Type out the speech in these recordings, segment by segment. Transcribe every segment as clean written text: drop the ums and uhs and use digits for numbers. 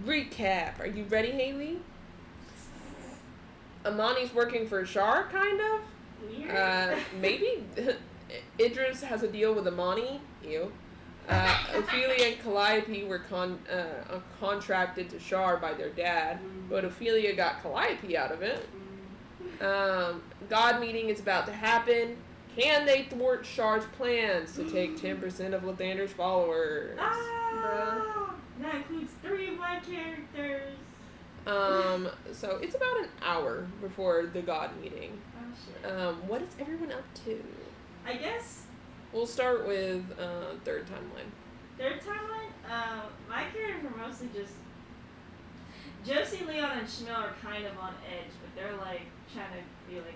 recap. Are you ready, Haley? Amani's working for Shar, kind of. Weird. Maybe Idris has a deal with Amani. Ew. Ophelia and Calliope were contracted to Shar by their dad, but Ophelia got Calliope out of it. God meeting is about to happen. Can they thwart Shar's plans to take 10% of Lathander's followers? That includes 3 of my characters. So it's about an hour before the God meeting. Oh shit. What is everyone up to? I guess We'll start with third timeline. third timeline. My characters are mostly just Josie, Leon, and Shmuel are kind of on edge, but they're like trying to be like.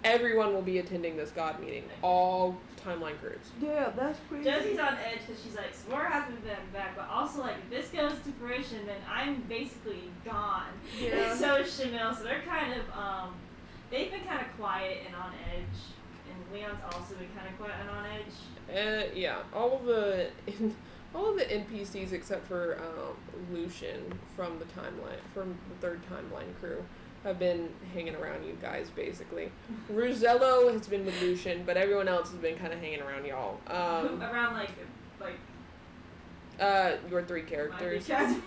Everyone will be attending this God meeting. All timeline crews. Yeah, that's crazy. Josie's on edge because she's like, Samora has been back, but also like, if this goes to fruition, then I'm basically gone. Yeah. So is Shmuel, so they're kind of they've been kind of quiet and on edge, and Leon's also been kind of quiet and on edge. Yeah, all of the NPCs except for Lucian from the third timeline crew have been hanging around you guys basically. Rosello has been with Lucian, but everyone else has been kind of hanging around y'all. Around like your 3 characters. my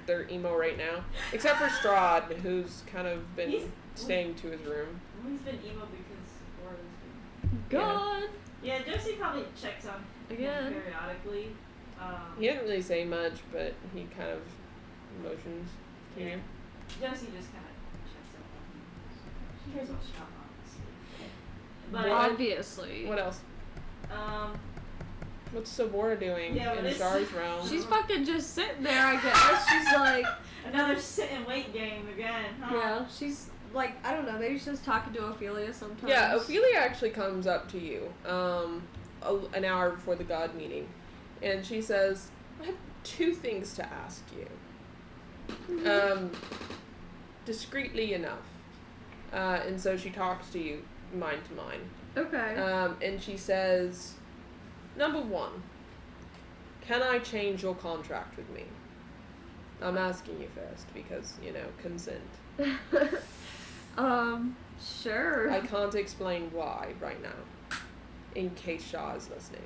they're emo right now, except for Strahd, who's kind of been staying to his room. He's been emo because Sephora has been God. Yeah, Josie probably checks on Again. him periodically. He didn't really say much, but he kind of motions to you. Josie just kind of checks up on him. She cares about shop, honestly. But Obviously. What else? um, What's Sabora doing Yeah, in but Shar's realm? She's fucking just sitting there, I guess. She's like, another sit and wait game again, huh? yeah, she's like, I don't know, maybe she's just talking to Ophelia sometimes. Yeah, Ophelia actually comes up to you an hour before the God meeting, and she says, I have 2 things to ask you. Discreetly enough. And so she talks to you mind to mind. Okay. And she says, number 1, can I change your contract with me? I'm asking you first because, consent. Sure. I can't explain why right now, in case Shaw is listening.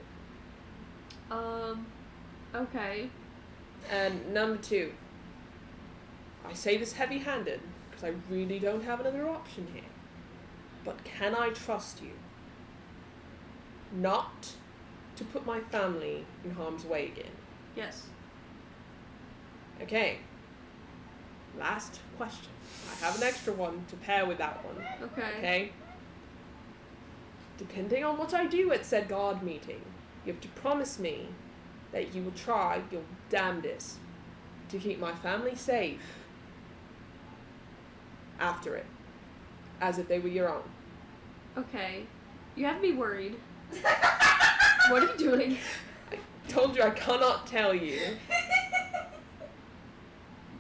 Okay. And number 2, I say this heavy-handed because I really don't have another option here. But can I trust you not to put my family in harm's way again? Yes. Okay. Last question. I have an extra one to pair with that one. Okay? Depending on what I do at said God meeting, you have to promise me that you will try your damnedest to keep my family safe after it, as if they were your own. Okay. You have me worried. What are you doing? I told you I cannot tell you.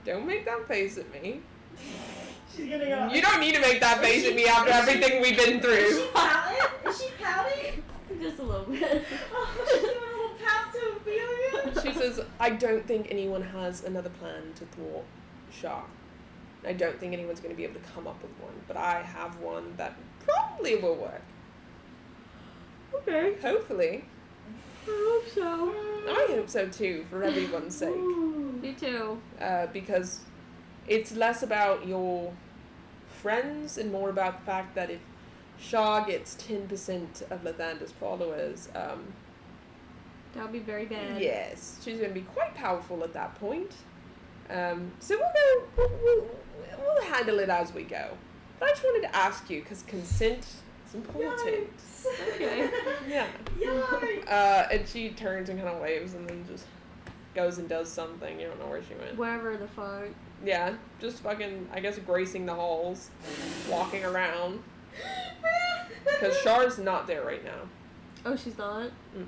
Don't make that face at me. She's gonna go. You don't need to make that face at me after everything we've been Is through. she pouting? Is she pouting? Just a little bit. Oh, she's doing a little pout to Ophelia. She says, I don't think anyone has another plan to thwart Shah. I don't think anyone's going to be able to come up with one, but I have one that probably will work. Okay. Hopefully. I hope so. I hope so too, for everyone's sake. Me too. Because it's less about your friends and more about the fact that if Shah gets 10% of Lathander's followers, That would be very bad. yes, she's going to be quite powerful at that point. So we'll handle it as we go. But I just wanted to ask you, because consent is important. Okay. Yeah. Yikes. And she turns and kind of waves and then just goes and does something. You don't know where she went. Wherever the fuck. Yeah, just fucking, I guess, gracing the halls, walking around. Because Char's not there right now. Oh, she's not? Mm-mm.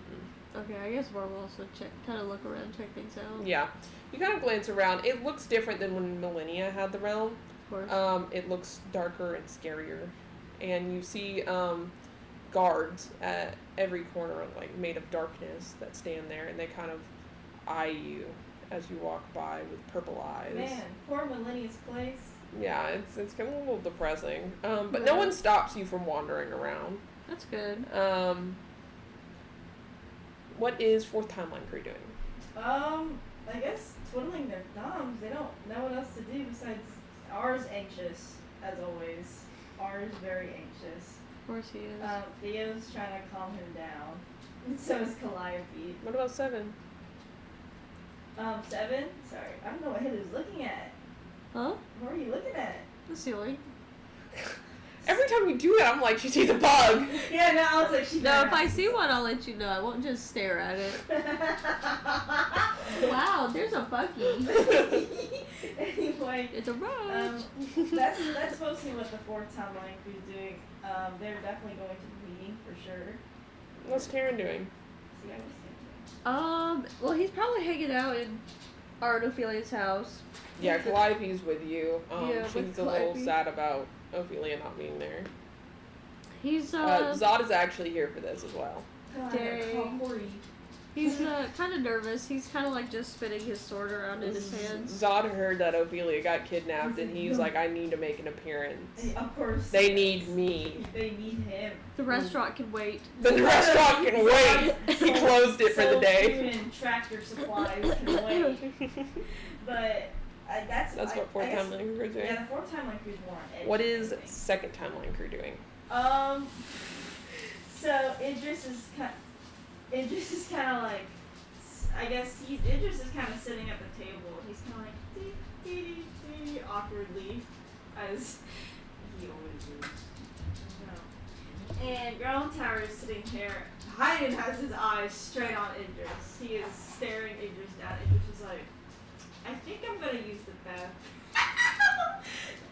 Okay, I guess we'll also kind of look around, check things out. Yeah. You kind of glance around. It looks different than when Millennia had the realm. Of course. It looks darker and scarier. And you see guards at every corner, like, made of darkness that stand there, and they kind of eye you as you walk by with purple eyes. Man, poor Millennium's Place. Yeah, it's kind of a little depressing. But no one stops you from wandering around. That's good. What is Fourth Timeline Crew doing? I guess twiddling their thumbs. They don't know what else to do besides ours anxious, as always. Ours very anxious. Of course he is. Theo's trying to calm him down. And so is Calliope. What about 7? 7? Sorry, I don't know what Hitler's looking at. Huh? What are you looking at? The ceiling. Every time you do that, I'm like, she sees a bug. Yeah, no, I was like, she. No, if I see one, I'll let you know. I won't just stare at it. Wow, there's a buggy. Anyway, It's a roach. that's mostly what the Fourth Timeline Crew is doing. They're definitely going to the meeting for sure. What's Taryn doing? See, I was thinking. Well, he's probably hanging out in Art Ophelia's house. Yeah, Calliope's with you. Yeah, she's with a little Calliope. sad about Ophelia not being there. He's Zod is actually here for this as well. Dang. Corey. he's kind of nervous. He's kind of like just spinning his sword around in his hands. Zod heard that Ophelia got kidnapped, and he's like, I need to make an appearance. Of course. They need me. They need him. The restaurant can wait. The restaurant can wait. He closed it for the Soul day. Food and Tractor Supplies can wait. But that's What Fourth Timeline Crew is doing. Yeah, the Fourth Timeline Crew is more on edge. What is Second Timeline Crew doing? So Idris is kind of like, I guess Idris is kind of sitting at the table. He's kind of like dee, awkwardly, as he always is. No. And Ground Tower is sitting here. Hayden has his eyes straight on Idris. He is staring Idris down. Idris is like, I think I'm gonna use the bath.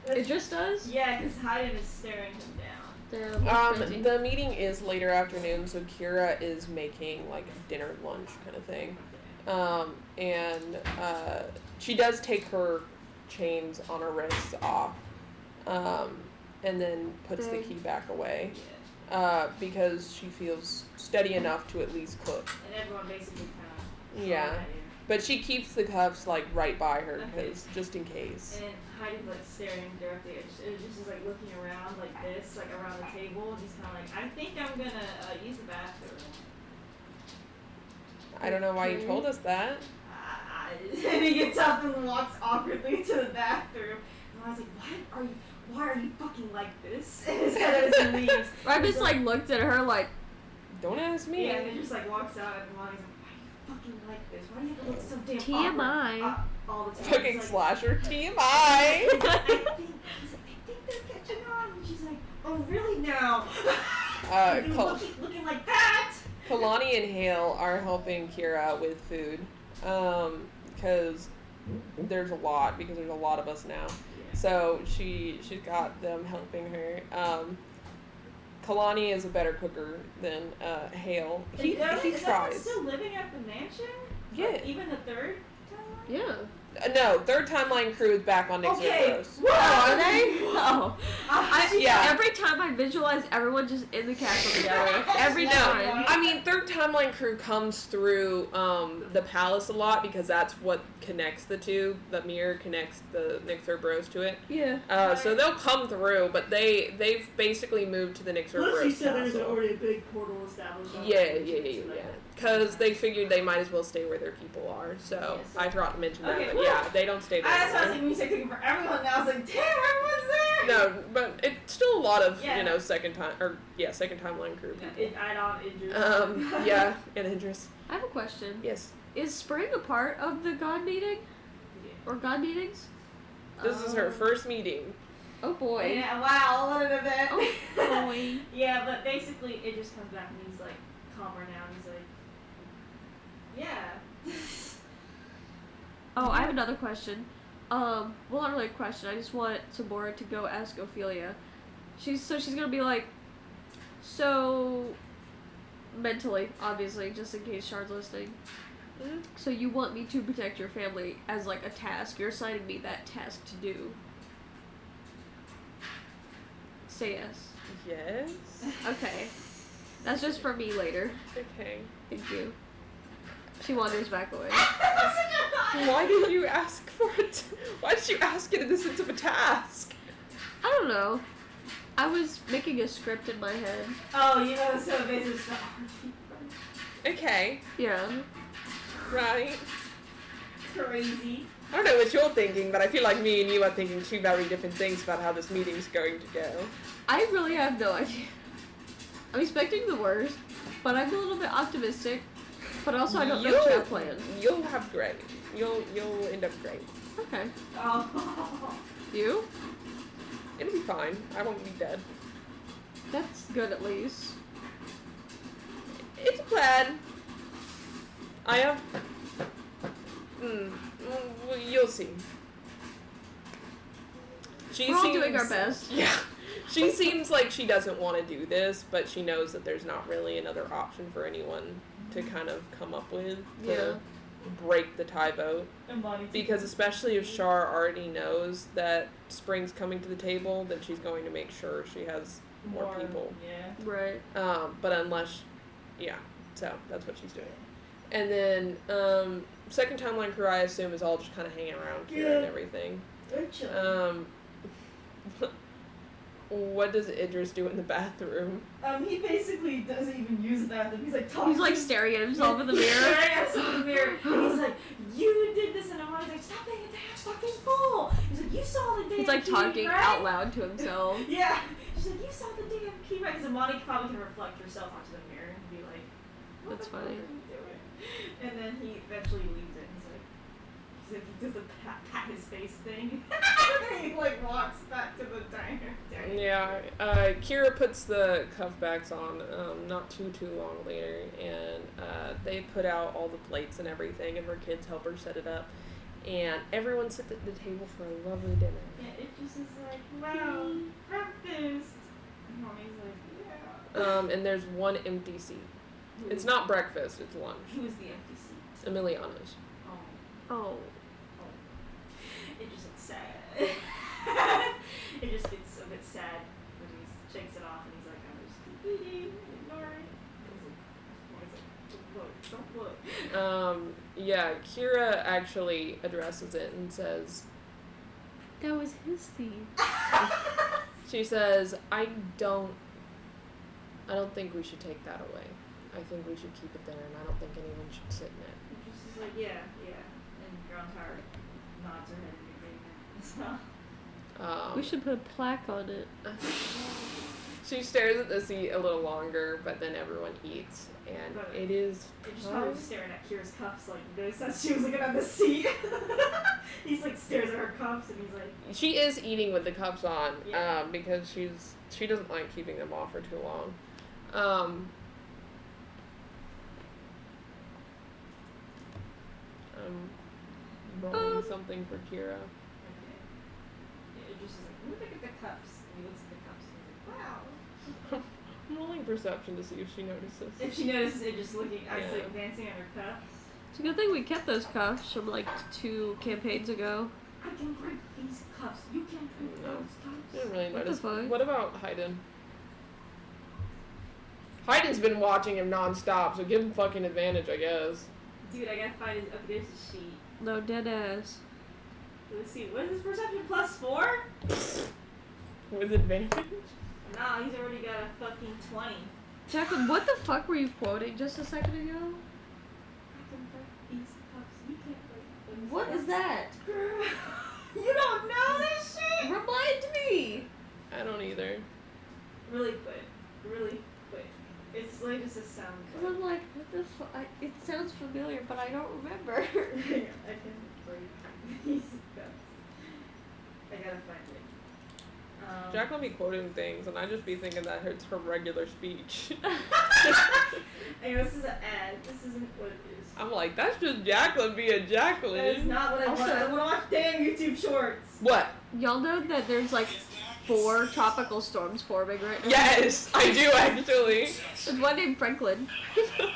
It just does? Yeah, because Hayden is staring him down. The meeting is later afternoon, so Kira is making like dinner lunch kind of thing. And she does take her chains on her wrists off, and then puts the key back away, because she feels steady enough to at least cook. And everyone basically kind of Yeah. But she keeps the cuffs like right by her, because just in case. And Heidi's like staring directly at it, just is like looking around like this, like around the table. And he's kind of like, I think I'm gonna use the bathroom. I don't know why you told us that. And he gets up and walks awkwardly to the bathroom. And I was like, why are you fucking like this? And his head is and leaves. I just like looked at her like, Don't ask me. Yeah, and he just like walks out and Lonnie's like, why are you fucking like this? Why do you have to look so damn TMI. awkward all the time? Fucking He's like, slasher TMI. I think they're catching on. And she's like, oh really now? Looking like that. Kalani and Hale are helping Kira with food, because there's a lot of us now. So she's got them helping her. Kalani is a better cooker than Hale. He Is that tries. still living at the mansion? Yeah. Like, even the third time? yeah. No, Third Timeline Crew is back on Nick Cerberus. Whoa! Are they? Oh. Yeah. Every time I visualize everyone just in the castle together. Every No, time. I mean Third Timeline Crew comes through the palace a lot because that's what connects the two. The mirror connects the Nick Cerberus to it. Yeah. So they'll come through, but they've basically moved to the Nick Cerberus Plus, you said castle. there's already a big portal established. Yeah. Because they figured they might as well stay where their people are. So Yes. I forgot to mention that. Okay, But woo. yeah, they don't stay there. That's what I was anymore. thinking when you said cooking for everyone. Now I was like, damn, everyone's there. No, but it's still a lot of Yeah. second timeline crew people. It add-on injuries. Yeah, and Idris. I have a question. Yes. Is Spring a part of the God meeting? Or God meetings? This is her first meeting. Oh boy. Yeah, wow, what an event. Oh boy. Yeah, but basically it just comes back and he's like calmer now. He's like, yeah. Oh, I have another question. Well, not really a question. I just want Tabora to go ask Ophelia. She's gonna be like, so mentally, obviously, just in case Shard's listening. Mm-hmm. So you want me to protect your family as like a task? You're assigning me that task to do. Say yes. Yes. Okay. That's just for me later. Okay. Thank you. She wanders back away. Why did you ask for it? Why did you ask it in the sense of a task? I don't know. I was making a script in my head. Oh, you know, so this is the RP. Okay. Yeah. Right. Crazy. I don't know what you're thinking, but I feel like me and you are thinking two very different things about how this meeting's going to go. I really have no idea. I'm expecting the worst, but I'm a little bit optimistic. But also, I don't know what you have planned. You'll have great. You'll end up great. Okay. Oh. You? It'll be fine. I won't be dead. That's good at least. It's a plan. I have. You'll see. We're all doing our best. Yeah. She seems like she doesn't want to do this, but she knows that there's not really another option for anyone to kind of come up with to break the tie vote. Because especially if Char already knows that Spring's coming to the table, then she's going to make sure she has more people. Yeah. Right. But unless, so that's what she's doing. And then, second timeline crew, I assume, is all just kind of hanging around Kira and everything. They're chilling. What does Idris do in the bathroom? He basically doesn't even use the bathroom. He's like talking. He's like staring at himself in the mirror. Staring at himself in the mirror. And he's like, "You did this," and Amani's like, "Stop being a damn fucking fool." He's like, "You saw the damn." He's like key, talking right?" out loud to himself. Yeah. She's like, "You saw the damn key, right?" Because Amani probably can reflect herself onto the mirror and be like, "What That's the fuck funny. are you doing?" And then he eventually leaves it. He does a pat his face thing. And then he like walks back to the diner. Yeah, Kira puts the cuffbacks on not too long later, and they put out all the plates and everything, and her kids help her set it up, and everyone sits at the table for a lovely dinner. Yeah, it just is like, wow, breakfast. And Mommy's like, yeah. And there's one empty seat. It's not breakfast, it's lunch. Who is the empty seat? Emiliano's. Oh. It just looks sad. It just gets a bit sad when he shakes it off and he's like, I'm just eating, ignore it. Don't look. Yeah, Kira actually addresses it and says, That was his seat. she says, I don't think we should take that away. I think we should keep it there, and I don't think anyone should sit in it. And she's just like, yeah. And Grandhard nods her head in agreement. So. We should put a plaque on it. She stares at the seat a little longer, but then everyone eats, and But it is. It's just probably staring at Kira's cuffs like this as she was looking at the seat. He's like stares at her cuffs and he's like. She is eating with the cups on, Yeah. because she doesn't like keeping them off for too long. I'm rolling something for Kira. Okay. Yeah, it just is like, look at the cuffs. And he looks at the cuffs and he's like, wow. I'm rolling perception to see if she notices. If she notices it just looking, actually Yeah. dancing on her cuffs. It's a good thing we kept those cuffs from like 2 campaigns ago. I can break these cuffs. You can't break No. those I cuffs. didn't really What the notice. fuck? What about Hayden? Hayden's been watching him nonstop, so give him fucking advantage, I guess. Dude, I gotta find his. Okay, there's his sheet. No, dead ass. Let's see. What is his perception? +4? With advantage? Nah, he's already got a fucking 20. Jacqueline, what the fuck were you quoting just a second ago? I can break these cuffs. You can't break them. What is that? Girl, you don't know this shit? Remind me! I don't either. Really quick. Really quick. It's like just a sound. Cause I'm like, what the fuck? It sounds familiar, but I don't remember. I can break these cuffs. I gotta find it. Jack will be quoting things, and I just be thinking that it's her regular speech. Anyway, this is an ad. This isn't what it is. I'm like, that's just Jacqueline being Jacqueline. That is not what I Also- want. I want to watch damn YouTube shorts. What? Y'all know that there's like 4 tropical storms forming right now? Yes, I do actually. There's one named Franklin. What is wrong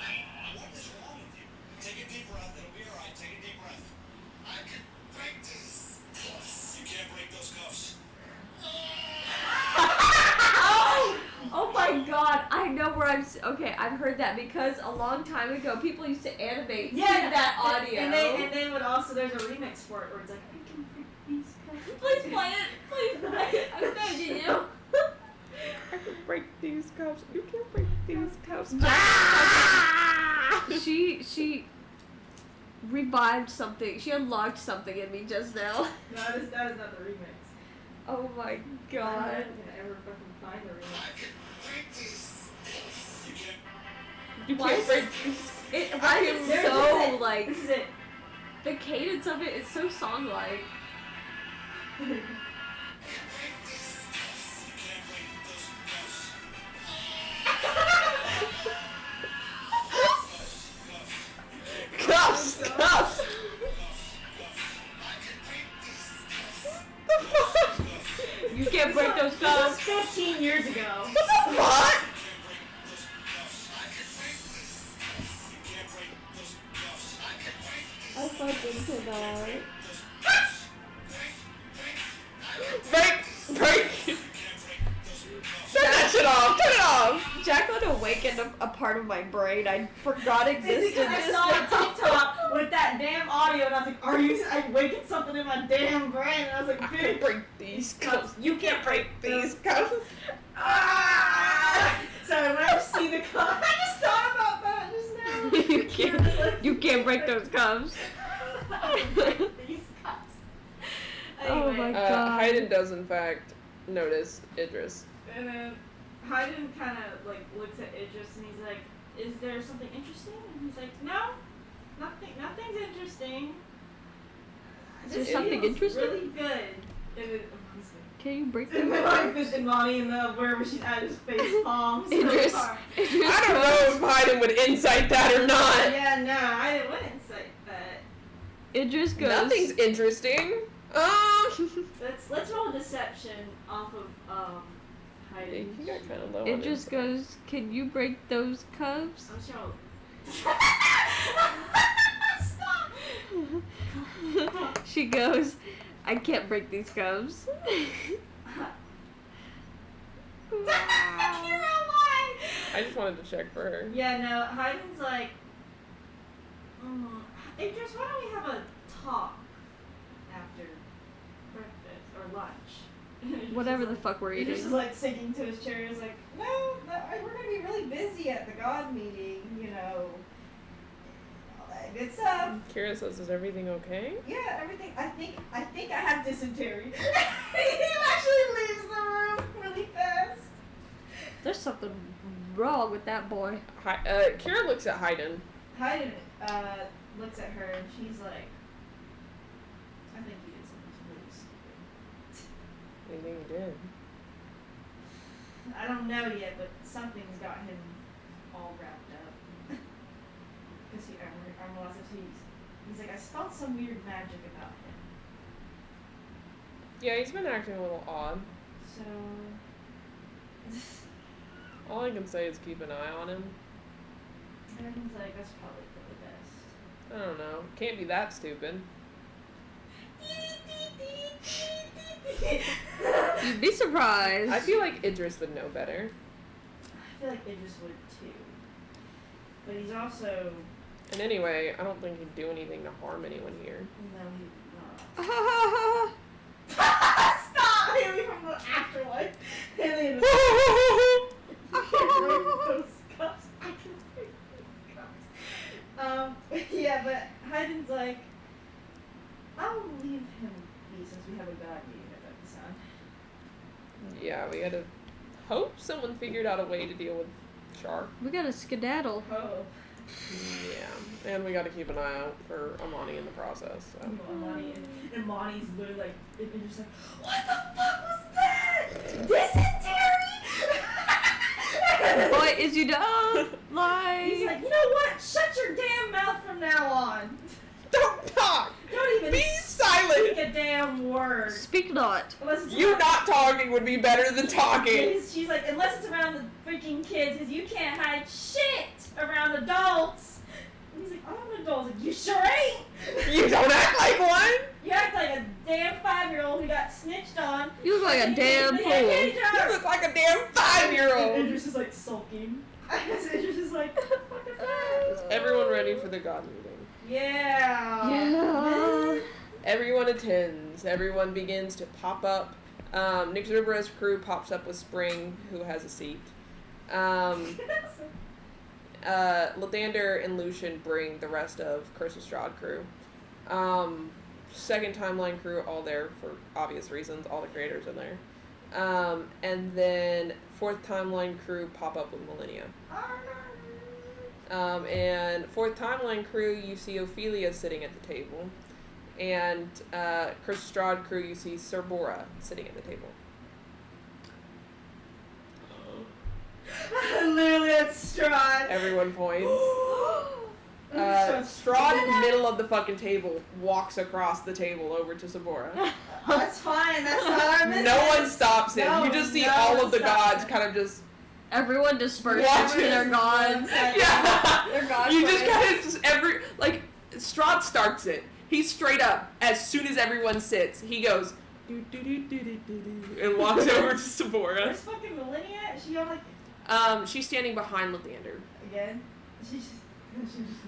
with you? Take a deep breath. It'll be all right. Take a deep breath. I can break these cuffs. You can't break those cuffs. Oh my god, I know where I'm. Okay, I've heard that because a long time ago people used to animate Yeah, that audio. And they would also, there's a remix for it where it's like, I can break these cups. Please play it. Please play it. I'm begging you. I can break these cups. You can't break these cups. She revived something. She unlocked something in me just now. No, that is not the remix. Oh my I'm god. not gonna ever fucking find the remix. I can break these cups. You can't. You Why can't is break. Why is it This so is it. like This is it. the cadence of it is so song-like? You can't break these cups. You can't break those cups. Cups, cups. The fuck? You can't break those This was cups. 15 years ago. What the fuck? I fucking cannot. Break. Turn that shit off. Turn it off. Jacqueline awakened a part of my brain I forgot It's existed. because I saw a TikTok with that damn audio and I was like, I waking something in my damn brain and I was like, I can bitch. break these cups. You can't break These cups. Ah! So when I see the cup, I just thought about that just now. you can't break those cups. These cups. Oh my God. Hayden does in fact notice Idris. And then Hayden kind of like looks at Idris and he's like, "Is there something interesting?" And he's like, "No, nothing's interesting. Is there This something feels interesting? Really good." And then, Can you break and those then like cups? this and Monty and wherever she's at his face palms. Idris. I don't know if Hayden would insight that or not. Yeah, no, I wouldn't say that. Idris goes. Nothing's interesting. Let's roll deception off of Hayden. He got kind of low. on Idris insight. goes. Can you break those cups? I'm sure. Stop. She goes. I can't break these cups. I just wanted to check for her. Yeah, no, Hayden's like, Idris, why don't we have a talk after breakfast or lunch? Whatever the fuck we're Idris is eating. like sinking to his chair. He's like, no, we're gonna be really busy at the God meeting, all that good stuff. Kira says, "Is everything okay?" Yeah, everything. I think I have dysentery. He actually leaves the room really fast. There's something wrong with that boy. Kira looks at Hayden. Hayden looks at her and she's like, I think you did something really stupid. What do you think he did? I don't know yet, but something's got him all wrapped up. Because he's like, I felt some weird magic about him. Yeah, he's been acting a little odd. So, All I can say is keep an eye on him. Hayden's like, that's probably for the best. I don't know. Can't be that stupid. You'd be surprised. I feel like Idris would know better. I feel like Idris would too. But he's also, And anyway, I don't think he'd do anything to harm anyone here. no, he would not. Stop! Haley from the afterlife. Haley in the I can break those cups. I can break those cups. Yeah, but Hayden's like, I'll leave him be since we have a God meeting at the sun. Yeah, we had to hope someone figured out a way to deal with Shark. We got a skedaddle. Oh. Yeah, and we got to keep an eye out for Amani in the process. So. And Monty's literally like, and just like, what the fuck was that? Dysentery? What is you done? Like. He's like, you know what? Shut your damn mouth from now on. Don't talk. Don't even Be speak silent. a damn word. Speak not. Unless it's You around- not talking would be better than talking. She's like, unless it's around the freaking kids, because you can't hide shit around adults. And he's like, I'm an adult. He's like, you sure ain't. You don't act like one. You act like a damn 5-year-old who got snitched on. You look like a damn Yeah, fool. You look like a damn 5-year-old. Idris is like sulking. Idris is like, like, what the fuck is that? Is everyone ready for the god meeting? Yeah. Yeah. Everyone attends. Everyone begins to pop up. Nick CERBERUS' crew pops up with Spring, who has a seat. Lathander and Lucian bring the rest of Curse of Strahd crew. Second timeline crew, all there for obvious reasons. All the creators are there. And then fourth timeline crew pop up with Millennia. And fourth timeline crew, you see Ophelia sitting at the table. And Curse of Strahd crew, you see CERBERUS sitting at the table. Literally at Strahd. Everyone points. Strahd in the middle of the fucking table walks across the table over to CERBERUS. That's fine. That's not our business. No one stops him. No, You just see no all one of the stops gods him. kind of just... Everyone disperses Watch to it. their gods. Yeah. Their gods. You just kind of just Strahd starts it. He's straight up. As soon as everyone sits, he goes... "Do, do, do, do, do, do, do," and walks over to CERBERUS. Where's fucking Millennia? Is she on like She's standing behind Lathander. again? She's just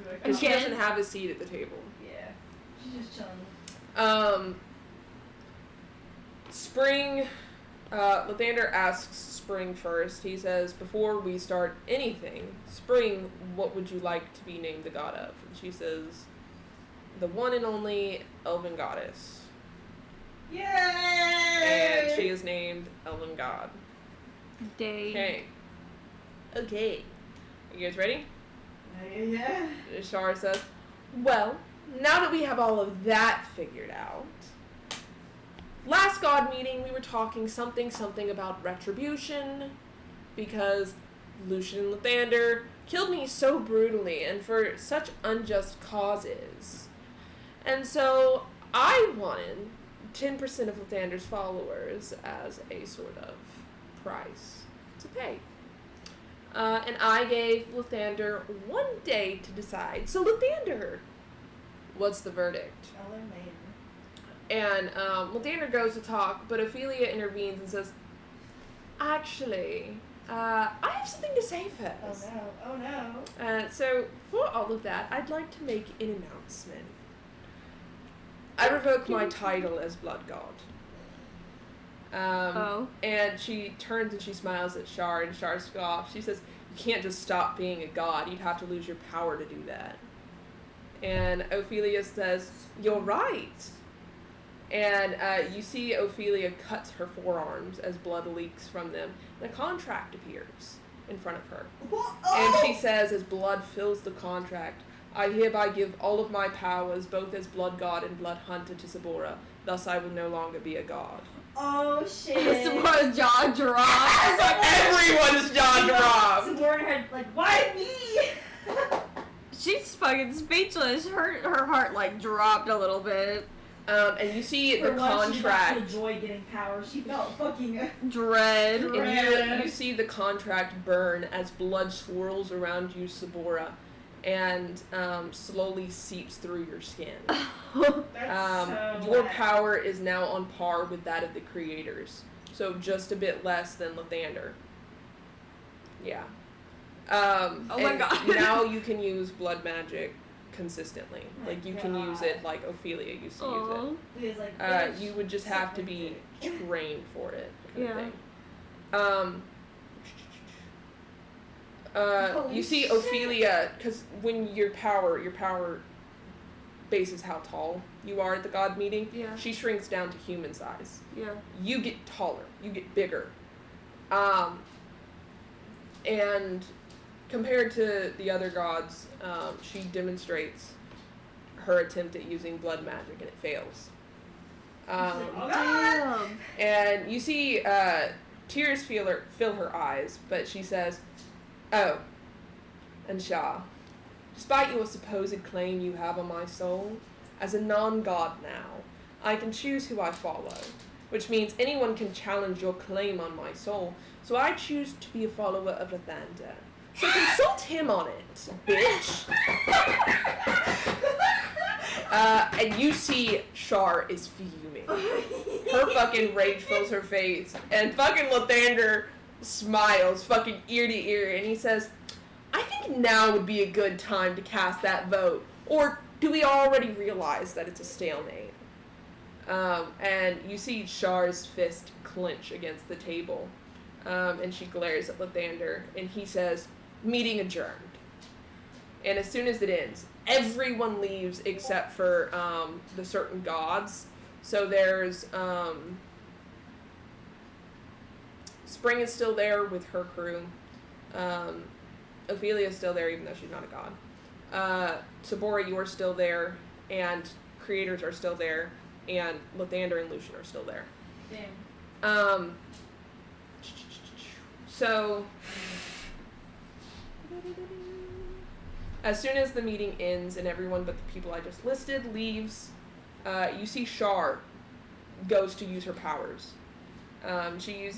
be like, And she Again? doesn't have a seat at the table. yeah. She's just chilling. Spring, Lathander asks Spring first. He says, before we start anything, Spring, what would you like to be named the god of? And she says, the one and only Elven Goddess. Yay! And she is named Elven God. Day. Okay. You guys ready? Yeah. Shara says, well, now that we have all of that figured out, last god meeting we were talking something about retribution, because Lucian and Lathander killed me so brutally and for such unjust causes. And so I wanted 10% of Lathander's followers as a sort of price to pay. And I gave Lathander 1 day to decide. So Lathander, what's the verdict? Elven Maiden. And Lathander goes to talk, but Ophelia intervenes and says, actually, I have something to say Oh first. no. Oh no. So for all of that, I'd like to make an announcement. I revoke my title as Blood God. And she turns and she smiles at Shar, and Shar scoffs. She says, you can't just stop being a god. You'd have to lose your power to do that. And Ophelia says, you're right. And you see Ophelia cuts her forearms as blood leaks from them, and a contract appears in front of her. And she says, as blood fills the contract, I hereby give all of my powers, both as blood god and blood hunter, to CERBERUS. Thus I will no longer be a god. Oh shit. CERBERUS' jaw drops. Everyone's jaw dropped. Sabora had like, why me? She's fucking speechless. Her heart like dropped a little bit. And you see the For once, she contract. felt the joy getting power. She felt fucking. Dread. And you see the contract burn as blood swirls around you, CERBERUS, and slowly seeps through your skin. That's so Your bad. power is now on par with that of the creators, so just a bit less than Lathander. Yeah. Oh my and God. Now you can use blood magic consistently. My Like you can use it like Ophelia used to use Aww. It was like, it. bitch, You would just have to suck my be dick. trained for it. Kind Yeah. Of thing. Holy You see shit. Ophelia, because when your power bases how tall you are at the god meeting, Yeah. she shrinks down to human size. Yeah. You get taller, you get bigger. And compared to the other gods, she demonstrates her attempt at using blood magic and it fails. She's like, oh god. Damn. And you see tears fill her eyes, but she says, oh, and Shah, despite your supposed claim you have on my soul, as a non-god now, I can choose who I follow, which means anyone can challenge your claim on my soul, so I choose to be a follower of Lathander. So consult him on it, bitch. And you see Shar is fuming. Her fucking rage fills her face, and fucking Lathander smiles, fucking ear to ear, and he says, I think now would be a good time to cast that vote. Or do we already realize that it's a stalemate? And you see Char's fist clench against the table. And she glares at Lathander, and he says, "Meeting adjourned." And as soon as it ends, everyone leaves except for the certain gods. So there's Spring is still there with her crew. Ophelia's still there, even though she's not a god. Sabora, you're still there, and Creators are still there, and Lathander and Lucian are still there. Damn. So, as soon as the meeting ends and everyone but the people I just listed leaves, you see Char goes to use her powers. She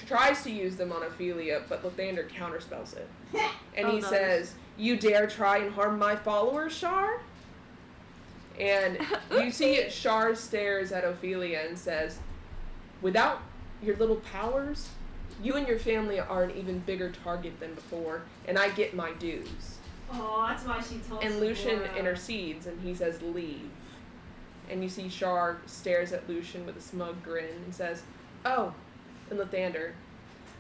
tries to use them on Ophelia, but Lathander counterspells it. And he says, "You dare try and harm my followers, Char?" And you see Char stares at Ophelia and says, "Without your little powers, you and your family are an even bigger target than before, and I get my dues." Oh, that's why she told And Lucian Sabora. intercedes, and he says, "Leave." And you see Char stares at Lucian with a smug grin and says, "Oh, and Lathander,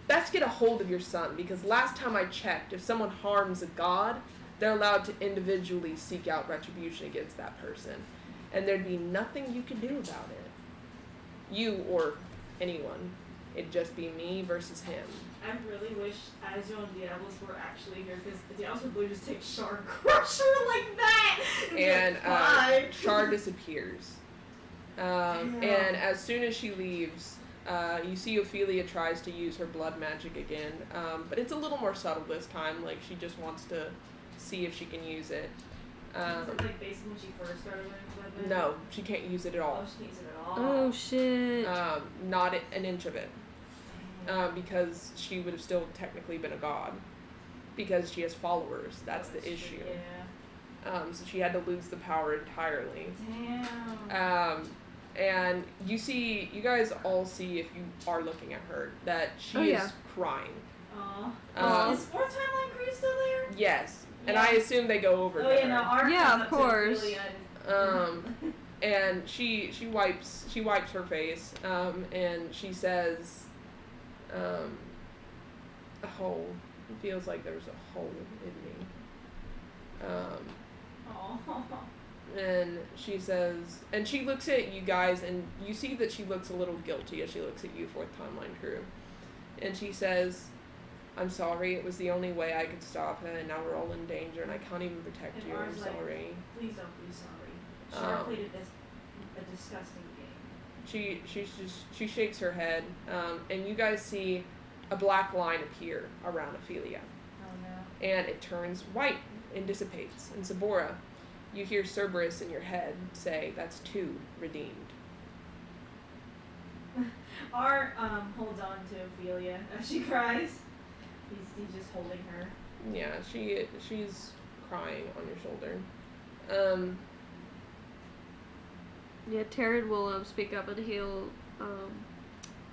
best get a hold of your son, because last time I checked, if someone harms a god, they're allowed to individually seek out retribution against that person, and there'd be nothing you could do about it. You or anyone. It'd just be me versus him." I really wish Azrael and Diablos were actually here, because the Diablos would literally just take Char and crush her like that! And Bye. Char disappears. And as soon as she leaves, you see Ophelia tries to use her blood magic again, but it's a little more subtle this time. Like, she just wants to see if she can use it. Was it like basically when she first started learning blood magic? No, she can't use it at all. Oh, she can't use it at all. Oh shit. Not an inch of it. Because she would have still technically been a god. Because she has followers. That's the issue. Yeah. So she had to lose the power entirely. Damn. And you guys all see, if you are looking at her, that she is crying. Is Fourth Timeline Crew still there? Yes. And Yeah. I assume they go over Oh to yeah, her. no, Art Yeah, comes of up to course. Ophelia and- And she wipes her face, and she says, a hole. It feels like there's a hole in me. Aw. And she says, and she looks at you guys, and you see that she looks a little guilty as she looks at you, Fourth Timeline Crew. And she says, "I'm sorry, it was the only way I could stop it, and now we're all in danger, and I can't even protect And you, I'm Ars like, sorry." Please don't be sorry. Char played a disgusting game. She shakes her head, and you guys see a black line appear around Ophelia. Oh no. And it turns white and dissipates. And Sabora, you hear Cerberus in your head say, "That's 2 redeemed." Art holds on to Ophelia as she cries. He's just holding her. Yeah, she's crying on your shoulder. Yeah, Taryn will speak up and he'll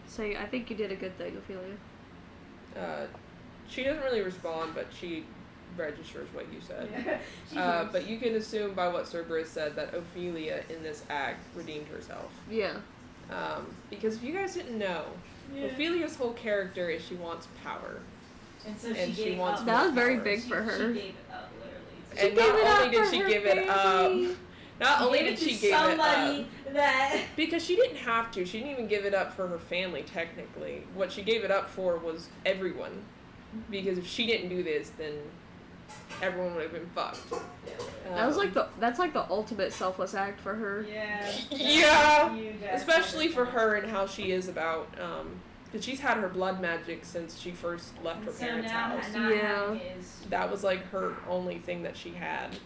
say, "I think you did a good thing, Ophelia." She doesn't really respond, but she registers what you said. Yeah. She But you can assume by what Cerberus said that Ophelia in this act redeemed herself. Yeah. Because if you guys didn't know, Yeah. Ophelia's whole character is she wants power. And so and she gave wants up. That was very powers. big for her. She gave it up, literally. She And gave not it up only did for she her give it up, family. not She only gave did it to she give it up, somebody that because she didn't have to. She didn't even give it up for her family, technically. What she gave it up for was everyone. Because if she didn't do this, then everyone would have been fucked. That's like the ultimate selfless act for her. Yeah. Yeah. You guys Especially said for it. her and how she is about, because she's had her blood magic since she first left her And so parents' now house. not Yeah. having it is That was like her only thing that she had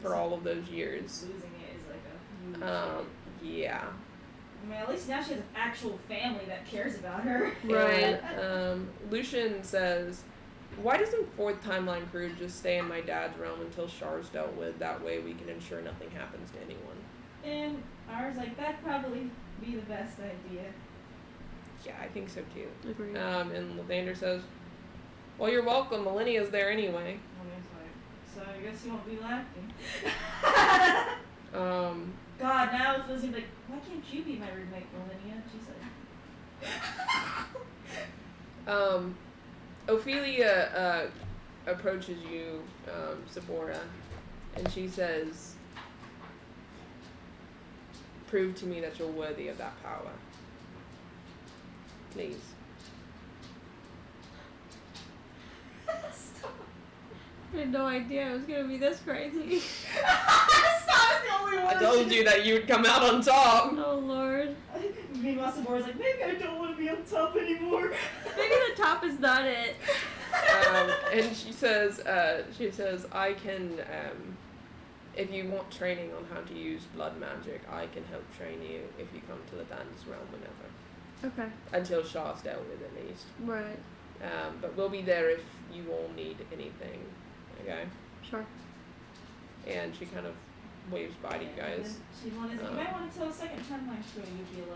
for all of those years. losing it is like a huge Yeah. I mean, at least now she has an actual family that cares about her. Right. And, Lucian says, "Why doesn't Fourth Timeline Crew just stay in my dad's realm until Char's dealt with? That way we can ensure nothing happens to anyone." And ours like that'd probably be the best idea. Yeah, I think so too. Agreed. And Lathander says, Well, you're welcome. Millennia's there anyway. Olivia's like, so I guess you won't be laughing. God, now it's Lizzie like, why can't you be my roommate, Millennia? She's like, Ophelia approaches you, Sephora, and she says, "Prove to me that you're worthy of that power, please." stop. I had no idea it was gonna be this crazy. Stop, it's the only one. I told you that you would come out on top. Oh Lord. Meanwhile, Sabora's like, maybe I don't want to be on top anymore. Maybe the top is not it. And she says, I can, if you want training on how to use blood magic, I can help train you if you come to the Dan's realm whenever. Okay. Until Shaw's dealt with, at least. Right. But we'll be there if you all need anything. Okay? Sure. And she kind of waves bye to you guys. She wanted, you might want to tell a second timeline story. You'd be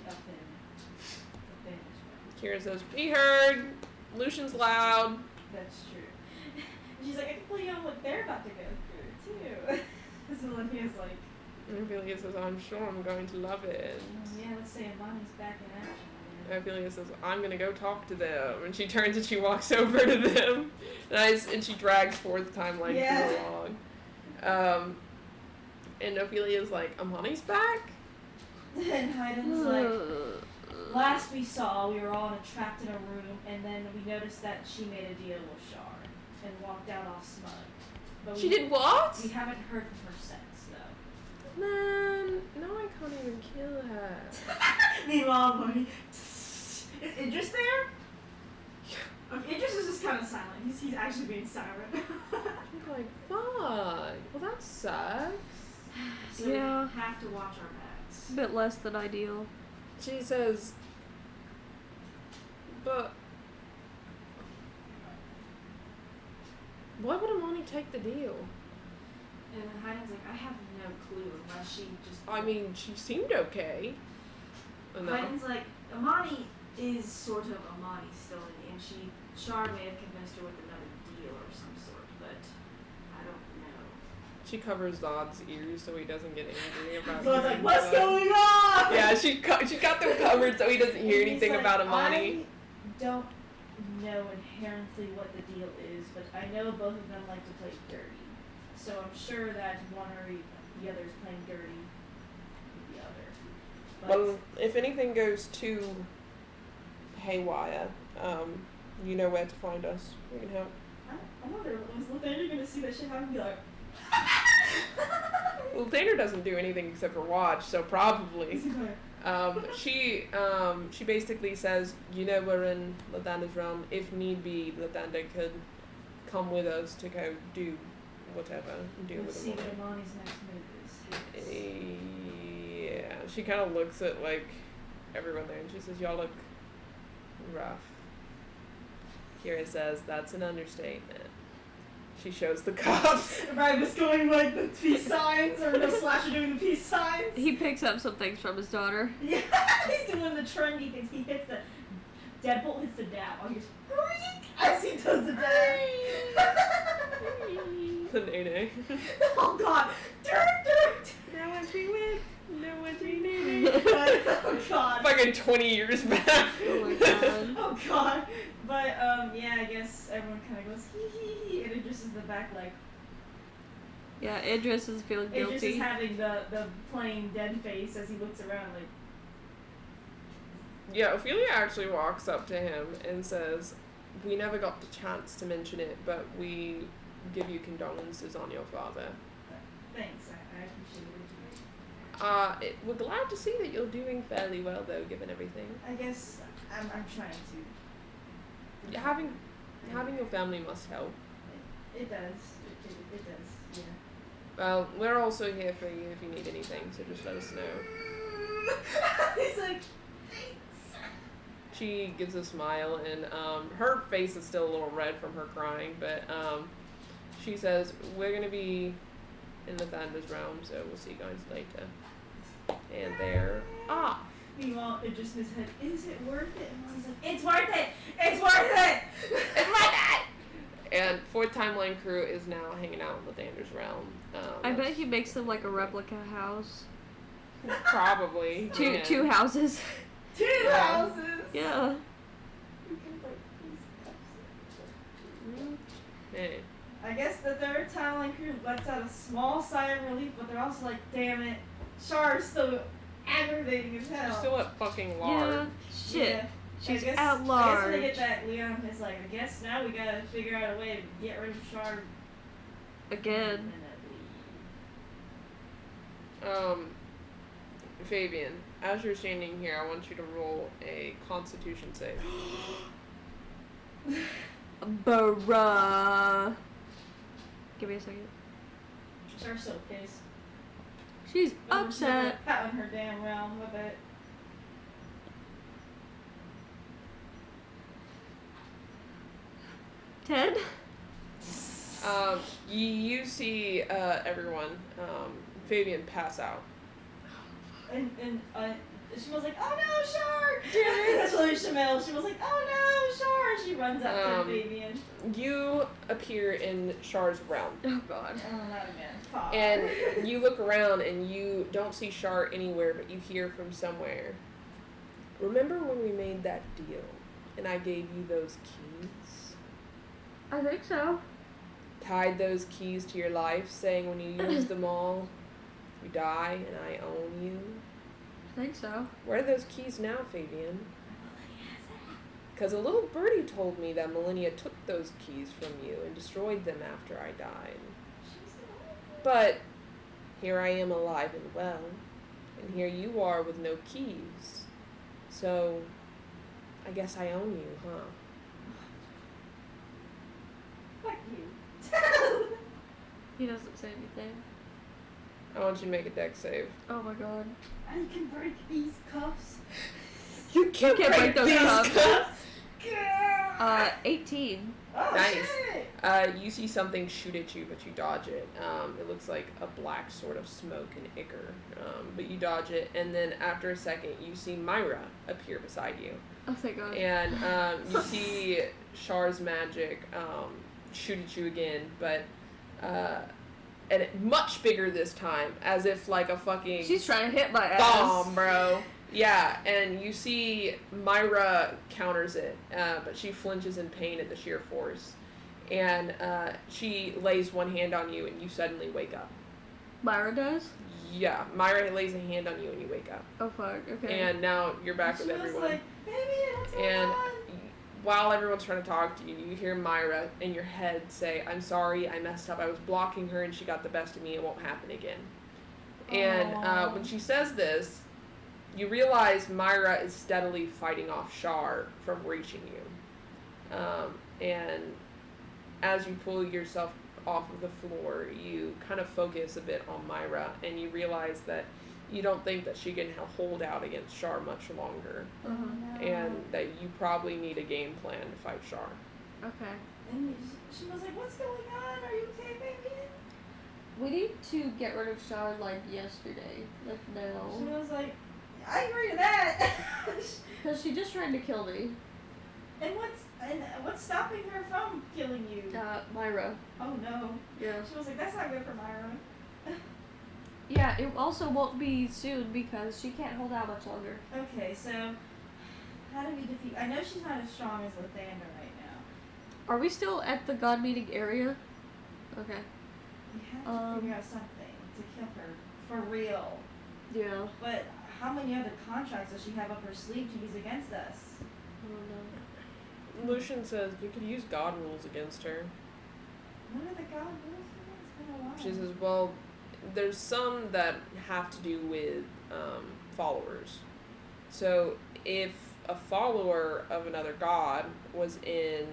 up in. Kira says, "We heard. Lucian's loud." That's true. And she's like, I can tell you what they're about to go through too. So Olivia's like, And Ophelia says, "I'm sure I'm going to love it." yeah, let's say Amani's back in action. And Ophelia says, "I'm going to go talk to them." And she turns and she walks over to them. And she drags forth timeline along. And Ophelia's like, "Amani's back?" And Hayden's like, last we saw, we were all trapped in a room, and then we noticed that she made a deal with Shar and walked out all smug. But She did what? We haven't heard from her since, though. Man, now I can't even kill her. Meanwhile, Bonnie, is Idris there? Idris is just kind of silent. He's actually being silent. She's like, fuck. Well, that sucks. So Yeah. we have to watch our backs. A bit less than ideal. She says, but why would Amani take the deal? And Hayden's like, I have no clue unless she just... I mean, she seemed okay. Enough. Hayden's like, Amani is sort of Amani still in the end. Shar may have convinced her with another deal or some sort, but I don't know. She covers Zod's ears so he doesn't get angry about So it's hearing like, what's about- going on? Yeah, she got them covered so he doesn't hear And he's anything like, about Amani. I don't know inherently what the deal is, but I know both of them like to play dirty. So I'm sure that one or the other is playing dirty with the other. But Well, if anything goes too haywire, you know where to find us. We can help. I wonder, was Lathander going to see that shit happen and be like... Well, Thaner doesn't do anything except for watch, so probably. She basically says, you know, we're in Lathander's realm. If need be, Lathander could come with us to go do whatever, deal Let's with see the what woman. Amani's next move is. Yeah, she kind of looks at like everyone there and she says, y'all look rough. Kira says, that's an understatement. She shows the cuffs. Right, was going like the peace signs, or the Slasher doing the peace signs. He picks up some things from his daughter. Yeah, he's doing the trendy things. He hits the Deadbolt hits the dab. Oh, he goes Greek as he does the dab. The nene. Oh God! Dirt. Now what we win. Now what we nene. Oh God. Fucking 20 years back. Oh my god. Oh God. But yeah, I guess everyone kind of goes hee hee hee, and Idris is in the back like. Yeah, Idris is feeling Idris is guilty. having the plain dead face as he looks around like. Yeah, Ophelia actually walks up to him and says, we never got the chance to mention it, but we give you condolences on your father. Thanks, I appreciate it. We're glad to see that you're doing fairly well, though, given everything. I guess I'm trying to. Having your family must help. It does. It does. Yeah. Well, we're also here for you if you need anything, so just let us know. He's like, thanks. She gives a smile, and her face is still a little red from her crying, but she says, we're going to be in Lathander's realm, so we'll see you guys later. And they're off. Meanwhile, it just in his head, is it worth it? And Molly's like, it's worth it! It's worth it! It's worth it! And fourth timeline crew is now hanging out in Lathander's realm. I bet he makes them like a replica house. Probably. Yeah. Two houses. Two houses! Yeah. You can break these cups. Hey. I guess the third timeline crew lets out a small sigh of relief, but they're also like, damn it, Char's still aggravating as hell. She's still at fucking large. Yeah. Shit. Yeah. She's I guess, at I guess large. when they get that, Leon is like, I guess now we gotta figure out a way to get rid of Char Again. permanently. Fabian, as you're standing here, I want you to roll a Constitution save. Bruh. Give me a second. Char's so pissed. She's upset. Out in her damn realm, I bet. Ted? You see everyone, Fabian pass out. And she was like, oh no, Char! That's Lily Chamel. She was like, oh no, Char! She runs up to Fabian. You appear in Char's realm. Oh god. Oh, not again. Fuck. And you look around and you don't see Char anywhere, but you hear from somewhere. Remember when we made that deal and I gave you those keys? I think so. Tied those keys to your life, saying when you use them all, you die and I own you. I think so. Where are those keys now, Fabian? Because a little birdie told me that Millennia took those keys from you and destroyed them after I died. But here I am alive and well, and here you are with no keys. So, I guess I own you, huh? Fuck you. He doesn't say anything. I want you to make a deck save. Oh my god. I can break these cuffs. You can't break those cups. 18. Oh, Nice. shit. You see something shoot at you, but you dodge it. It looks like a black sort of smoke and ichor, but you dodge it. And then after a second, you see Myra appear beside you. Oh thank god. And you see Char's magic shoot at you again, but and much bigger this time, as if like a fucking She's trying to hit my ass. bomb, bro. Yeah, and you see Myra counters it, but she flinches in pain at the sheer force. And she lays one hand on you, and you suddenly wake up. Myra does? Yeah, Myra lays a hand on you, and you wake up. Oh fuck, okay. And now you're back with She was everyone. like, baby, what's going And on? while everyone's trying to talk to you, you hear Myra in your head say, I'm sorry, I messed up. I was blocking her, and she got the best of me. It won't happen again. And Aw. when she says this, you realize Myra is steadily fighting off Char from reaching you. And as you pull yourself off of the floor, you kind of focus a bit on Myra, and you realize that you don't think that she can hold out against Char much longer, Uh-huh. and that you probably need a game plan to fight Char. Okay. And she was like, what's going on? Are you okay, baby? We need to get rid of Char like yesterday. Like She now. was like, I agree to that. Because she just tried to kill me. and what's stopping her from killing you? Myra. Oh no. Yeah. She was like, that's not good for Myra. Yeah, it also won't be soon because she can't hold out much longer. Okay, so how do we defeat? I know she's not as strong as Lathander right now. Are we still at the God meeting area? Okay. We have to figure out something to kill her for real. Yeah. But how many other contracts does she have up her sleeve to use against us? I don't know. Lucian says you could use God rules against her. What are the god rules? It's been a while. She says, well, there's some that have to do with followers. So if a follower of another god was in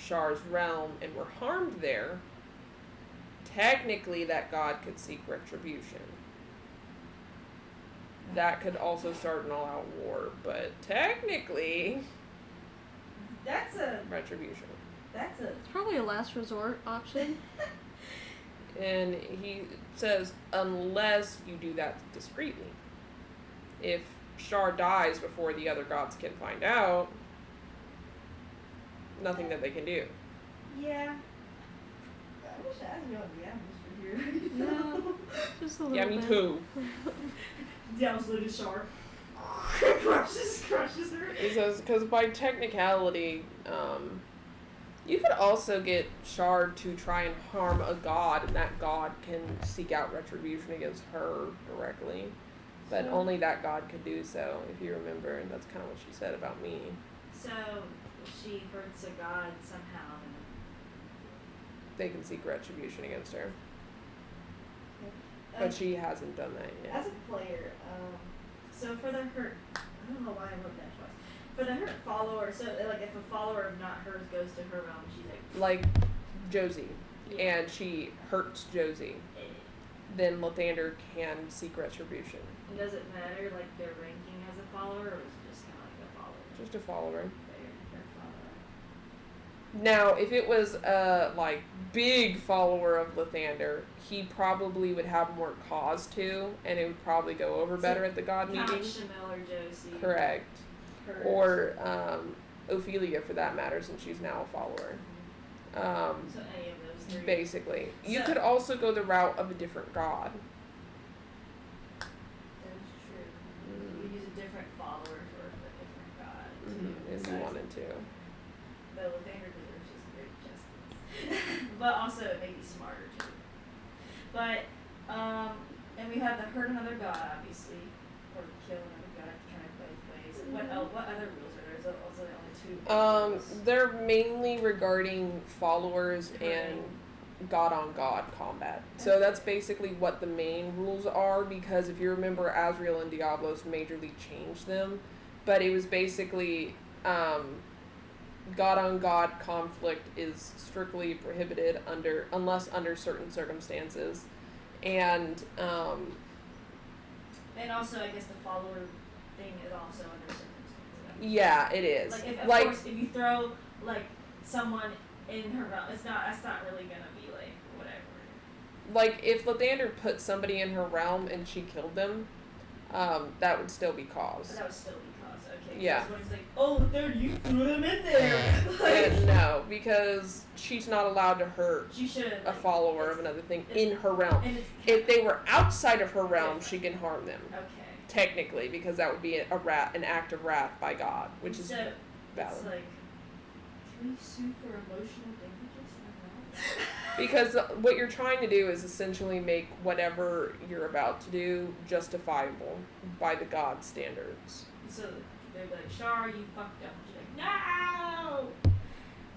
Char's realm and were harmed there, technically that god could seek retribution. That could also start an all-out war, but technically, That's a retribution. It's probably a last resort option. And he says, unless you do that discreetly. If Shar dies before the other gods can find out, nothing that they can do. Yeah. I wish Asriel and Diablos were here. No. Just a little Yeah, me bit. too. Diablos look at Shar. crushes her. He says, because by technicality, you could also get Shar to try and harm a god, and that god can seek out retribution against her directly. But only that god could do so, if you remember, and that's kind of what she said about me. So, if she hurts a god somehow, then They can seek retribution against her. Um, But she hasn't done that yet. as a player, so for the hurt, I don't know why I wrote that twice. For the hurt follower, so like if a follower of not hers goes to her realm, she's like, Like Josie, yeah. and she hurts Josie, then Lathander can seek retribution. And does it matter like their ranking as a follower, or is it just kind of like a follower? Just a follower. Their follower. Now, if it was a like big follower of Lathander, he probably would have more cause to, and it would probably go over better at the god Kind of like meeting. Shamil or Josie. Correct. Hers. Or Ophelia, for that matter, since she's now a follower. So any of those three. Basically, you So- could also go the route of a different god. That is true. You could use a different follower for a different god. If you Besides- wanted to. Though Lathander deserves his great justice. But also it may be smarter too. But, and we have the hurt another god, obviously. Or kill another god, kind of both ways. What other rules are there? Is also the only two rules? They're mainly regarding followers and god on god combat. So that's basically what the main rules are, because if you remember, Asriel and Diablos majorly changed them, but it was basically god on god conflict is strictly prohibited unless under certain circumstances, and also I guess the follower thing is also under circumstances. yeah, it is. Like if, of course, if you throw like someone in her realm, that's not really gonna be like whatever. Like if Lathander put somebody in her realm and she killed them, that would still be cause. But that would still be cause, okay. Yeah. So it's like, oh, there you threw them in there. Like, No, because she's not allowed to hurt she should a follower of another thing in her And realm. it's If they were outside of her realm, she can harm them. okay. Technically, because that would be an act of wrath by God, which is So it's valid. like, can we sue for emotional damages? Because what you're trying to do is essentially make whatever you're about to do justifiable by the God standards. So they're like, Shar, you fucked up. She's like, no.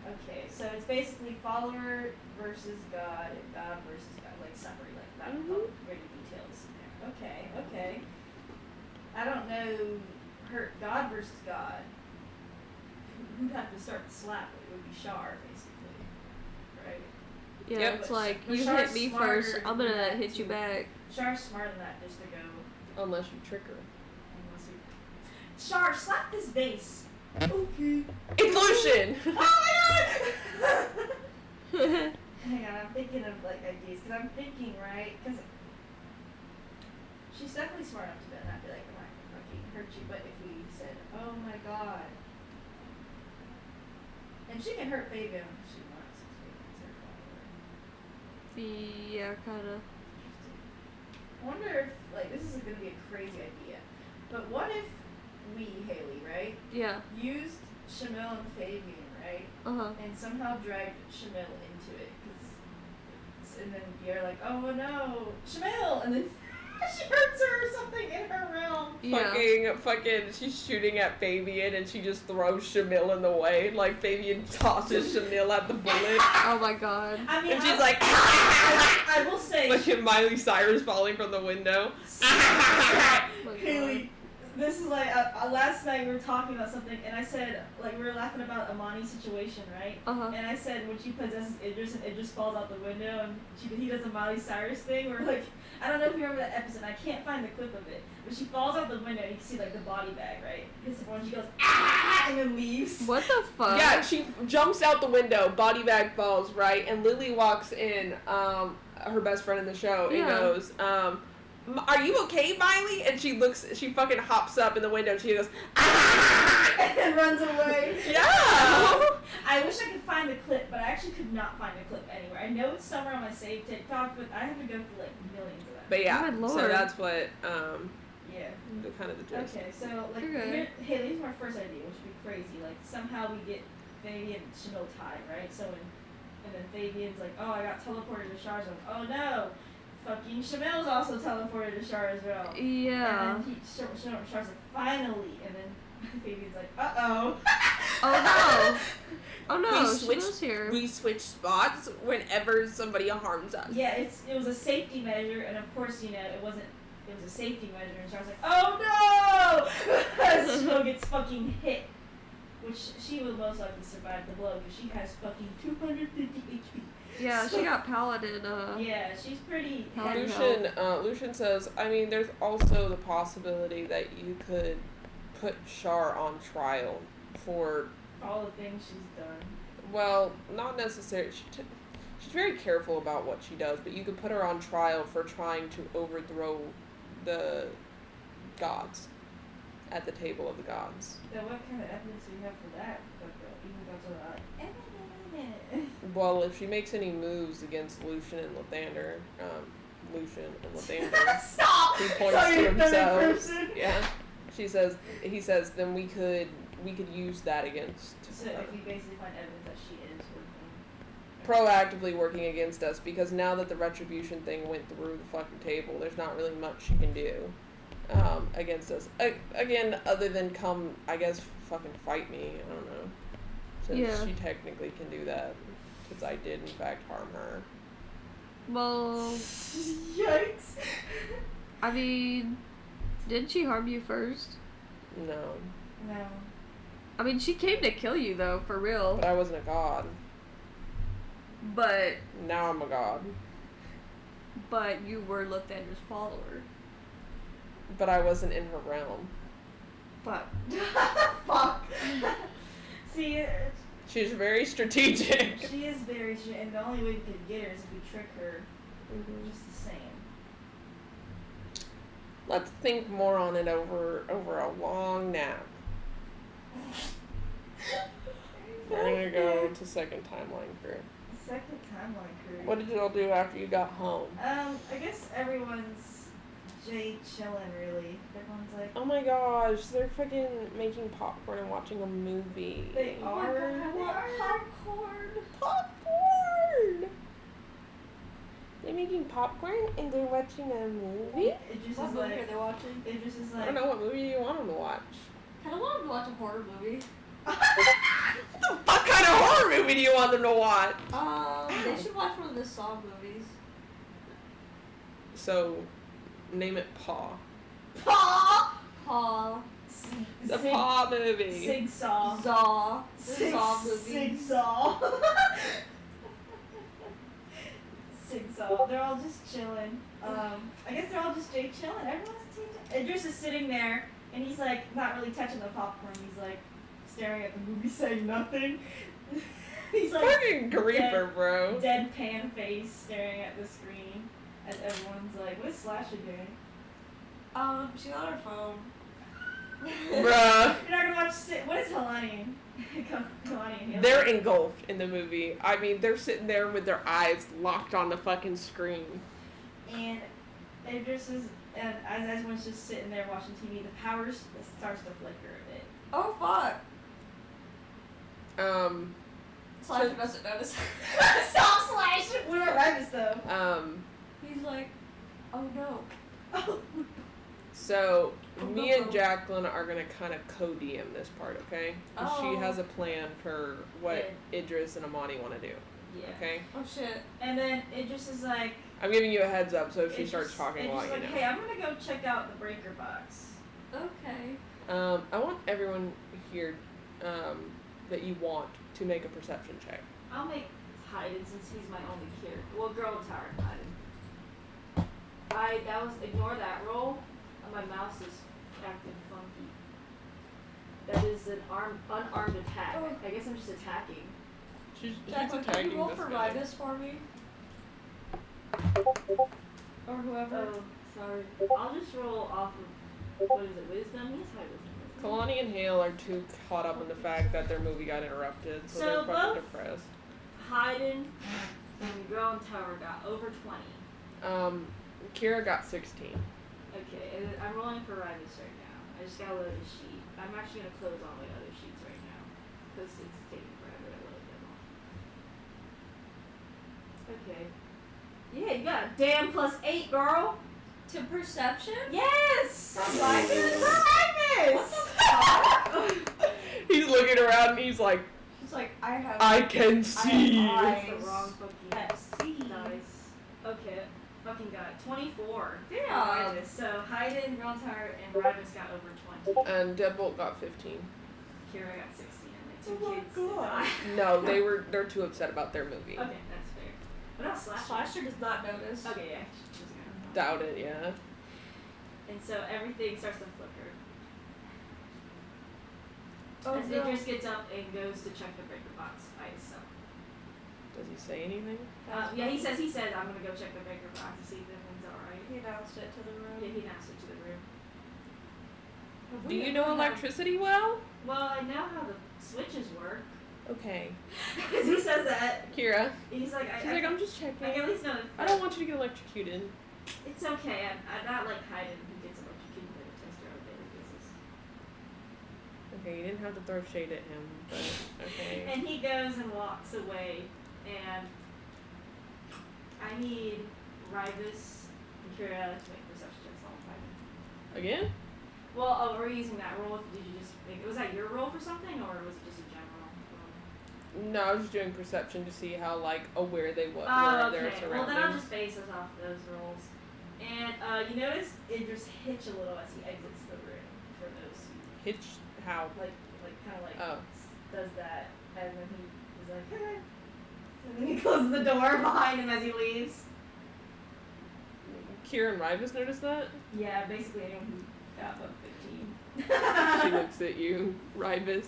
Okay, so it's basically follower versus God and God versus God, like summary, like not all very details in there. Okay. I don't know, God versus God. Who'd have to start the slap? It would be Shar, basically, right? Yeah, Yep. it's like, But you Shar's hit me smarter first, I'm than gonna that, hit you too. back. Shar's smarter than that, just to go. Unless you trick her. Unless you... Shar, slap this vase. Okay. Illusion! Oh my god! Hang on, I'm thinking of like ideas, because I'm thinking, right? Because she's definitely smart enough to not be like, I'm not gonna fucking hurt you, but if we said, oh my god. And she can hurt Fabian if she wants, since Fabian's her follower. Yeah, kinda. I wonder if, like, this is gonna be a crazy idea, but what if we, Haley, right, Yeah. used Shamil and Fabian, right, Uh-huh. and somehow dragged Shamil into it, and then you're like, oh no, Shamil, and then she hurts her or something in her realm. Yeah. Fucking, she's shooting at Fabian and she just throws Shamil in the way. Like, Fabian tosses Shamil at the bullet. Oh my god. I mean, And she's like, I will say, like Miley Cyrus falling from the window. Oh my god. Haley, this is like, last night we were talking about something, and I said, like, we were laughing about Amani's situation, right? Uh-huh. And I said when she possesses Idris and Idris falls out the window and he does the Miley Cyrus thing where, like, I don't know if you remember that episode, I can't find the clip of it, but she falls out the window and you can see, like, the body bag, right? Hits the floor and she goes, ah, and then leaves. What the fuck? Yeah, she jumps out the window, body bag falls, right? And Lily walks in, her best friend in the show, and Yeah. goes, are you okay, Miley? And she fucking hops up in the window and she goes, ah! And runs away. Yeah! I wish I could find the clip, but I actually could not find the clip anywhere. I know it's somewhere on my saved TikTok, but I have to go through like millions of them. But yeah, Oh, my so Lord. that's what, Yeah. the kind of the gist. Okay, so like, Okay. Haley's my first idea, which would be crazy. Like somehow we get Fabian and Chanel tied, right? So and then Fabian's like, oh, I got teleported to Charzone. Oh no, fucking Chamel's also teleported to Charzone. Yeah. And then Char's like, finally, and then Fabian's like, uh-oh. Oh no. Oh no. We She switched- was here. We switch spots whenever somebody harms us. Yeah, it was a safety measure, and of course, it was a safety measure, and Char's like, oh no! Chanel gets fucking hit. Which she will most likely survive the blow, because she has fucking 250 HP. Yeah, she got Paladin. Yeah, she's pretty How heavy. Lucian says, I mean, there's also the possibility that you could put Char on trial for, All the things she's done. well, not necessarily. She's very careful about what she does, but you could put her on trial for trying to overthrow the gods at the table of the gods. Then what kind of evidence do you have for that? Even gods are like, Well, if she makes any moves against Lucian and Lathander, Stop! he points Sorry, to third himself. person. Yeah. He says, then we could use that against So if you basically find evidence that she is working. proactively working against us, because now that the retribution thing went through the fucking table, there's not really much she can do against us. Again, other than come, I guess, fucking fight me. I don't know. Since Yeah. she technically can do that, because I did in fact harm her. Well, Yikes! I mean, didn't she harm you first? No, No. I mean, she came to kill you though, for real. but I wasn't a god. But Now I'm a god. you were Lathander's follower. But I wasn't in her realm. But Fuck. See, She's very strategic. she is very sure, and the only way we could get her is if we trick her just the same. Let's think more on it over a long nap. We're gonna go to second timeline crew. Second timeline crew. What did y'all do after you got home? I guess everyone's chilling, really. Everyone's like, Oh my gosh, they're fucking making popcorn and watching a movie. they are. I want popcorn. Popcorn! They're making popcorn and they're watching a movie? It just is like, they watching? it just is I like, don't know, what movie do you want them to watch? Kind of want to watch a horror movie. What the fuck kind of horror movie do you want them to watch? They should watch one of the Saw movies. So, name it Paw. Paw! Paw. The Paw movie. Sig Saw. Saw. The Saw movie. Sig Saw. Sig Saw. They're all just chilling. I guess they're all just chilling. Everyone's Idris is sitting there, and he's like not really touching the popcorn. He's like staring at the movie, saying nothing. He's like Fucking creeper, bro. deadpan face, staring at the screen, as everyone's like, "What's Slasher doing?" She's on her phone. Bruh. You're not gonna watch. What is Helani? Helani and Haley. They're engulfed in the movie. I mean, they're sitting there with their eyes locked on the fucking screen. And Idris is, and as everyone's just sitting there watching TV, the power starts to flicker a bit. Oh fuck. Slasher So- doesn't notice. Stop Slash! We're Ravis though. He's like, oh no. So me and Jacqueline are gonna kind of co-DM this part, okay? 'Cause she Oh. has a plan for what Idris and Amani want to do, Yeah. okay? Oh shit. And then Idris is like, I'm giving you a heads up, so if she Idris- starts talking, Idris well, is you like, know. hey, I'm gonna go check out the breaker box. Okay. I want everyone here that you want to make a perception check. I'll make Hayden since he's my only character. Well, girl tower Hayden. Ignore that roll. My mouse is acting funky. That is an unarmed attack. Oh. I guess I'm just attacking. She's Jacqueline, can attacking you roll this for guy. Ribus for me? Or whoever. Oh, Sorry. I'll just roll off of, what is it, wisdom? He has high wisdom. Isn't he? Kalani and Hale are too caught up in the fact that their movie got interrupted, so So they're fucking both- depressed. Hayden and Girl and Tower got over 20. Kira got 16. Okay, and I'm rolling for Rivas right now. I just gotta load his sheet. I'm actually gonna close all my other sheets right now because it's taking forever to load them all. Okay. Yeah, you got a damn +8, girl. To perception? Yes. From Rivas? He's looking around and he's like, It's like, I can see. eyes. That's the wrong fucking dice. Okay. Fucking got 24. Damn. So Hayden, Girl and Tower, and Rivas got over 20. And Deadbolt got 15. Kira got 16. Like two Oh my kids. God. No, they're too upset about their movie. Okay, that's fair. What else? Slasher does not notice. Okay, yeah. She was gonna- Doubt it, yeah. And so everything starts to flicker. Oh, As no. Idris gets up and goes to check the breaker box by himself. Does he say anything? Yeah, he says, I'm gonna go check the breaker box to see if everything's alright. He announced it to the room. Yeah, he announced it to the room. Do you know electricity well? Well, I know how the switches work. Okay. Because he says that. Kira. He's like, She's like, I'm just I can checking. at least know that. I don't want you to get electrocuted. It's okay. I'm not like Hayden who gets electrocuted by the tester on a daily basis. Okay, you didn't have to throw shade at him, but okay. And he goes and walks away, and I need Rivas and Kira to make perception checks all the time. Again? Well, we're using that roll. Did you just make, was that your roll for something, or was it just a general roll? No, I was just doing perception to see how aware they were Oh, of their okay. surroundings. Well, then I'll just base us off those rolls. And you notice Idris hitch a little as he exits the room for those, Hitch how? like kind of like Oh. does that, and then he's like, "Hey," and then he closes the door behind him as he leaves. Kira and Rivas noticed that? Yeah, basically anyone who got above 15. She looks at you, Rivas.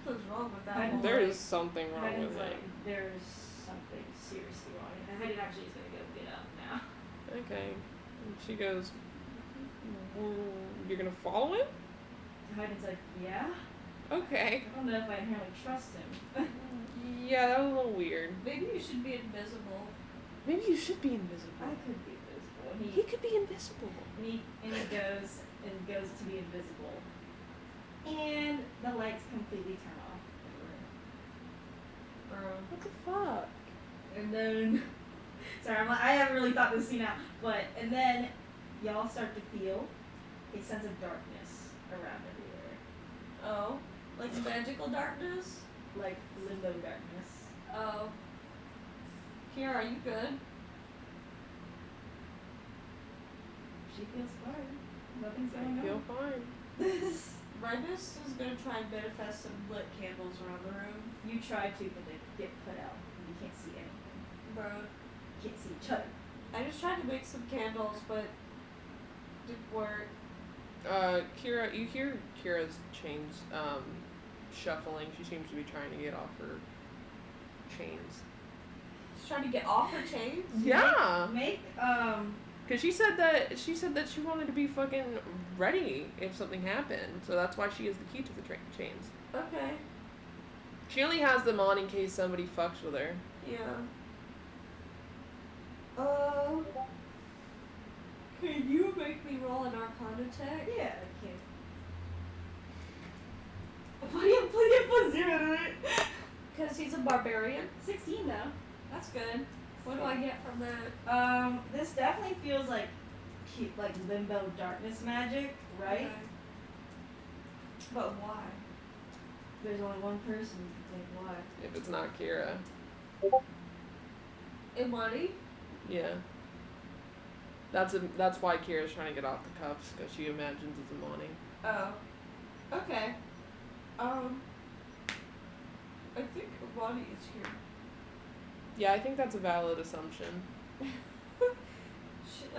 Something's wrong with that Hayden- one. There is something wrong Hayden's with like, it. there's something seriously wrong. And Hayden actually is gonna go get up now. Okay. And she goes, you're gonna follow him? Hayden's like, yeah. Okay. I don't know if I inherently trust him. Yeah, that was a little weird. Maybe you should be invisible. Maybe you should be invisible. I could be invisible. And He could be invisible. he goes to be invisible. And the lights completely turn off in the room. What the fuck? And then, sorry, I haven't really thought this scene out, but, and then y'all start to feel a sense of darkness around everywhere. Oh. Like magical darkness? Like limbo darkness. Oh. Kira, are you good? She feels fine. Nothing's I going feel on. fine. Ribus is gonna try and manifest some lit candles around the room. You try to, but they get put out. And you can't see anything. Bro, You can't see each other. I just tried to make some candles, but didn't work. Kira, you hear Kira's chains, shuffling. She seems to be trying to get off her chains. She's trying to get off her chains? Yeah! Make, Because she said that she wanted to be fucking ready if something happened. So that's why she has the key to the chains. Okay. She only has them on in case somebody fucks with her. Yeah. Can you make me roll an Arcana check? yeah, I can't. Why do you put 0 to it? Because he's a barbarian. 16 though. That's good. What do I get from that? This definitely feels like limbo darkness magic, right? Okay. But why? There's only one person who can think why. If it's not Kira. Imani? Yeah. That's why Kira's trying to get off the cuffs, because she imagines it's Imani. Oh. Okay. I think Imani is here. Yeah, I think that's a valid assumption.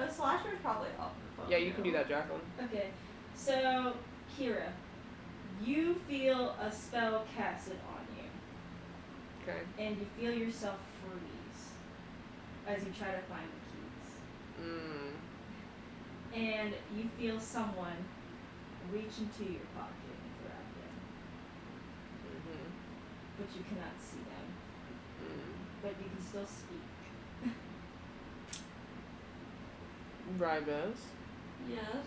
Slasher's probably off the phone. Yeah, you can now. do that, Jacqueline. Okay, so Kira, you feel a spell casted on you, Okay. and you feel yourself freeze as you try to find the keys. and you feel someone reach into your pocket and grab them, Mm-hmm. but you cannot see them. But you can still speak. Rybus. Yes.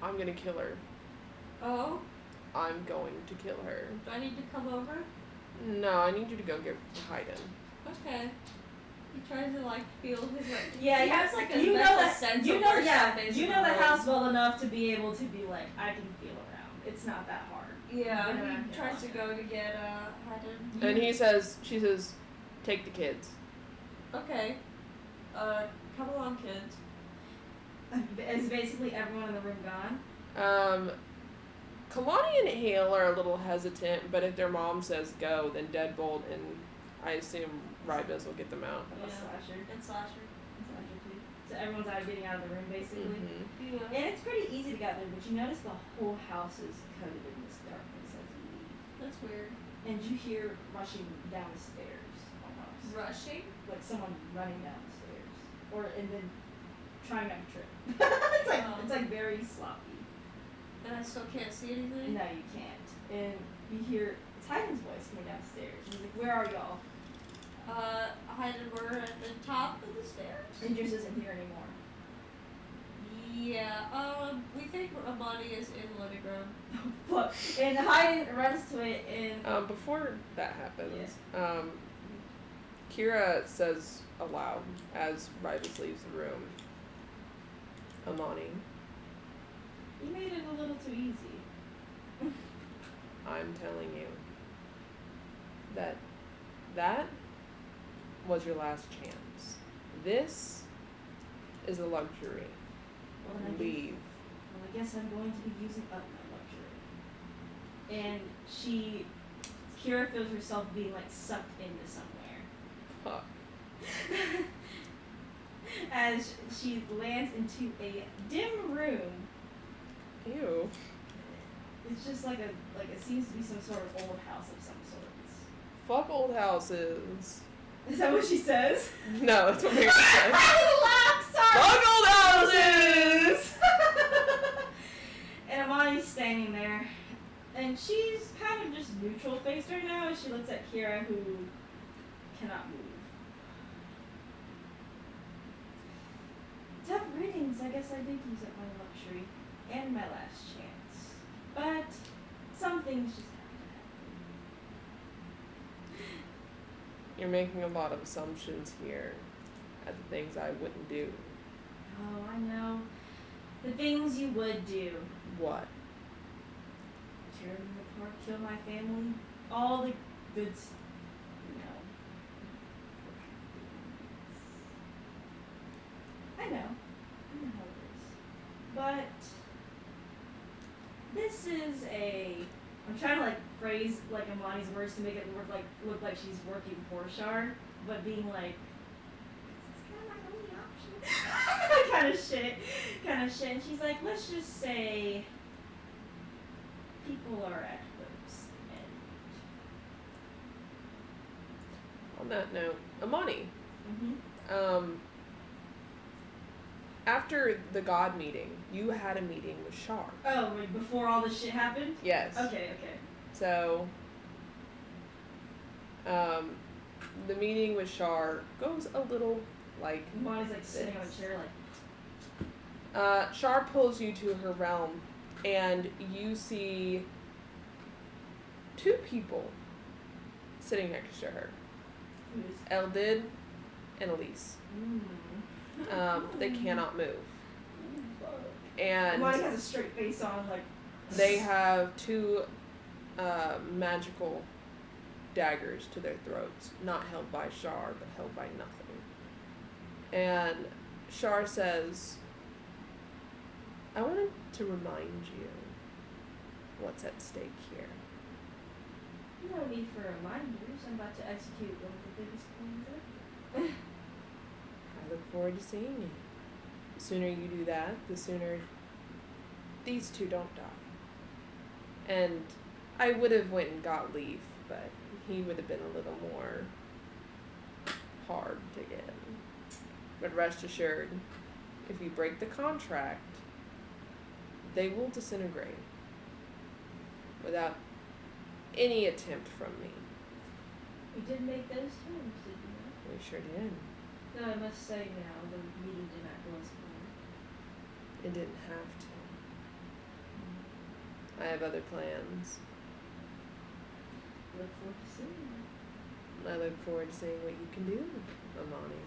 I'm gonna kill her. Oh, I'm going to kill her. do I need to come over? No, I need you to go get Hayden. Okay. He tries to like feel his like. Yeah, he has like a you know mental that sense you of know where yeah stuff is you in know the world. house well enough to be able to be like, I can feel around. It's not that hard. Yeah, Been around he here tries to long go to get Hayden. And she says, take the kids. Okay. Come along, kids. Is basically everyone in the room gone? Kalani and Hale are a little hesitant, but if their mom says go, then Deadbolt and I assume Rybus will get them out. How about Yeah. Slasher? And Slasher. Slasher too. So everyone's out getting out of the room basically. Mm-hmm. Yeah. And it's pretty easy to get out there, but you notice the whole house is covered in this darkness as you leave. That's weird. And you hear rushing down the stairs almost. Rushing? Like someone running down the stairs. And then trying not to trip. It's like very sloppy. And I still can't see anything? No, you can't. And you hear it's Hayden's voice coming downstairs. He's like, where are y'all? Hayden, we're at the top of the stairs. And Juice isn't here anymore. Yeah, we think Amani is in the living room. Look, and Hayden runs to it and Before that happens, Kira says aloud as Rybus leaves the room, Amani, you made it a little too easy. I'm telling you that was your last chance. This is a luxury. Well, Leave. I guess I'm going to be using up my luxury. And Kira feels herself being like sucked into somewhere. Fuck. As she lands into a dim room. Ew. It's just like it seems to be some sort of old house of some sorts. Fuck old houses. Is that what she says? No, that's what Mary says. I laughed, sorry. Fuck old houses! And Amani's standing there, and she's kind of just neutral faced right now as she looks at Kira, who cannot move. Tough greetings. I guess I did use up my luxury and my last chance, but some things just have to happen. You're making a lot of assumptions here at the things I wouldn't do. Oh, I know. The things you would do. What? Tear me apart, kill my family, all the good I know how it is. But this is I'm trying to like phrase like Amani's words to make it look like she's working for Shar, but being like, this is kind of my only option. kind of shit. And she's like, let's just say people are at Hope's end. On that note, Amani. Mm-hmm. After the God meeting, you had a meeting with Shar. Oh, wait, before all this shit happened? Yes. Okay. So, the meeting with Shar goes a little like Amani's like sitting on a chair like. Shar pulls you to her realm, and you see two people sitting next to her. Who's? Eldid and Elise. They cannot move. And Amani has a straight face on, like. they have two magical daggers to their throats, not held by Shar, but held by nothing. And Shar says, I wanted to remind you what's at stake here. No need for reminders. I'm about to execute one of the biggest plans ever. I look forward to seeing you. The sooner you do that, the sooner these two don't die. And I would have went and got Leaf, but he would have been a little more hard to get. But rest assured, if you break the contract, they will disintegrate without any attempt from me. We did make those terms, did we not? We sure did. No, I must say now, the meeting did not go as planned. It didn't have to. I have other plans. Look forward to seeing them. I look forward to seeing what you can do, Amani.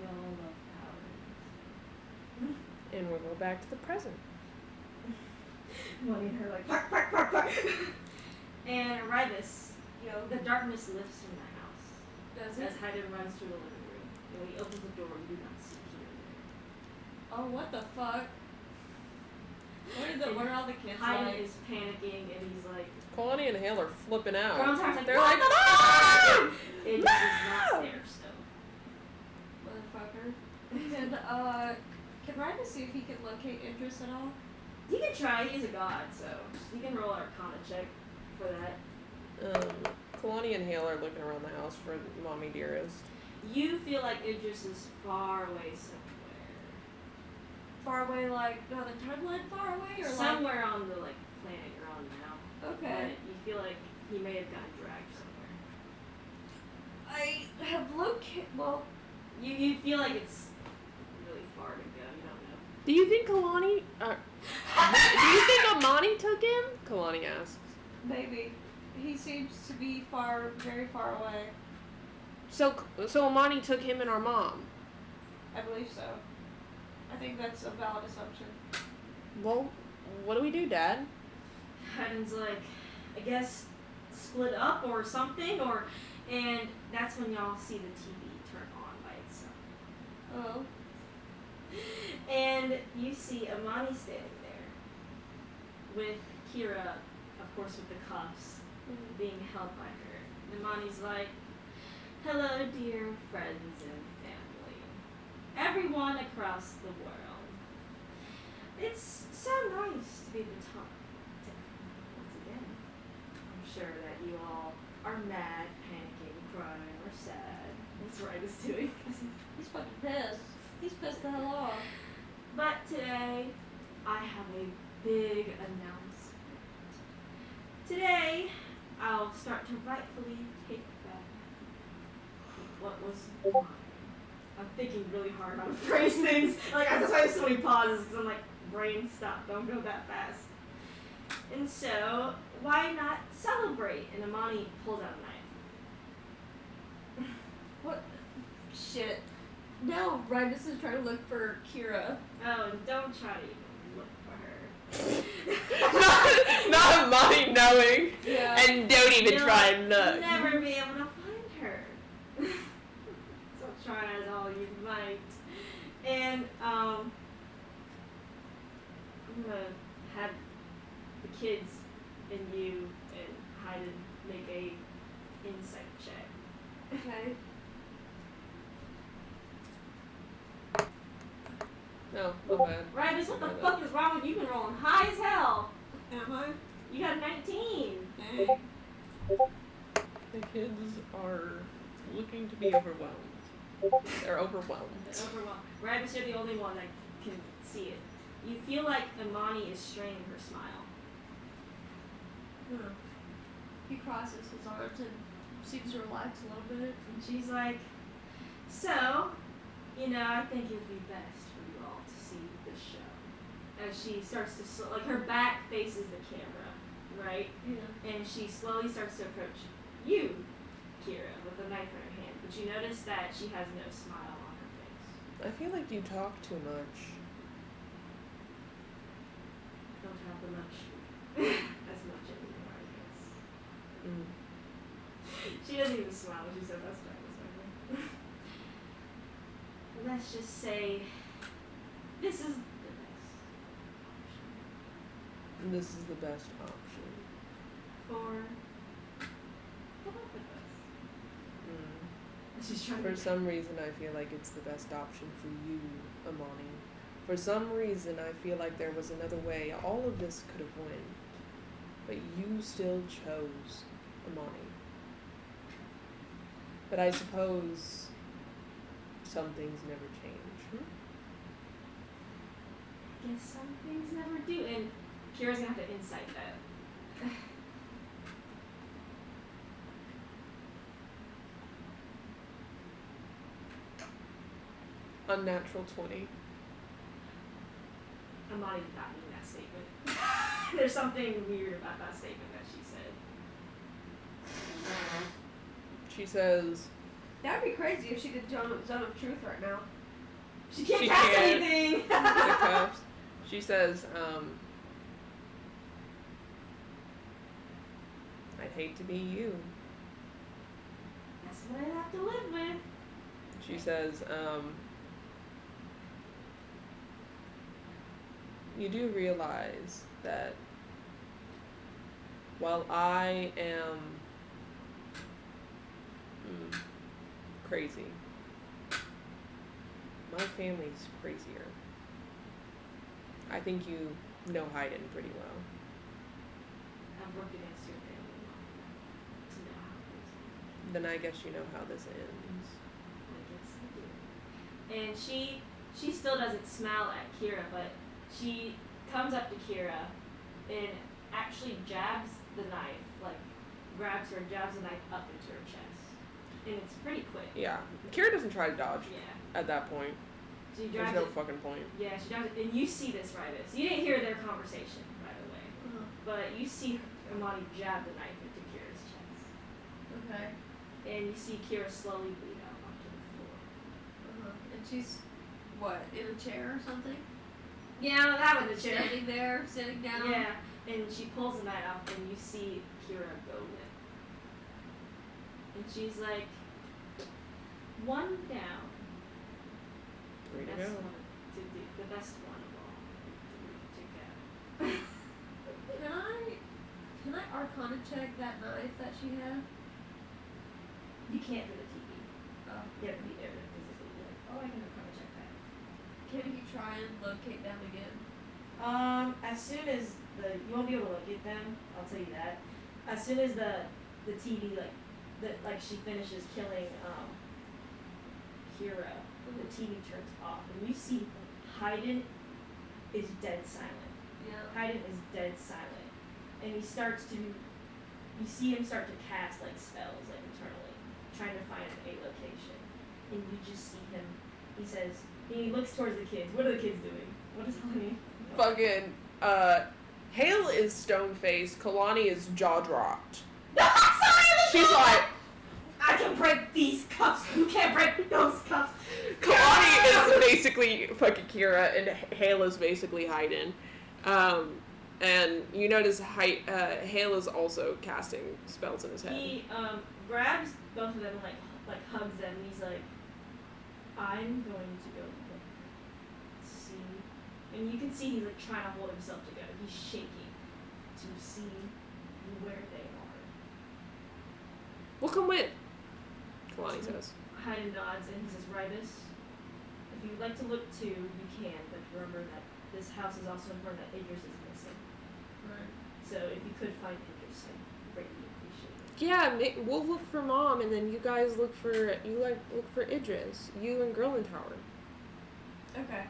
We all love powers. And we'll go back to the present. Money and her like fuck, fuck, fuck, fuck. And Ribus, the darkness lifts from the house. Does As Hayden runs through the living room. And when he opens the door, you do not see Peter there. Oh, what the fuck? What are all the kids Hayden like? is panicking and he's like, Kalani and Hale are flipping out. Gromtar's like, They're what like, the "Ah!" fuck? It is not there still. Motherfucker. Can Ryan see if he can locate Idris at all? He can try, he's a god, so he can roll an Arcana check for that. Kalani and Hale are looking around the house for Mommy Dearest. You feel like Idris is far away somewhere. Far away, like on the timeline, far away, or Somewhere on the planet you're on now. like? But Okay. you feel like he may have gotten dragged somewhere. I have located. Well, You feel like it's really far to go. You don't know. Do you think Kalani... do you think Amani took him? Kalani asks. maybe he seems to be very far away. So Amani took him and our mom. I believe so. I think that's a valid assumption. Well, what do we do, Dad? Hayden's like, I guess split up or something, and that's when y'all see the TV turn on by itself. Oh. And you see Amani standing there with Kira, of course, with the cuffs being held by her. And Amani's like, hello, dear friends and family, everyone across the world. It's so nice to be at the top. Once again, I'm sure that you all are mad, panicking, crying, or sad. That's what I was doing. He's fucking pissed. He's pissed the hell off. But today, I have a big announcement. Today, I'll start to rightfully take back what was mine. I'm thinking really hard how to phrase things. That's why I have so many pauses, because I'm like, brain, stop, don't go that fast. And so, why not celebrate? And Amani pulls out a knife. What? Shit. Now Ribus is trying to look for Kira. Oh, and don't try to even look for her. Not Amani knowing. Yeah. And don't even try and look. You'll never be able to find her. So try as all you might. And I'm gonna have the kids and you and Hayden make a insight check. Okay. No, not bad. Ribus, what the fuck is wrong with you? You've been rolling high as hell. Am I? You got a 19. Dang. The kids are looking to be overwhelmed. They're overwhelmed. They're overwhelmed. Ribus, you're the only one that can see it. You feel like Imani is straining her smile. He crosses his arms and seems to relax a little bit. And she's like, so, I think it'd be best for you all to see the show. As she starts to, her back faces the camera, right? Yeah. And she slowly starts to approach you, Kira, with a knife in her hand. But you notice that she has no smile on her face. I feel like you talk too much. Don't have the much, as much anymore, I guess. She doesn't even smile when she says that's right. Let's just say this is the best option This is the best option. for both of us. She's trying For to some reason, I feel like it's the best option for you, Amani. For some reason, I feel like there was another way. All of this could have went. But you still chose Amani. But I suppose some things never change. I guess some things never do. And Kira's gonna have to insight that. Unnatural 20. Amani did not mean that statement. There's something weird about that statement that she said. She says, That'd be crazy if she did Zone of Truth right now. She can't She cast can't. anything! the cuffs. She says, I'd hate to be you. That's what I have to live with. She says, you do realize that while I am crazy, my family's crazier. I think you know Hayden pretty well. I've worked against your family long enough to know how crazy. Then I guess you know how this ends. I guess I do. And she still doesn't smile at Kira, but she comes up to Kira and actually jabs the knife, like grabs her and jabs the knife up into her chest. And it's pretty quick. Yeah. Kira doesn't try to dodge Yeah. at that point. She There's drives no it. fucking point. Yeah, she drives it. And you see this right away. So you didn't hear their conversation right away. But you see Amani jab the knife into Kira's chest. Okay. And you see Kira slowly bleed out onto the floor. And she's, what, in a chair or something? Yeah, that was a chair. Standing there, sitting down? Yeah, and she pulls the knife off, and you see Kira go limp. And she's like, one down. Way to Best go. one to do, the best one of all to go. Can I Arcana check that knife that she had? You can't do the TV. Oh. You have to be there to physically be like, oh, I can Arcana check that. Can you try and locate them again? As soon as you won't be able to look at them, I'll tell you that. As soon as the TV she finishes killing Kira, the TV turns off, and you see Hayden is dead silent. Yeah. Hayden is dead silent, and you see him start to cast like spells like internally, trying to find a location, and you just see him. He says, he looks towards the kids. What are the kids doing? What is Kalani? Fucking, Hale is stone-faced. Kalani is jaw-dropped. She's like, I can break these cuffs. You can't break those cuffs. Kalani is basically fucking Kira, and Hale is basically Hayden. And you notice Hale is also casting spells in his head. He grabs both of them and like hugs them, and he's like, I'm going to go look, see, and you can see he's like trying to hold himself together. He's shaking to see where they are. We'll come with, Kalani says. Hayden nods and he says, Ribus, if you'd like to look too, you can, but remember that this house is also important that Idris is missing. Right. So if you could find Idris, I'd greatly appreciate it. Yeah, we'll look for Mom, and then you guys look for Idris. You and Girlin Tower. Okay.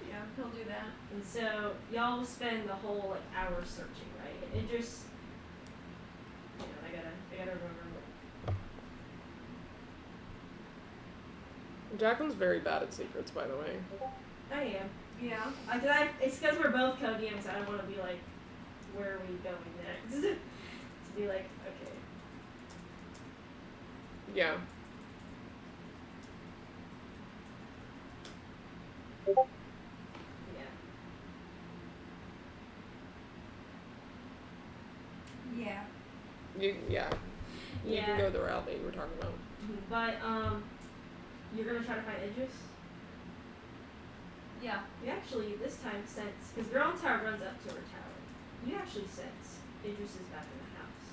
Yeah, he'll do that. And so y'all will spend the whole like hour searching, right? And Idris, I gotta remember. Jacqueline's very bad at secrets, by the way. I am. Yeah. It's because we're both co-DMs. I don't want to be like, where are we going next? To be like, okay. Yeah. Yeah. Yeah. You Yeah. can go the route that you were talking about. But you're gonna try to find Idris. Yeah. You actually this time sense because Girl Tower runs up to her tower. You actually sense Idris is back in the house,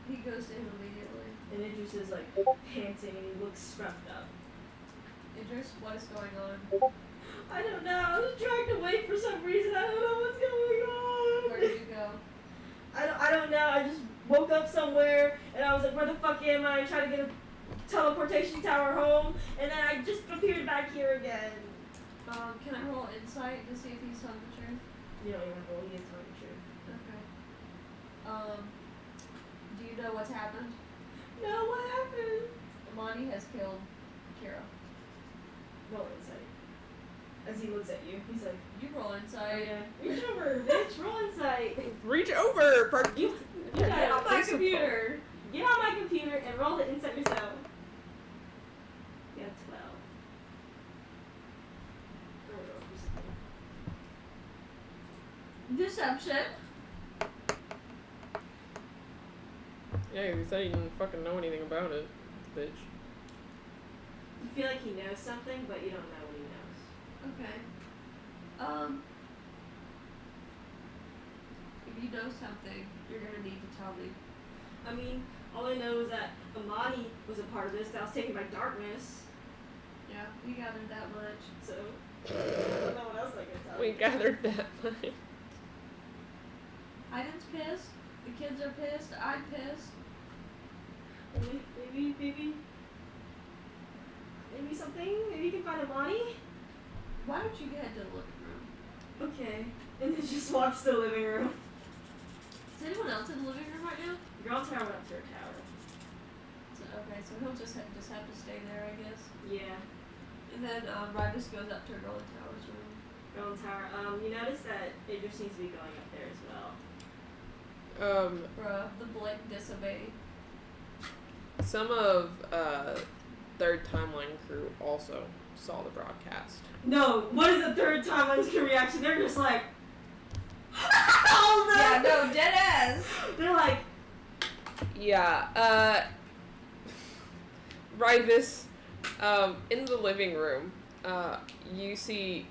He goes to him immediately. and Idris is like panting and he looks scruffed up. Idris, what is going on? I don't know. I was dragged away for some reason. I don't know what's going on. Where did you go? I don't know. I just woke up somewhere and I was like, where the fuck am I? I tried to get teleportation tower home, and then I just appeared back here again. Can I roll insight to see if he's telling the truth? You don't even roll, he is telling the truth. Okay. Do you know what's happened? No, what happened? Amani has killed Kira. Roll insight. As he looks at you, he's like, You roll oh, insight. yeah. Reach over, bitch, roll insight. Reach over! You Get gotta on my computer. get on my computer and roll the insight yourself. You have 12. Deception. Yeah, he said he didn't fucking know anything about it, bitch. You feel like he knows something, but you don't know what he knows. Okay. If you know something, you're gonna need to tell me. I mean, all I know is that Amani was a part of this, that was taken by darkness. Yeah, we gathered that much. So, I don't know what else I can tell We you. gathered that much. Iden's pissed. The kids are pissed. I'm pissed. Maybe something? Maybe you can find Amani? Why don't you head to the living room? Okay. And then just walks to the living room. Is anyone else in the living room right now? Girl tower went up to her tower. So, okay, so he'll just have to stay there, I guess. Yeah. And then Rybus goes up to Golden Tower's room. Girl tower. You notice that Idris seems to be going up there as well. Bruh, the Blake disobey. Some of Third Timeline crew also saw the broadcast. No, what is the third time on his reaction? They're just like, oh no! Yeah, no, dead ass. They're like, Yeah, Rybus, in the living room, you see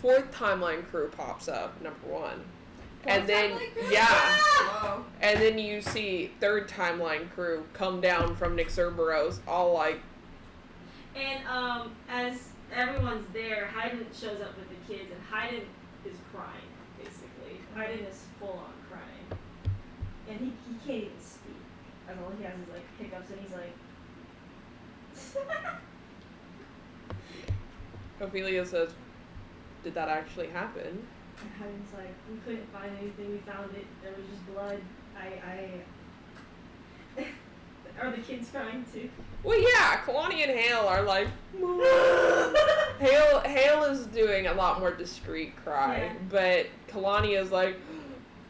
Fourth Timeline crew pops up, number one. And then, yeah, Whoa. and then you see Third Timeline crew come down from CERBERUS, all like, and as everyone's there, Hayden shows up with the kids, and Hayden is crying, basically. Hayden is full on crying. And he can't even speak. And all he has is like hiccups, and he's like, Ophelia says, did that actually happen? and Hayden's like, we couldn't find anything, we found it, there was just blood. Are the kids crying too? Well, yeah, Kalani and Hale are like, Hale is doing a lot more discreet cry, Yeah. but Kalani is like,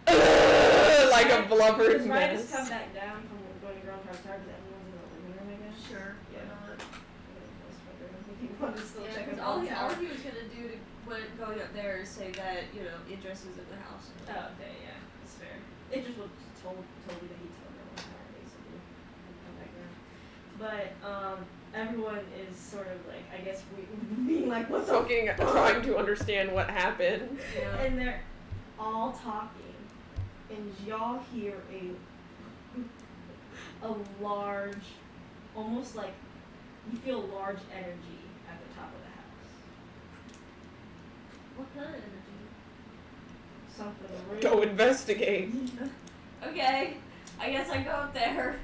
like a blubbered Does Ryan mess. just come back down from going to Girl Tower because everyone's in the living room, I guess? Sure. Yeah. Why not? If you want to still Yeah, check because out all Girl he Tower. was gonna do when going up there is say that, you know, Idris is in the house. Oh, okay, yeah, that's fair. It just was told you that he told Girl Tower, basically. And come back around. But, everyone is sort of like, I guess, being like, what's up? Fucking trying to understand what happened. Yeah. And they're all talking, and y'all hear a large, almost like you feel large energy at the top of the house. What kind of energy? Something really. Go investigate. Okay, I guess I go up there.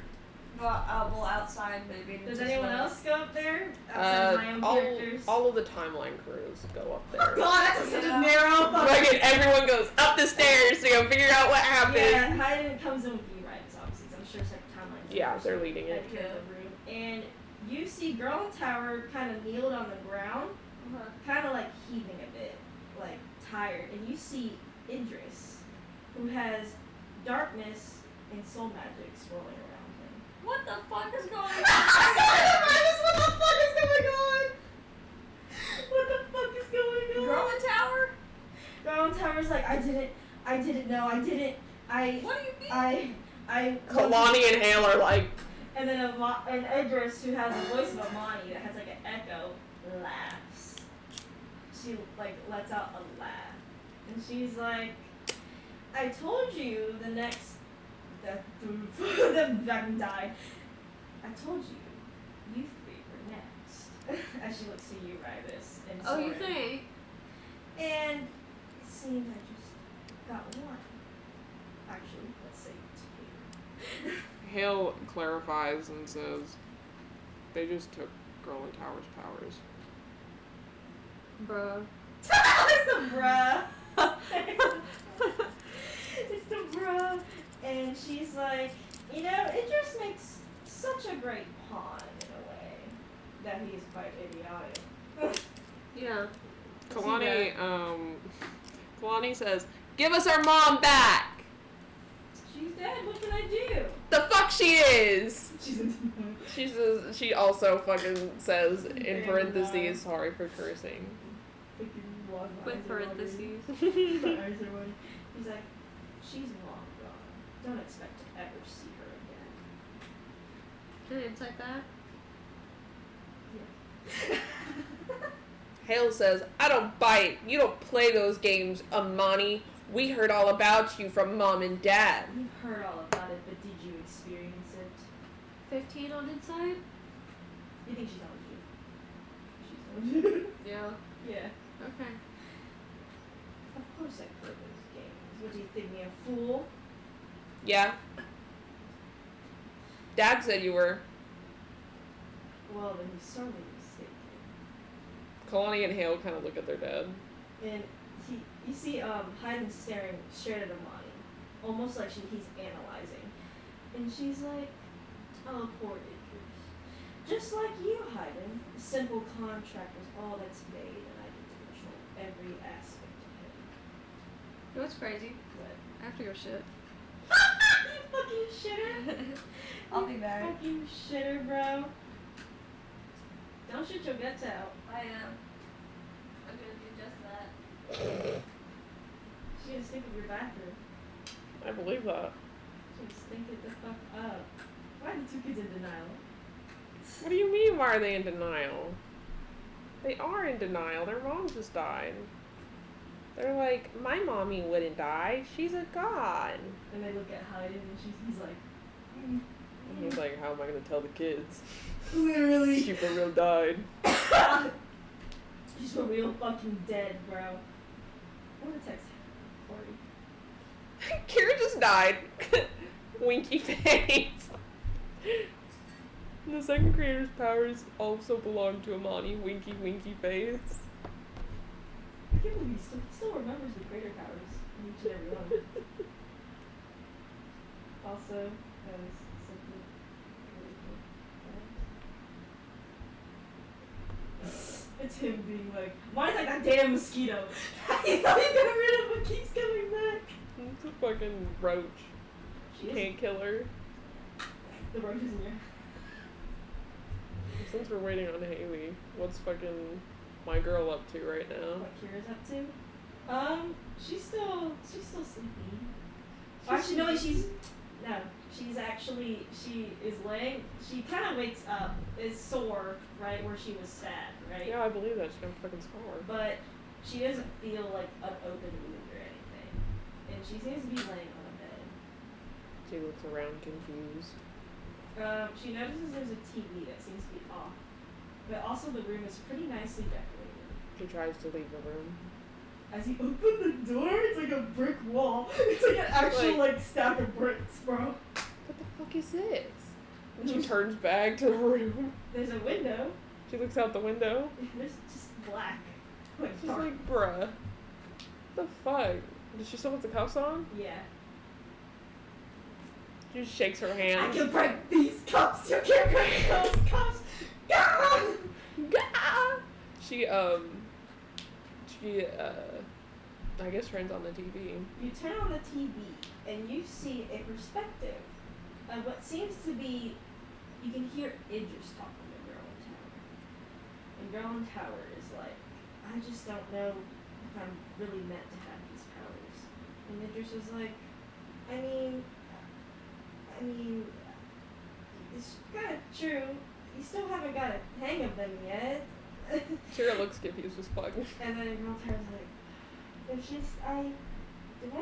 Well, outside maybe. Does just anyone like- else go up there? Outside of my own characters? all of the timeline crews go up Oh there. god, that's such Yeah. a narrow Like, and everyone goes up the stairs to go figure out what happened. Yeah, Hayden comes in with you, right? Obviously, 'cause I'm sure it's like timeline. Yeah, they're leading it. At the other room, and you see Girl in Tower kind of kneeled on the ground, Uh-huh. kind of like heaving a bit, like tired, and you see Idris, who has darkness and soul magic swirling around him. What the fuck is going on? What the fuck is going on? What the fuck is going on? Girl in Tower? Girl in Tower's like, I didn't know, What do you mean? I Kalani and Hale are like, And then and Idris, who has the voice of Amani that has like an echo, laughs. She like lets out a laugh, and she's like, "I told you the next that the die. I told you, you three were next." As she looks to you, Rybus, and Oh, you Soren. think? And it seems I just got one. Actually, let's say two. Hale clarifies and says, They just took Girl in Tower's powers. Bruh. It's the bruh. It's the bruh. And she's like, you know, it just makes such a great pawn in a way that he is quite idiotic. Yeah. Kalani says, "Give us our mom back." She's dead. What can I do? The fuck she is. She's She also fucking says in Damn parentheses, sorry for cursing. With parentheses. He's like, she's long gone. Don't expect to ever see her again. Can I insight that? Yeah. Hale says, "I don't buy it. You don't play those games, Amani. We heard all about you from Mom and Dad." You've heard all about it, but did you experience it? 15 on inside? You think she's on you? She's on you. Yeah. Yeah. Okay. Of course I play those games. What do you think me, a fool? Yeah. Dad said you were. Well, then he's sorely mistaken. Kalani and Hale kind of look at their dad. And you see, Hayden staring straight at Amani, almost like he's analyzing. And she's like, "Oh, poor Idris. Just like you, Hayden. A simple contract was all that's made, and I get to control every aspect of him." You know what's crazy? What? I have to go shit. You fucking shitter. I'll be back. Fucking shitter, bro. Don't shit your guts out. I am. I'm gonna do just that. She's gonna stink of your bathroom. I believe that. She's gonna stink it the fuck up. Why are the two kids in denial? What do you mean, why are they in denial? They are in denial. Their mom just died. They're like, my mommy wouldn't die. She's a god. And they look at Hayden and he's like, And he's like, how am I going to tell the kids? literally. She for real died. She's for real fucking dead, bro. I want to text Corey. Kira just died. Winky face. The second creator's powers also belong to Amani. Winky, winky face. I can't believe he still remembers the greater powers in each and every one. Also, that was simply really cool. It's him being like, why is like that damn mosquito? He thought he got rid of it, keeps coming back. It's a fucking roach. She is. Can't kill her. The roach is in here. Since we're waiting on Haley, what's fucking my girl up to right now? What Kira's up to? She's still sleepy. Actually, no, she is laying, she kind of wakes up, is sore, right, where she was sad, right? Yeah, I believe that. She's gonna fucking score. But she doesn't feel like an open wound or anything. And she seems to be laying on a bed. She looks around confused. She notices there's a TV that seems to be off. But also the room is pretty nicely decorated. She tries to leave the room. As you open the door, it's like a brick wall. It's like an actual like stack of bricks, bro. What the fuck is this? And she turns back to the room. There's a window. She looks out the window. It's just black. Like She's dark. like, bruh. What the fuck? Does she still have the cuffs on? Yeah. She just shakes her I hand. can break these cups. You can't break those cups. Gah! Gah! She I guess turns on the TV. You turn on the TV and you see a perspective of what seems to be. You can hear Idris talking to Girl in Tower. And Girl in Tower is like, I just don't know if I'm really meant to have these powers. And Idris was like, I mean, it's kind of true. You still haven't got a hang of them yet. Kira looks confused as fuck. And then Girl in Tower's like, it's just, do I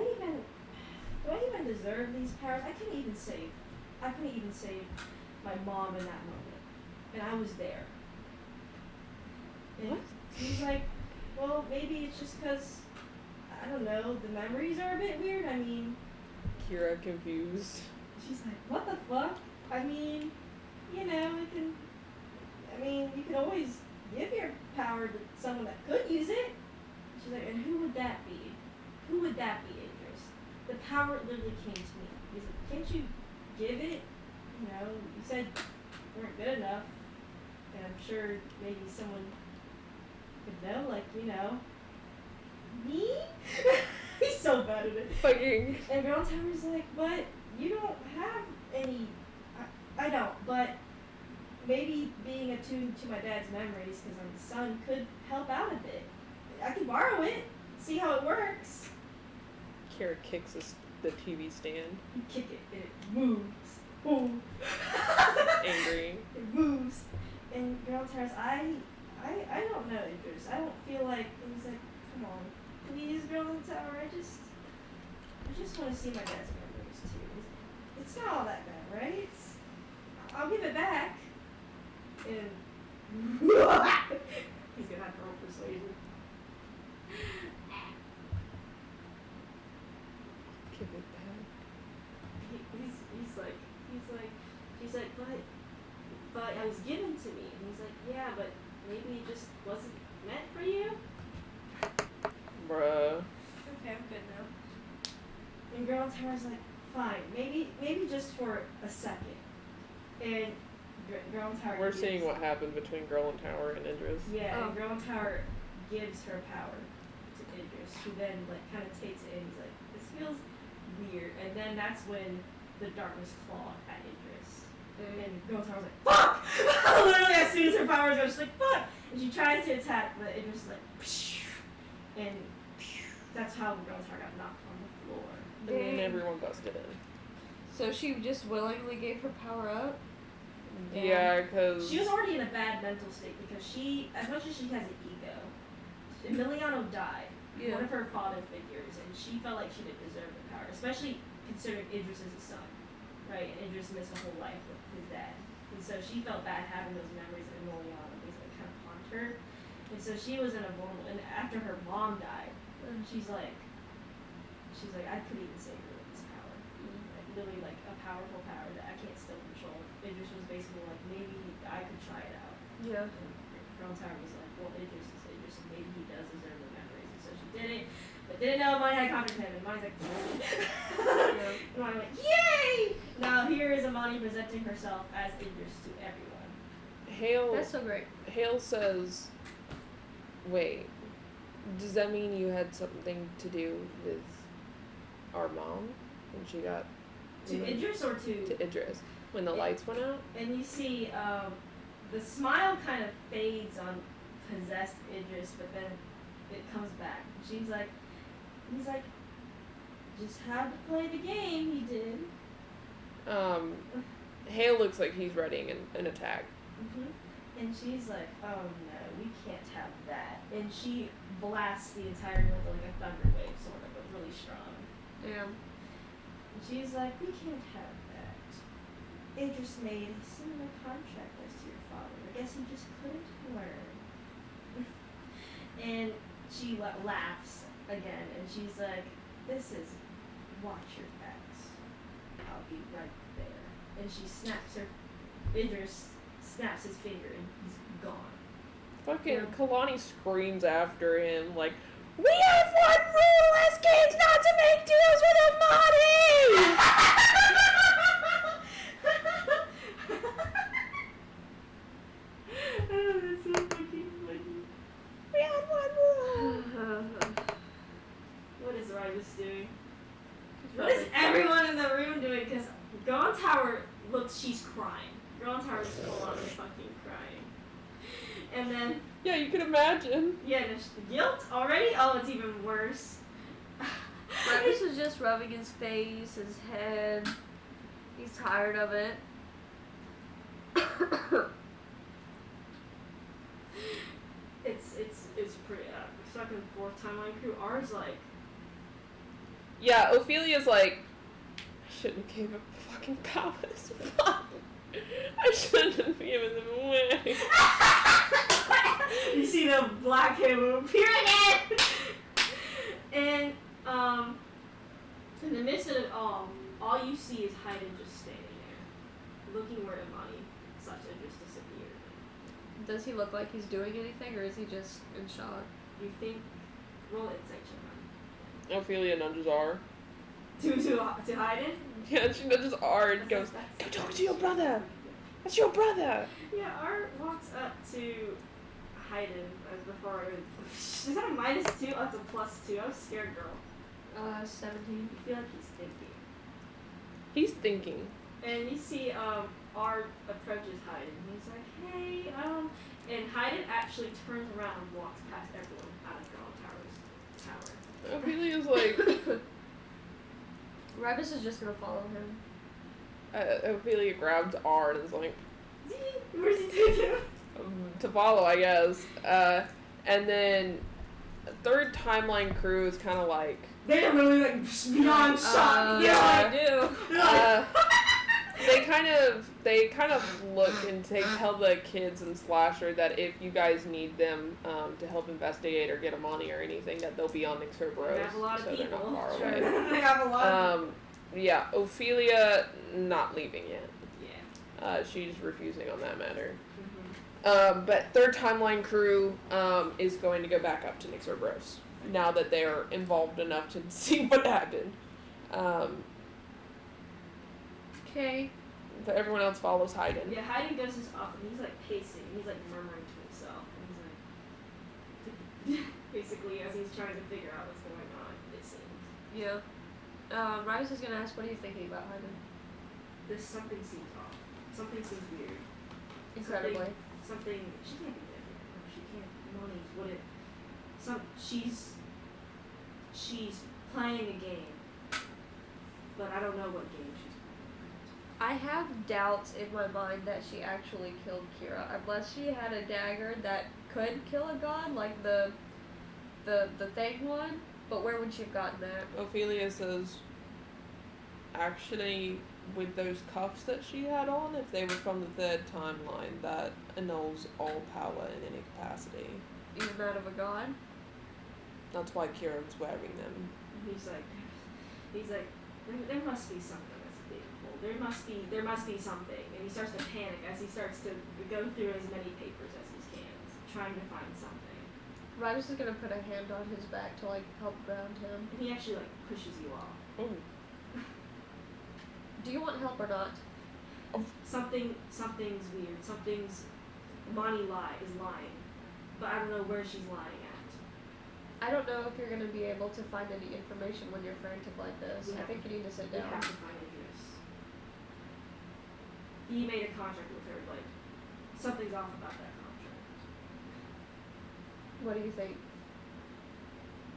even deserve these powers? I couldn't even save my mom in that moment. And I was there. And What? he's like, well, maybe it's just because, I don't know, the memories are a bit weird. I mean, Kira confused. she's like, what the fuck? I mean, you know, I mean, you could always give your power to someone that could use it. She's like, and who would that be? Who would that be, Idris? The power literally came to me. He's like, can't you give it? You know, you said you weren't good enough. And I'm sure maybe someone could know, like, you know, me? He's so bad at it. Fucking. And Girl Tower's like, but you don't have any. I don't, but maybe being attuned to my dad's memories because I'm the son could help out a bit. I can borrow it, see how it works. Kara kicks the TV stand. You kick it, and it moves. Boom. Angry. It moves. And Girl Tower's, I don't know, Idris. I don't feel like. And he's like, come on, please, Girl Tower. I just want to see my dad's memories too. It's not all that bad, right? I'll give it back. And he's gonna have to roll persuasion. Give it back. She's like, but it was given to me. And he's like, yeah, but maybe it just wasn't meant for you. Bruh. Okay, I'm good now. And Girl Tower's like, fine, maybe just for a second. And Girl Tower. We're seeing what happened between Girl and Tower and Idris. Yeah, Oh. and Girl Tower gives her power to Idris, who then like kind of takes it and he's like, this feels weird. And then that's when the darkness clawed at Idris. And Girl Tower's like, fuck! Literally, as soon as her powers go, she's like, fuck! And she tries to attack, but Idris is like, psh! And that's how Girl Tower got knocked on the floor. And then everyone busted in. So she just willingly gave her power up? Yeah, because. She was already in a bad mental state because she, as much as she has an ego, Emiliano died, Yeah. one of her father figures, and she felt like she didn't deserve the power, especially considering Idris is a son, right? And Idris missed a whole life with his dad. And so she felt bad having those memories of Emiliano because it kind of haunted her. And so she was in a vulnerable, and after her mom died, she's like, I could even save her with this power. Like, really, like, a powerful power that I can't still control. Idris was basically like, maybe I could try it out. Yeah. And Girl Tower was like, well, Idris is Idris, and maybe he does deserve the memories. And so she did it, but didn't know Amani had contact him, and Amani's like, and Amani went, yay! Now here is Amani presenting herself as Idris to everyone. Hale. That's so great. Hale says, wait, does that mean you had something to do with our mom when she got. To Idris or To Idris. When the lights went out? And you see, the smile kind of fades on possessed Idris, but then it comes back. He's like, just had to play the game, he did. Hale looks like he's readying an attack. And she's like, oh no, we can't have that. And she blasts the entire room with like a thunder wave, sort of, but really strong. Yeah. And she's like, we can't have that. Idris made a similar contract as to your father. I guess he just couldn't learn. And she laughs again, and she's like, this is, watch your backs. I'll be right there. And she snaps Idris snaps his finger, and he's gone. Fucking Kalani screams after him like, we have one rule as kings, not to make deals with Amani! Oh, that's so fucking funny. We have one rule! What is Rybus doing? What is everyone in the room doing? Because Gone Tower looks, she's crying. Gone Tower is full on fucking crying. And then, Yeah, you can imagine. yeah, there's the guilt already. Oh, it's even worse. Marcus is just rubbing his face, his head. He's tired of it. It's pretty. Second, fourth timeline crew. Ours like. Yeah, Ophelia's like, I shouldn't have gave up the fucking palace. Fuck. I shouldn't have given them away. You see the black halo appear again! And, in the midst of it all you see is Haydn just standing there, looking where Imani such and just disappeared. Does he look like he's doing anything, or is he just in shock? You think? Roll insight check on. Ophelia nudges R. To hide it? Yeah, she nudges R and goes, "Go talk to your brother. That's your brother." Yeah, Art walks up to Hayden as before. Is that a -2? Oh, that's a +2. I was scared, girl. 17. You feel like he's thinking. He's thinking. And you see, Art approaches Hayden. He's like, hey, and Hayden actually turns around and walks past everyone out of Girl Tower's tower. Ophelia's like, Rebus is just gonna follow him. Ophelia grabs R and is like, Where's he taking him? to follow, I guess. And then third timeline crew is kind of like, They're really like beyond shock. yeah, I do. they kind of look and tell the kids and Slasher that if you guys need them to help investigate or get a money or anything, that they'll be on CERBERUS, They have a lot of so they're not people. far Sure. away. They have a lot of Yeah, Ophelia not leaving yet. Yeah. She's refusing on that matter. Mm-hmm. But third timeline crew is going to go back up to CERBERUS now that they're involved enough to see what happened. Okay. But everyone else follows Hayden. Yeah, Hayden goes his off and he's like pacing. He's like murmuring to himself. And he's like, basically, as he's trying to figure out what's going on, it seems. Yeah. Rebus is gonna ask, what are you thinking about Hayden? There's something seems off. Something seems weird. Incredibly. Something. She can't be dead yet. No, she can't. Money wouldn't. She's playing a game. But I don't know what game she's playing. I have doubts in my mind that she actually killed Kira, unless she had a dagger that could kill a god, like the thing one. But where would she have gotten that? Ophelia says, actually, with those cuffs that she had on, if they were from the third timeline, that annuls all power in any capacity. Even that of a god? That's why Kira was wearing them. He's like, there must be something that's being pulled. There must be something. And he starts to panic as he starts to go through as many papers as he can, trying to find something. Rebus is gonna put a hand on his back to like help ground him. And he actually like pushes you off. Oh. Do you want help or not? Something's weird. Monty is lying. But I don't know where she's lying at. I don't know if you're gonna be able to find any information when you're frantic like this. Yeah. I think you need to sit We down. have to find Idris. He made a contract with her, like, something's off about that contract. What do you think?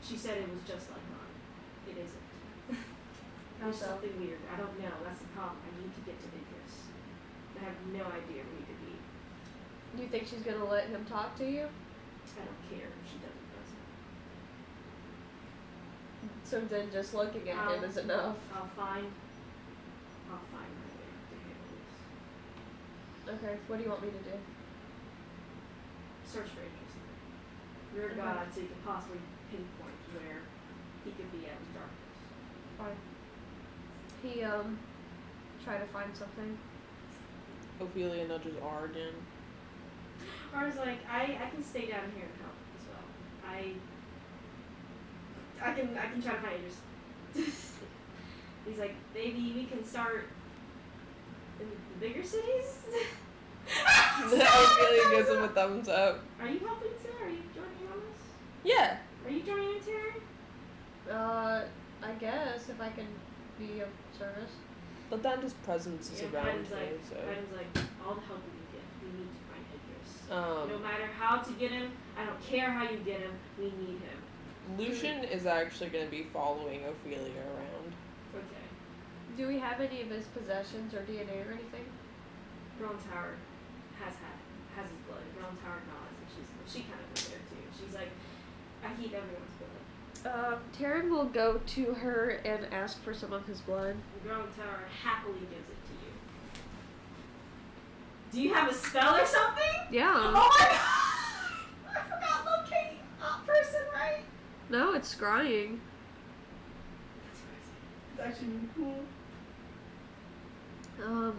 She said it was just like mine. It isn't. How There's so? something weird. I don't know. That's the problem. I need to get to Idris. I have no idea where he could be. Do you think she's gonna let him talk to you? I don't care if she doesn't. So then just looking at him is enough. I'll find my way to handle this. Okay, what do you want me to do? Search for Idris. You're a god, so you can possibly pinpoint where he could be at in darkness. Fine. He, try to find something. Ophelia nudges R again. R's like, I can stay down here and help as well. I can try to find Idris. He's like, maybe we can start in the bigger cities? Ophelia gives him a thumbs up. Are you helping too? Are you joining on this? Yeah. Are you joining in, Terry? I guess if I can be of service. Latanda's presence is around Hayden's me, like, so. Hayden's like, all the help we can get. We need to find Idris. No matter how to get him, I don't care how you get him, we need him. Lucian is actually going to be following Ophelia around. Okay. Do we have any of his possessions or DNA or anything? Grown Tower has his blood. Grown Tower nods, and she kind of was there too. She's like, I keep everyone's blood. Taryn will go to her and ask for some of his blood. The Grown Tower happily gives it to you. Do you have a spell or something? Yeah. Oh my god! I forgot locate person, right? No, it's scrying. That's crazy. It's actually really cool.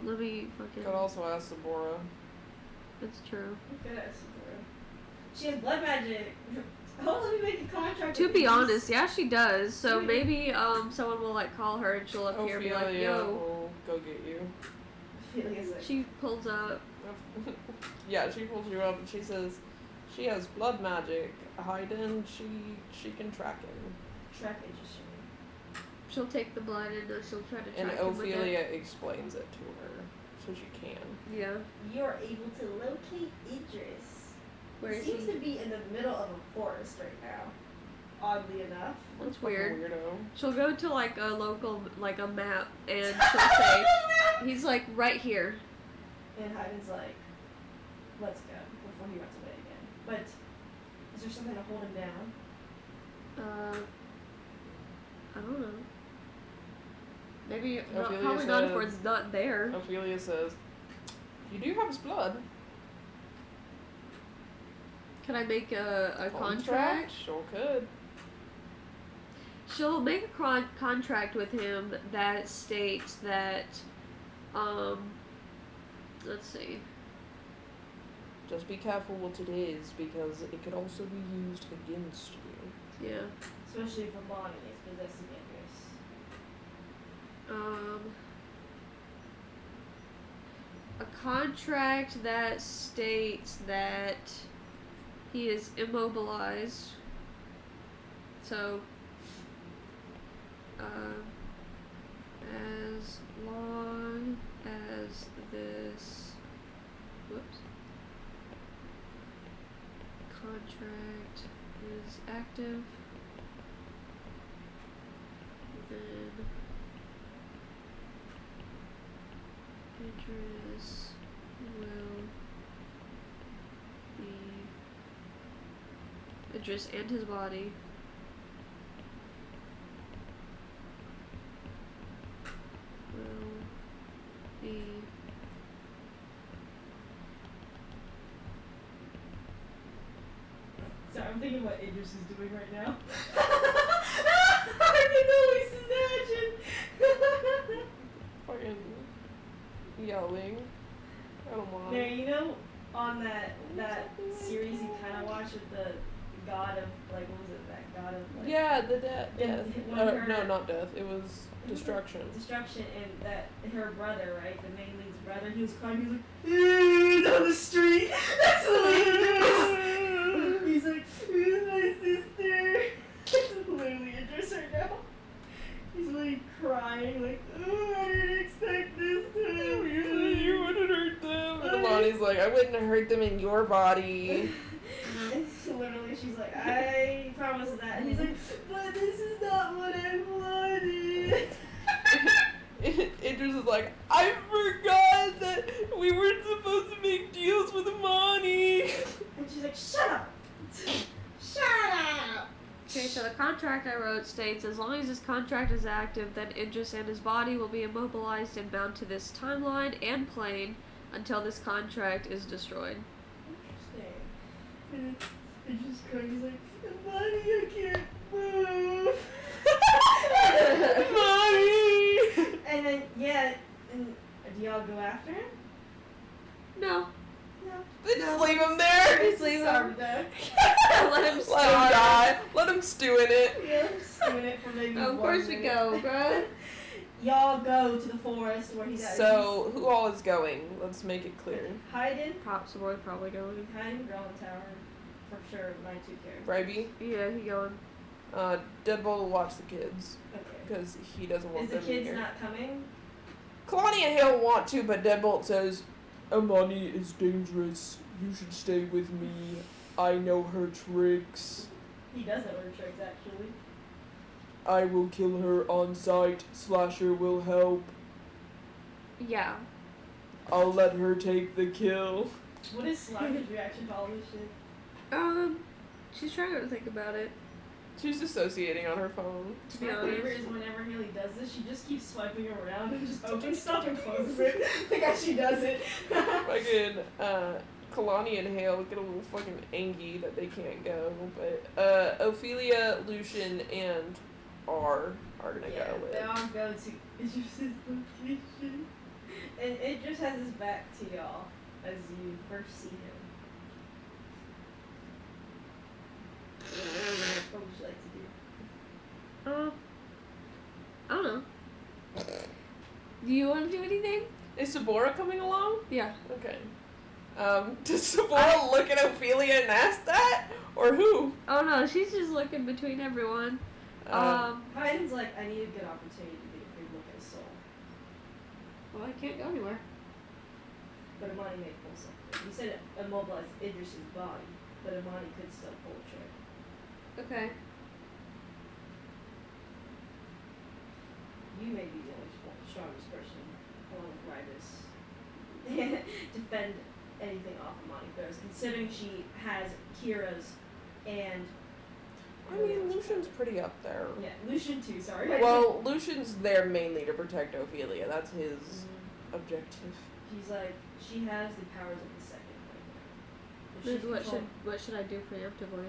Let me fucking. Could also ask Sabora. It's true. Good at Subaru. She has blood magic. Oh, let me make a contract. To with be these. honest, yeah, she does. So Really? maybe someone will like call her and she'll appear and be like, Ophelia "Yo." will go get you. Ophelia's like, She pulls up. Yeah, she pulls you up and she says she has blood magic. Hayden, she can track him. track industry. She'll take the blood and she'll try to track And him with Ophelia it. explains it to her, so she can. Yeah. You're able to locate Idris. Where He is seems he? to be in the middle of a forest right now. Oddly enough. That's Fucking weird. Weirdo. She'll go to like a local, like a map, and she'll say, he's like right here. And Hayden's like, let's go, before he runs away again. But is there something to hold him down? I don't know. Maybe, Ophelia probably not if says- it's not there. Ophelia says, "You do have his blood. Can I make a contract? Sure could." She'll make a contract with him that states that, let's see. Just be careful what it is, because it could also be used against you. Yeah. Especially if Bonnie is possessing Idris. A contract that states that he is immobilized. So, as long as this, contract is active, then Idris will be Idris and his body will be Sorry, I'm thinking what Idris is doing right now. I can always imagine. Fucking yelling. I don't mind. Now, you know, on that series you kind of watched with the god of, like, what was it, that god of, like... Yeah, the death. when her- No, not death. It was destruction. Destruction, and that, her brother, right, the main lead's brother, he was crying, he was like, down the street, that's the way he's like, my sister, that's literally Idris right now. He's like crying, like, oh, I didn't expect this to happen. You wouldn't hurt them. And Lonnie's like, I wouldn't have hurt them in your body. And literally, she's like, I promise that. And he's like, but this is not what I wanted. Idris is like, I forgot that we weren't supposed to make deals with money. And she's like, shut up. Shut up. Okay, so the contract I wrote states, as long as this contract is active, then Idris and his body will be immobilized and bound to this timeline and plane until this contract is destroyed. Interesting. And it's just crying. He's like, Mommy, I can't move. Money. And then, yeah, and do y'all go after him? No. No. They just leave him there. Just leave him. Sorry, Dad. Let him stew Let him die. Let him stew in it. Yeah, I'm just doing it for maybe Oh, of 1 course we minute. go, bruh. Y'all go to the forest where he's at. So, who all is going? Let's make it clear. Hayden, Pops boy probably going. Hayden, Girl in Tower, for sure. My 2 characters. Bribey. Yeah, he going. Deadbolt will watch the kids Okay. because he doesn't want Is the them kids here. not coming? Kalani and Hale want to, but Deadbolt says, Amani is dangerous. You should stay with me. I know her tricks. He does know her tricks, actually. I will kill her on sight. Slasher will help. Yeah. I'll let her take the kill. What is Slasher's reaction to all this shit? She's trying to think about it. She's dissociating on her phone. To be My honest. favorite is whenever Haley does this, she just keeps swiping around and just opens stuff and closes it. Like as she does it. Fucking, Kalani and Hale get a little fucking angry that they can't go, but, Ophelia, Lucian, and R are gonna Yeah, go with. they all go to Idris's location. And Idris has his back to y'all. as you first see him. What would you like to do? I don't know. Do you want to do anything? Is Sabora coming along? Yeah. Okay. Does Sabora look at Ophelia and ask that? Or who? Oh no, she's just looking between everyone. Haydn's like, I need a good opportunity to get a good look at his soul. Well, I can't go anywhere. But Imani may pull something. You said it immobilized Idris's body, but Imani could still pull a trick. Okay. You may be the only strongest person, along with Rybus, defend anything off Imani throws, considering she has Kira's and... I mean, Lucian's pretty up there. Yeah, Lucian too, sorry. Well, Lucian's there mainly to protect Ophelia. That's his objective. He's like, she has the powers of the second right now. But she's What should I do preemptively?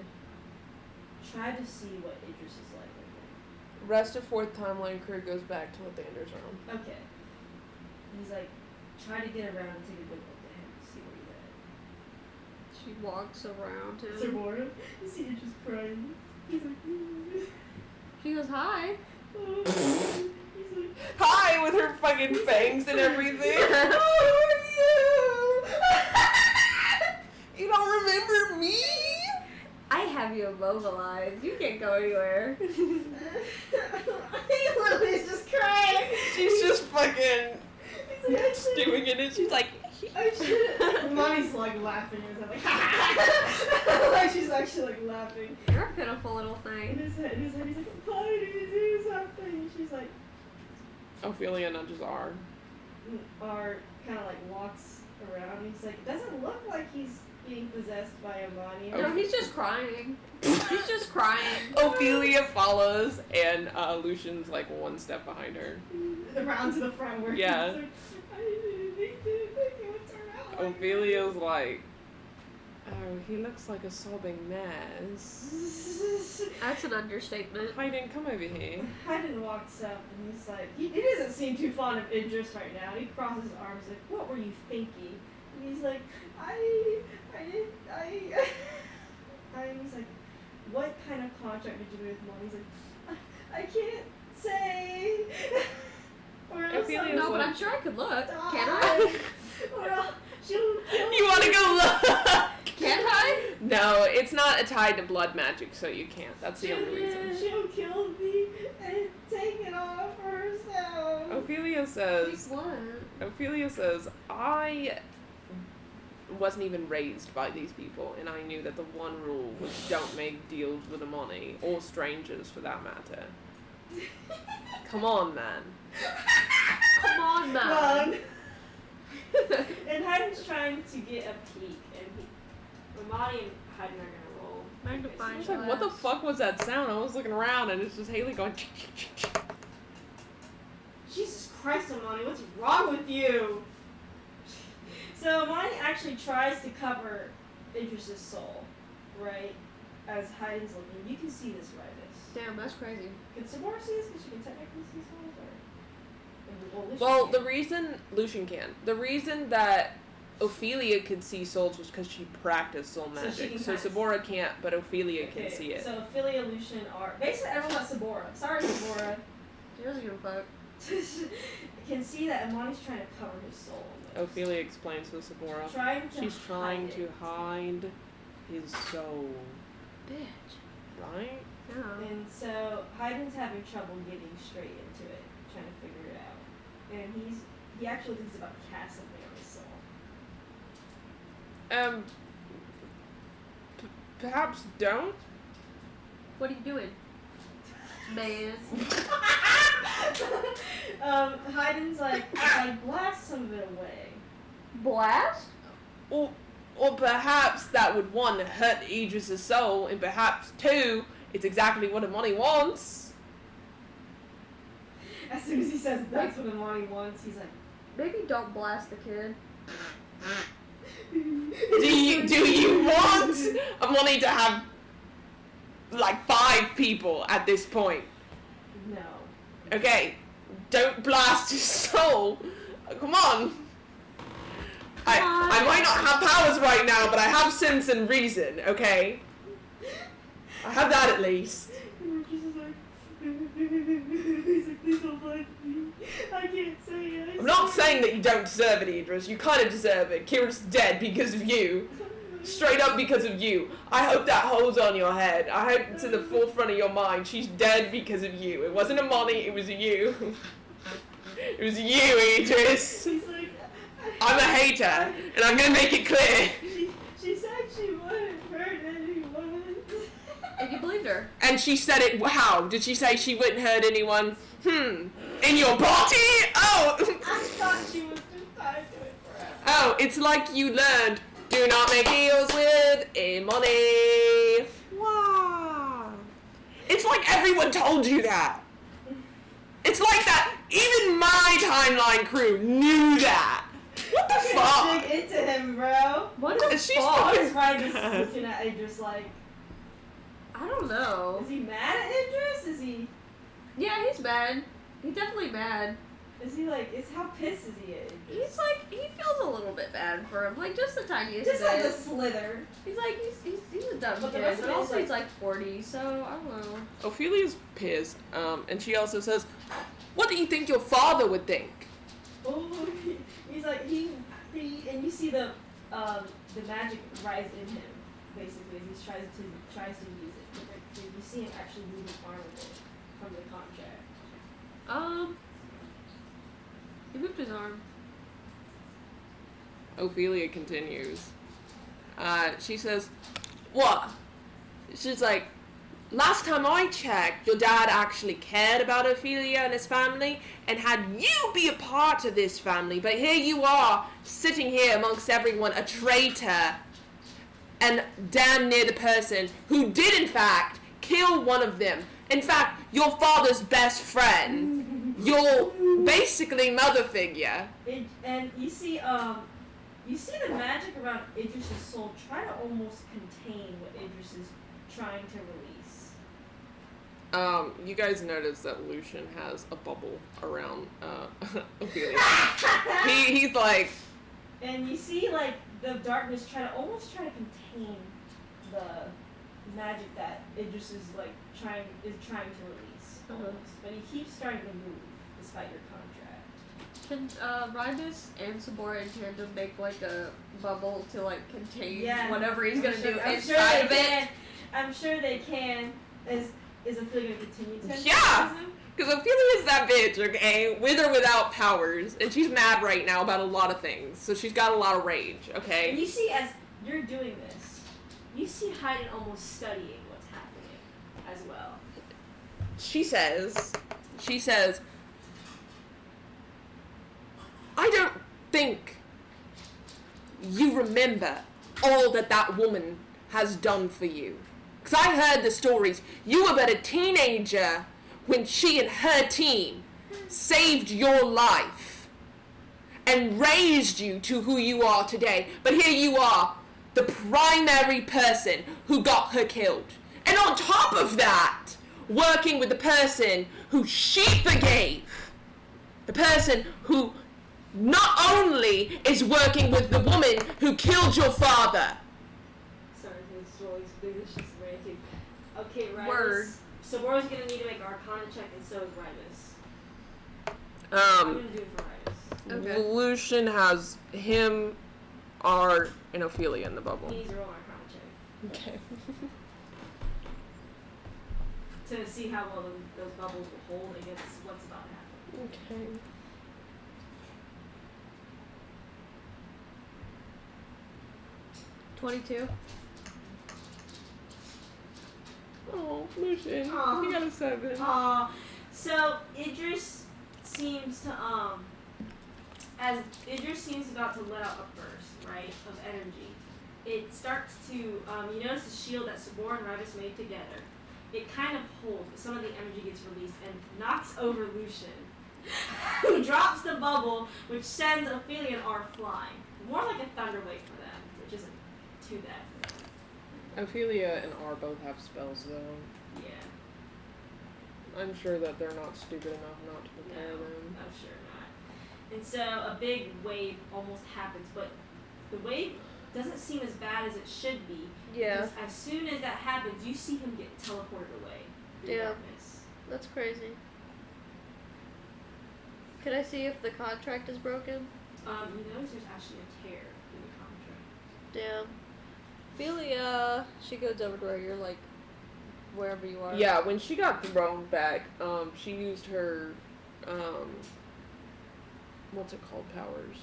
try to see what Idris is like right now. Rest of fourth timeline crew goes back to Lathander's room. Okay. He's like, try to get around and take a good look at him, see where he's at. She walks around him. Samora, you see Idris crying. He's like, She goes, hi. he's like, Hi, with her fucking fangs and everything. oh, You don't remember me? I have you immobilized. You can't go anywhere. you! He literally is just crying. She's just fucking He's like, I should- stewing in it. She's like, I should. Mommy's like laughing or something. Like she's actually like laughing. You're a pitiful little In thing. his head, he's like, please do something. And she's like, Ophelia nudges R. or kind of like walks around. He's like, it doesn't look like he's being possessed by Imani. No, he's just crying. He's just crying. Ophelia follows, and Lucian's like one step behind her. Around to the front where Yeah. he's like, I didn't think it would turn out like Ophelia's like, oh, he looks like a sobbing mess. this." That's an understatement. Hayden, come over here. Haydn walks up and he's like, he doesn't seem too fond of Idris right now. He crosses his arms like, what were you thinking? And he's like, and he's like, what kind of contract did you make with Mom? He's like, I can't say. Or else Ophelia's I'll No, but like- I'm sure I could look. die. Can I? Or else she'll kill You want to me. go look? Can I? No, it's not tied to blood magic, so you can't. That's the only reason. She'll kill me and take it all for herself. Ophelia says, What? I wasn't even raised by these people, and I knew that the one rule was don't make deals with Imani, or strangers for that matter. Come on, man. Come on, man. Run. And Haydn's trying to get a peek, and Imani and Haydn are gonna roll. Magnifying I was like, what the fuck was that sound? I was looking around, and it's just Haley going. Jesus Christ, Imani, what's wrong with you? So Imani actually tries to cover Idris's soul, right? As Haydn's looking, you can see this Rybus. Damn, that's crazy. Can Samora see this? Because she can technically see souls, or? Well, the reason Lucian can, the reason that Ophelia could see souls was because she practiced soul So she magic. can So kinda Sabora can't, but Ophelia can see it. So Ophelia, Lucian are basically everyone but Sabora. Sorry, Sabora. She doesn't give a fuck. Can see that Imani's trying to cover his soul. Ophelia explains to Sabora. Trying to She's trying hide to it. hide his soul, Bitch. right? Yeah. And so Haydn's having trouble getting straight into it, trying to figure it out. And he actually thinks about to cast something on his soul. Perhaps don't. What are you doing? Man. Haydn's like, I blast some of it away. Blast? Or perhaps that would, one, hurt Idris' soul, and perhaps, two, it's exactly what Imani wants. As soon as he says that's what Imani wants, he's like, Maybe don't blast the kid. Do you want Imani to have, like, 5 people at this point? no. Okay, don't blast his soul. Come on. I might not have powers right now, but I have sense and reason, okay? I have that at least. Idris is like, he's like, please don't find me. I can't say it. I'm not saying that you don't deserve it, Idris. You kind of deserve it. Kira's dead because of you. Straight up because of you. I hope that holds on your head. I hope it's in the forefront of your mind. She's dead because of you. It wasn't a Monty, it was you. It was you, Idris. She's like, I'm a hater, and I'm gonna make it clear. she said she wouldn't hurt anyone. And you believed her. And she said it, how? Did she say she wouldn't hurt anyone? In your body? Oh! I thought she was just tied to it forever. Oh, it's like you learned, do not make deals with money. Wow. It's like everyone told you that. It's like that, even my timeline crew knew that. What the fuck? Dig into him, bro. What the She's fuck? What's right just looking at Idris like, I don't know. is he mad at Idris? Is he Yeah, he's mad. He's definitely mad. how pissed is he at Idris? He's like, he feels a little bit bad for him. Like, just the tiniest Just bit. like a slither. He's like, he's a dumb But the kid. rest of But it is also like- he's like 40, so I don't know. Ophelia's pissed, and she also says, what do you think your father would think? Oh, he's like he and you see the magic rise in him basically as he tries to use it. But like, you see him actually move his arm with it from the contract. He moved his arm. Ophelia continues. She says, what? She's like, last time I checked, your dad actually cared about Ophelia and his family and had you be a part of this family. But here you are, sitting here amongst everyone, a traitor and damn near the person who did, in fact, kill one of them. In fact, your father's best friend. Your basically mother figure. And you see the magic around Idris's soul try to almost contain what Idris is trying to release. You guys notice that Lucian has a bubble around Ophelia. He's like, And you see like the darkness try to contain the magic that Idris is like trying to release almost. But he keeps starting to move despite your contract. Can Rydus and Sabora in tandem make like a bubble to like contain whatever he's gonna do inside of it? I'm sure they can. Is Ophelia gonna continue to Yeah! him? because Ophelia's that bitch, okay? With or without powers. And she's mad right now about a lot of things. So she's got a lot of rage, And okay? you see, as you're doing this, you see Hayden almost studying what's happening as well. She says, I don't think you remember all that woman has done for you. Because I heard the stories. You were but a teenager when she and her team saved your life and raised you to who you are today. But here you are, the primary person who got her killed. And on top of that, working with the person who she forgave. The person who not only is working with the woman who killed your father. Sorry, this is just ranting. Okay, Rydus. Word. So Saboro's gonna need to make an Arcana check, and so is Rydus. I'm gonna do it for Rydus. Okay. Lucian has him, R, and Ophelia in the bubble. He needs to roll an Arcana check Okay. to see how well those bubbles will hold against what's about to happen. Okay. $22. Oh, Lucian. Aw. He got a 7. So Idris seems to as Idris seems about to let out a burst, right, of energy. It starts to you notice the shield that Sabor and Rydus made together. It kind of holds, but some of the energy gets released and knocks over Lucian, who drops the bubble, which sends Ophelia and R flying. More like a thunderwave for them, which isn't too bad for them. Ophelia and R both have spells, though. Yeah. I'm sure that they're not stupid enough not to prepare No, them. I'm sure not. And so a big wave almost happens, but the wave doesn't seem as bad as it should be. Yeah. Because as soon as that happens, you see him get teleported away through Yeah. darkness. That's crazy. Can I see if the contract is broken? You notice there's actually a tear in the contract. Damn. Ophelia, she goes over to where you're like, wherever you are. Yeah, when she got thrown back, she used her, what's it called, powers?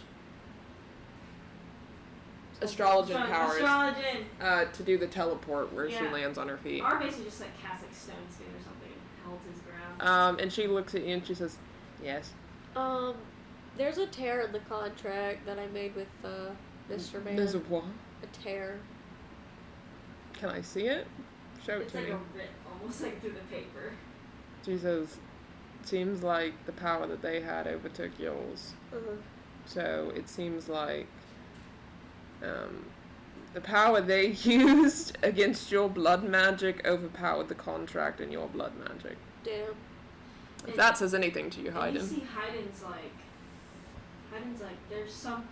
Astrologian powers. Astrologian. To do the teleport where she Yeah. lands on her feet. Or basically just like cast like stone skin or something and holds his ground. And she looks at you and she says, yes. There's a tear in the contract that I made with, Mr. Man. There's a what? A tear. Can I see it? Show it It's to like me. a rip almost like through the paper. She says, seems like the power that they had overtook yours. Uh-huh. So it seems like the power they used against your blood magic overpowered the contract in your blood magic. Damn. If that says anything to you, And you Hayden. see Hayden's like, there's some.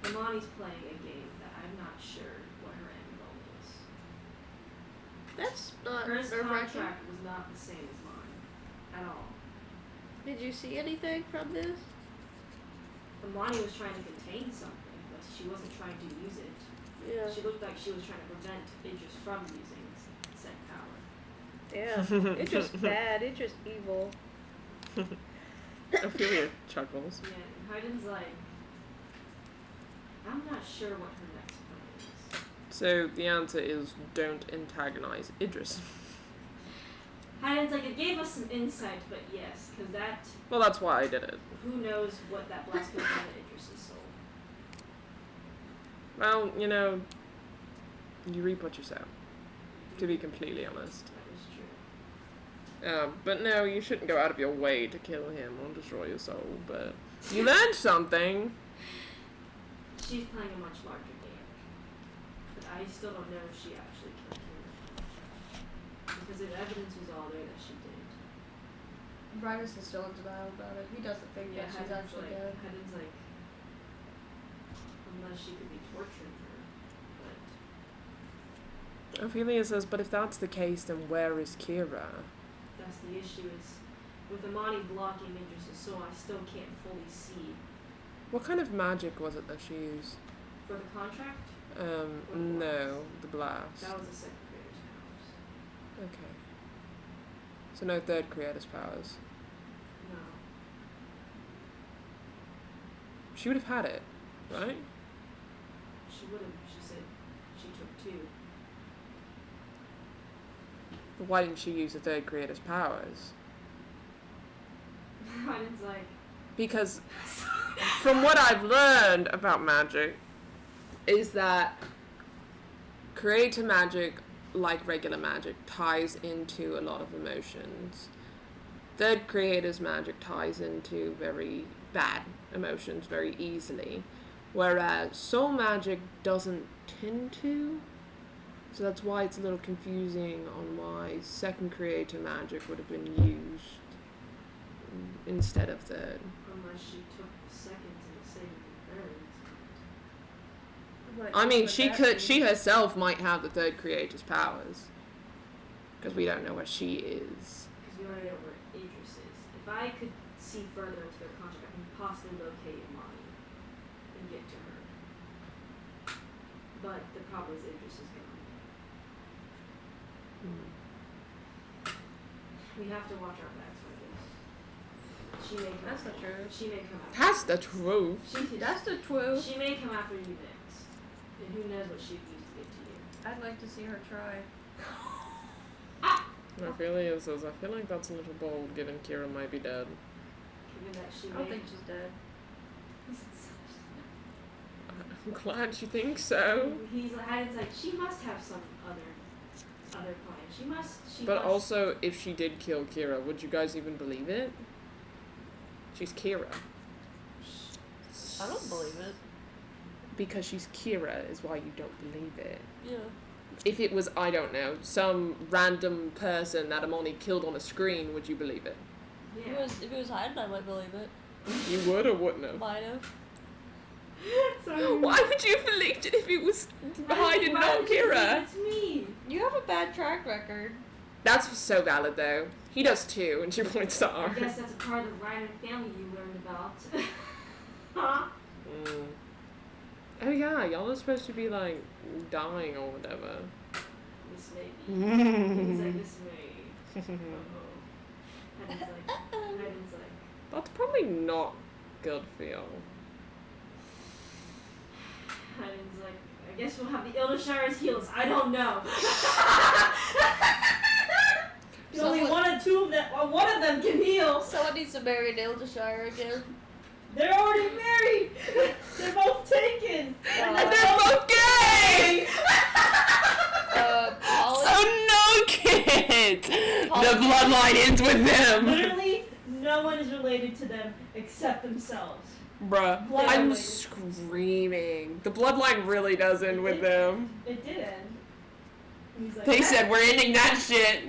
Imani's playing a game that I'm not sure what her end goal is. That's not Her nerve-wracking. contract was not the same as mine at all. Did you see anything from this? Imani was trying to contain something, but she wasn't trying to use it. Yeah. She looked like she was trying to prevent Idris from using said power. Damn. It's just bad. It's just evil. Ophelia chuckles. Yeah, and Hayden's like, I'm not sure what her next plan is. So the answer is don't antagonize Idris. Hayden's like, it gave us some insight, but yes, because that, Well, that's why I did it. who knows what that blast could have done to Idris' soul. Well, you know, you reap what you sow, to be completely honest. That is true. But no, you shouldn't go out of your way to kill him or destroy your soul, but you learned something. She's playing a much larger game. But I still don't know if she actually killed him. Because the evidence was all there that she did. Bryce is still in denial about it. He doesn't think that she's Hayden's actually like, dead. Hayden's like, unless she could be torturing her. But Ophelia says, but if that's the case, then where is Kira? that's the issue is, with Imani blocking Idris' soul, I still can't fully see. What kind of magic was it that she used? For the contract, No, the blast. that was the second creator's powers. Okay. So no third creator's powers. No. She would have had it, right? She would have, she said she took 2. But why didn't she use the third creator's powers? Hayden's like, Because from what I've learned about magic is that creator magic, like regular magic, ties into a lot of emotions. Third creator's magic ties into very bad emotions very easily, whereas soul magic doesn't tend to. So that's why it's a little confusing on why second creator magic would have been used instead of third. unless she took the seconds and saved the thirds. I mean, she herself might have the third creator's powers. Because we don't know where she is. Because we already know where Idris is. If I could see further into their contract, I can possibly locate Imani and get to her. But the problem is Idris is gone. We have to watch our backs, I guess. She may come. That's the truth. She may come after. That's the truth. That's the truth. She may come after you next, and who knows what she'd use to get to you. I'd like to see her try. Ophelia says, I feel like that's a little bold given Kira might be dead. Given that she I don't may. think she's dead. I'm glad you think so. He's like she must have some other plan. She must. But also, if she did kill Kira, would you guys even believe it? She's Kira. I don't believe it. Because she's Kira is why you don't believe it. Yeah. If it was, I don't know, some random person that Amoni killed on a screen, would you believe it? Yeah. If it was Hayden, I might believe it. You would or wouldn't have? Might have. Sorry. Why would you have licked it if it was Hayden, Why not would you Kira? think It's me. You have a bad track record. That's so valid, though. He does too, and she points to I R. guess that's a part of the Ryder family you learned about. Huh? Mm. Oh yeah, y'all are supposed to be like dying or whatever. This may be. He's like, That's this may. Uh-oh. Hayden's like, probably not good for y'all. Hayden's like, I guess we'll have the Ildashire's heels. I don't know. There's only one of them can heal. Someone needs to marry Ildashire again. They're already married. They're both taken. And they're both gay! Polly? So no kids! The bloodline ends with them! Literally, no one is related to them except themselves. Bruh, Blood I'm related. screaming. The bloodline really does end with them. It did end. And he's like, They said we're ending that shit.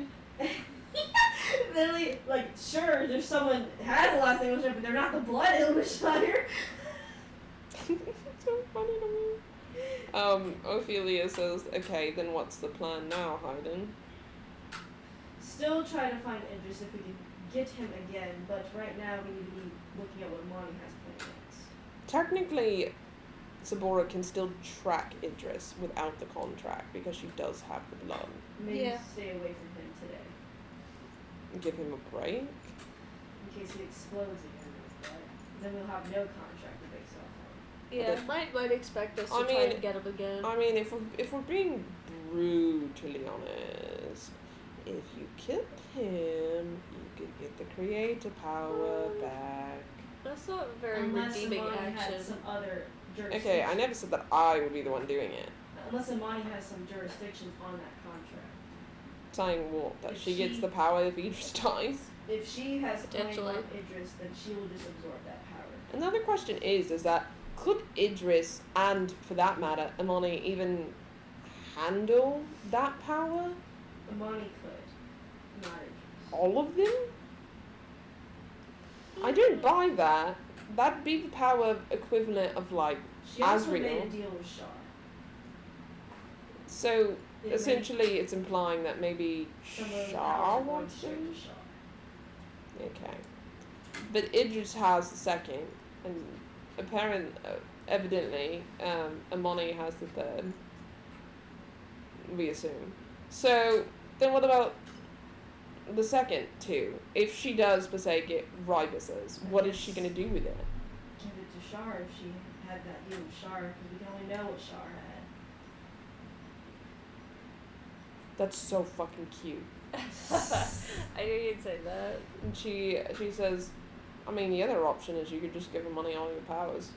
Literally, like, sure, there's someone that has a last name Illushire, but they're not the blood Illushire. So funny to me. Ophelia says, okay, then what's the plan now, Hayden? Still trying to find Idris if we can get him again, but right now we need to be looking at what Monty has planned next. Technically, Sabora can still track Idris without the contract because she does have the blood. Maybe Yeah. stay away from him today, Give him a break. in case he explodes again with blood. Then we'll have no contract to base off of. Yeah, But- might expect us to I try mean- and get him again. I mean, if we're being brutally honest, if you killed him, you could get the creator power back. That's not a very Unless redeeming Amani action. had some other jurisdiction. Okay, I never said that I would be the one doing it. Unless Amani has some jurisdictions on that contract. Saying what? That If she gets she- the power if Idris dies? If she has claim Potentially. on Idris, then she will just absorb that power. Another question is that could Idris, and for that matter, Amani, even handle that power? Amani could, not Idris. All of them? I don't buy that. That'd be the power equivalent of like She also Asriel. made a deal with Shar. so It made essentially it's implying that maybe some of the Shah powers are going wants straight him? to Shar. Okay. But Idris has the second, and evidently, Amani has the third. We assume. So then, what about the second two? If she does, per se, get Ribuses, what is she gonna do with it? Give it to Shar if she had that deal with Shar, because we can only know what Shar had. That's so fucking cute. I knew you'd say that. And she says, I mean, the other option is you could just give Amani all your powers.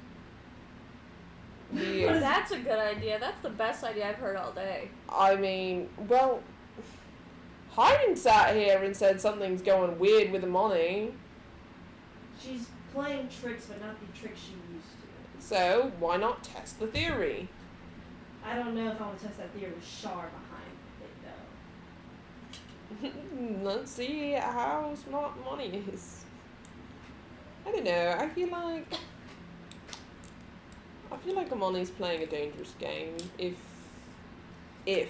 The, That's a good idea. That's the best idea I've heard all day. I mean, well, Hayden sat here and said something's going weird with Amani, She's playing tricks, but not the tricks she used to. so why not test the theory? I don't know if I want to test that theory with Shar behind it, though. Let's see how smart Amani is. I don't know, I feel like Amani's playing a dangerous game if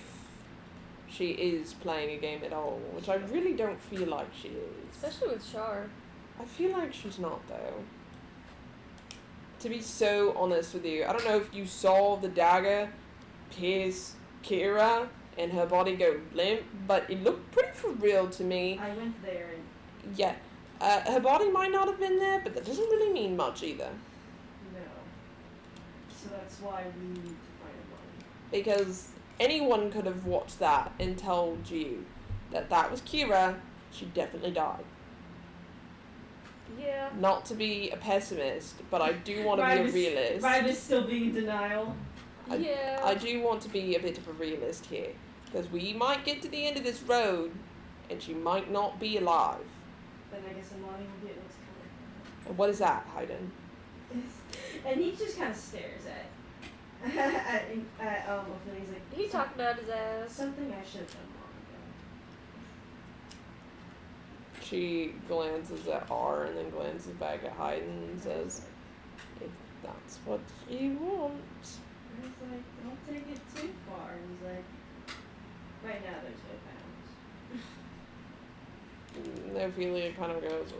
she is playing a game at all, which I really don't feel like she is. Especially with Shar. I feel like she's not, though. To be so honest with you, I don't know if you saw the dagger pierce Kira and her body go limp, but it looked pretty for real to me. I went there and Yeah. Her body might not have been there, but that doesn't really mean much either. no. So that's why we need to find Amani. Because anyone could have watched that and told you that that was Kira, she definitely died. Yeah. Not to be a pessimist, but I do want to be a realist. Rybus still being in denial. Yeah. I do want to be a bit of a realist here, because we might get to the end of this road, and she might not be alive. Then I guess Amani will get what's coming. And what is that, Hayden? And he just kind of stares at Ophelia. He's like, He's talking out his ass. something I should have done long ago. She glances at R and then glances back at Hayden and says, "If that's what you want. I was like, don't take it too far. And he's like, right now there's no bounds. Ophelia kind of goes,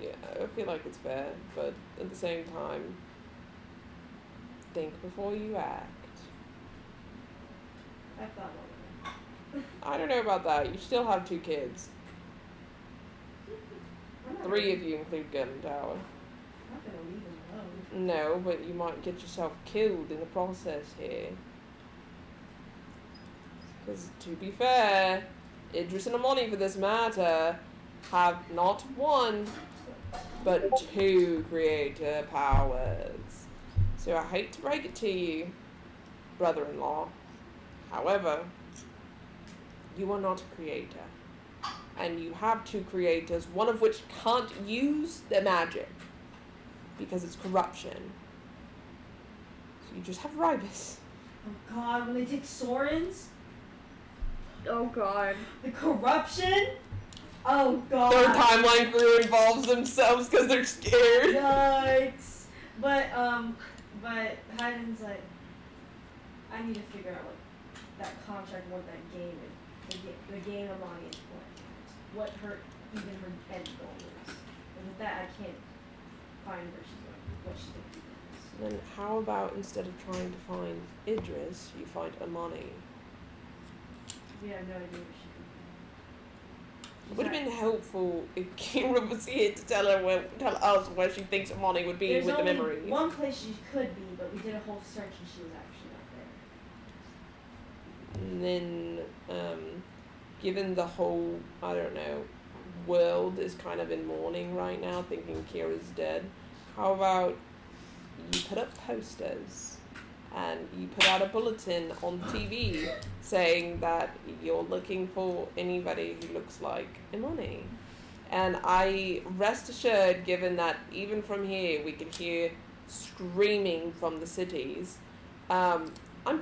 yeah, I feel like it's fair, but at the same time, think before you act. I thought about it. I don't know about that. You still have 2 kids. I'm not 3 if you include Gun and Tower. I'm not gonna leave him alone. No, but you might get yourself killed in the process here. Because, to be fair, Idris and Amani, for this matter, have not 1, but 2 creator powers. So I hate to break it to you, brother-in-law. However, you are not a creator. And you have 2 creators, one of which can't use their magic because it's corruption. So you just have Ribus. Oh god, when they take Sorens? Oh god. The corruption? Oh god. Their timeline crew involves themselves because they're scared. Yikes. But Hayden's like, I need to figure out what that contract, what that game is. The game Amani is playing. What her end goal is. And with that, I can't find where she's going, what she's going to do. Then how about instead of trying to find Idris, you find Amani? We have no idea where she could be. It would have been helpful if Kira was here to tell us where she thinks Amani would be There's with the only memories. one place she could be, but we did a whole search and she was actually not there. And then, given the whole, I don't know, world is kind of in mourning right now, thinking Kira's dead, how about you put up posters and you put out a bulletin on TV saying that you're looking for anybody who looks like Imani. And I rest assured, given that even from here we can hear screaming from the cities, I'm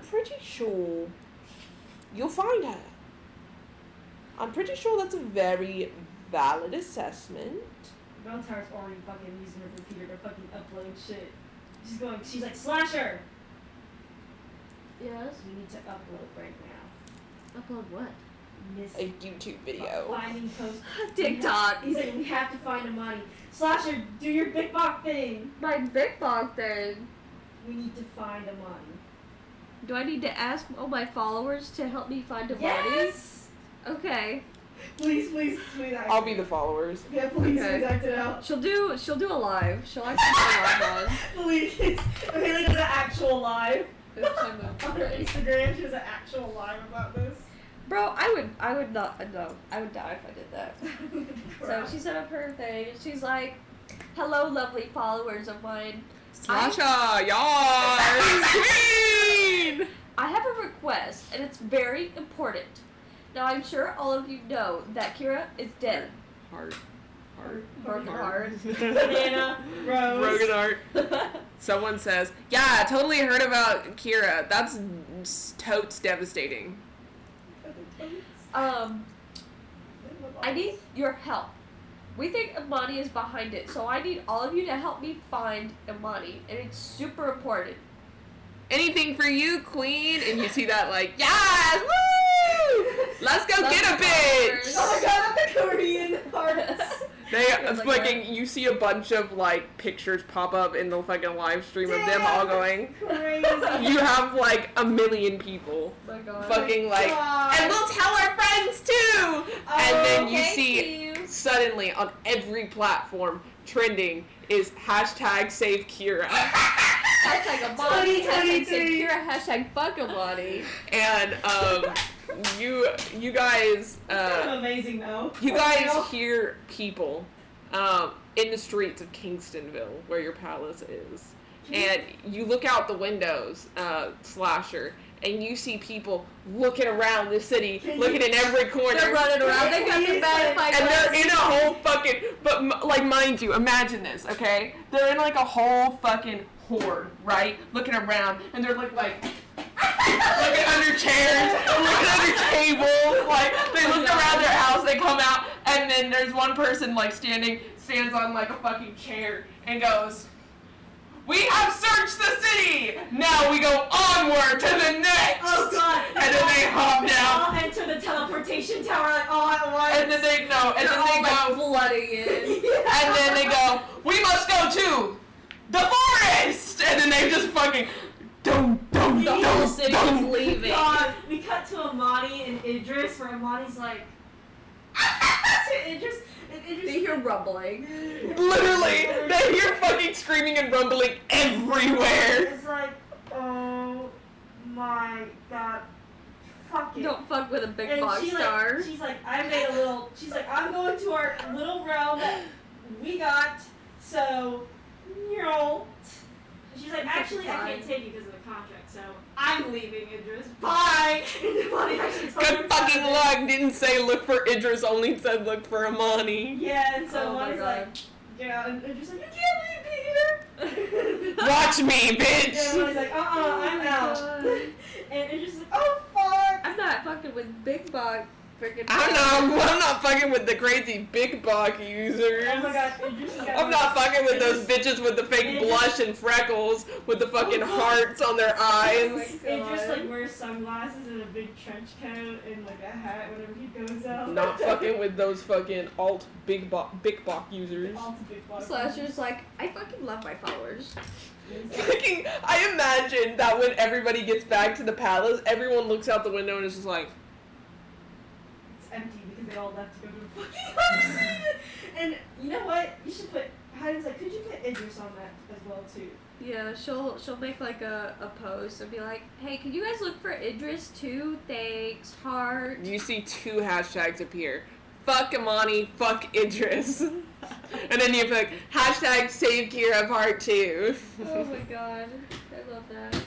pretty sure you'll find her. I'm pretty sure that's a very valid assessment. Valentine's already fucking using her computer to fucking upload shit. She's like, Slasher! Yes? We need to upload right now. Upload what? Miss A YouTube video. finding post. TikTok. He's like, we have to find Amani. Slasher, do your big box thing. My big bog thing. We need to find Amani. Do I need to ask all my followers to help me find Amani? Yes! Okay. Please act. I'll be the followers. Yeah, please Okay. act it out. She'll do a live. She'll actually do a live one. Please. Haley does an actual live. Oops, I moved. On her Instagram, she does an actual live about this. Bro, I would not, no. I would die if I did that. So she set up her thing. She's like, hello, lovely followers of mine. Sasha, y'all, queen! I have a request, and it's very important. Now, I'm sure all of you know that Kira is dead. Heart. Broken heart. Banana, rose. Broken heart. Someone says, yeah, I totally heard about Kira. That's totes devastating. I need your help. We think Imani is behind it, so I need all of you to help me find Imani, and it's super important. Anything for you, queen? And you see that, like, yes, woo! Let's go Love get a the bitch! flowers. Oh my god, the Korean hearts. It's fucking, you see a bunch of, like, pictures pop up in the fucking live stream of them all going, Crazy. you have, like, 1 million people. Oh my god. Fucking, like, God. and we'll tell our friends, too! And then you thank see, you. suddenly, on every platform, trending is hashtag save Kira. Hashtag Imani, hashtag 2023. Kira, hashtag fuck Imani. And, you guys, Kind of amazing though. you guys Real. hear people in the streets of Kingstonville, where your palace is, and you look out the windows, Slasher, and you see people looking around the city, looking in every corner. They're running around. They got their magnifying And they're glasses. in a whole fucking, like, mind you, imagine this, okay? They're in, like, a whole fucking horde, right? Looking around, and they're looking under chairs, looking under tables, like, they look around their house, they come out, and then there's one person, like, stands on, like, a fucking chair, and goes, We have searched the city! Now we go onward to the next! Oh god! And then they hop down. All enter the teleportation tower like all at once. And then they go, and They're then they all like go, flooding in. and then they go, we must go to the forest! And then they just fucking, dum, dum, The whole dum, city dum. is leaving. God, we cut to Amani and Idris, where Amani's like, to Idris, and Idris. They hear rumbling. Literally, they hear fucking screaming and rumbling everywhere. It's like, oh my god, fuck it. Don't fuck with a big And box star. she's like, she's like, I'm going to our little realm that we got, so, you know. She's like, actually, I can't take you because of the contract, so I'm leaving, Idris. Bye! And Amani actually told her Good fucking about luck. Didn't say look for Idris, only said look for Amani. it. Yeah, and so Oh my Amani's like, God. yeah, and Idris like, you can't leave me here! Watch me, And bitch. Amani's like, I'm my out. God. And Idris is like, oh fuck! I'm not fucking with big box freaking. I'm not fucking with the crazy big bog users. Oh my god, Idris is I'm not fucking with those bitches with the fake blush and freckles with the fucking hearts on their eyes. Idris like wears sunglasses and a big trench coat and like a hat whenever he goes out. Not fucking with those fucking alt big bok users. All to big box. Slasher's like, I fucking love my followers. Fucking, I imagine that when everybody gets back to the palace, everyone looks out the window and is just like, It's empty because they all left to go to the fucking house. And you know what? You should put. Heidi's like, could you put Idris on that as well too? Yeah, she'll make like a post and be like, hey, can you guys look for Idris too? Thanks, heart. you see two hashtags appear. Fuck Amani, fuck Idris. And then you put hashtag save Kira part 2. Oh my god, I love that.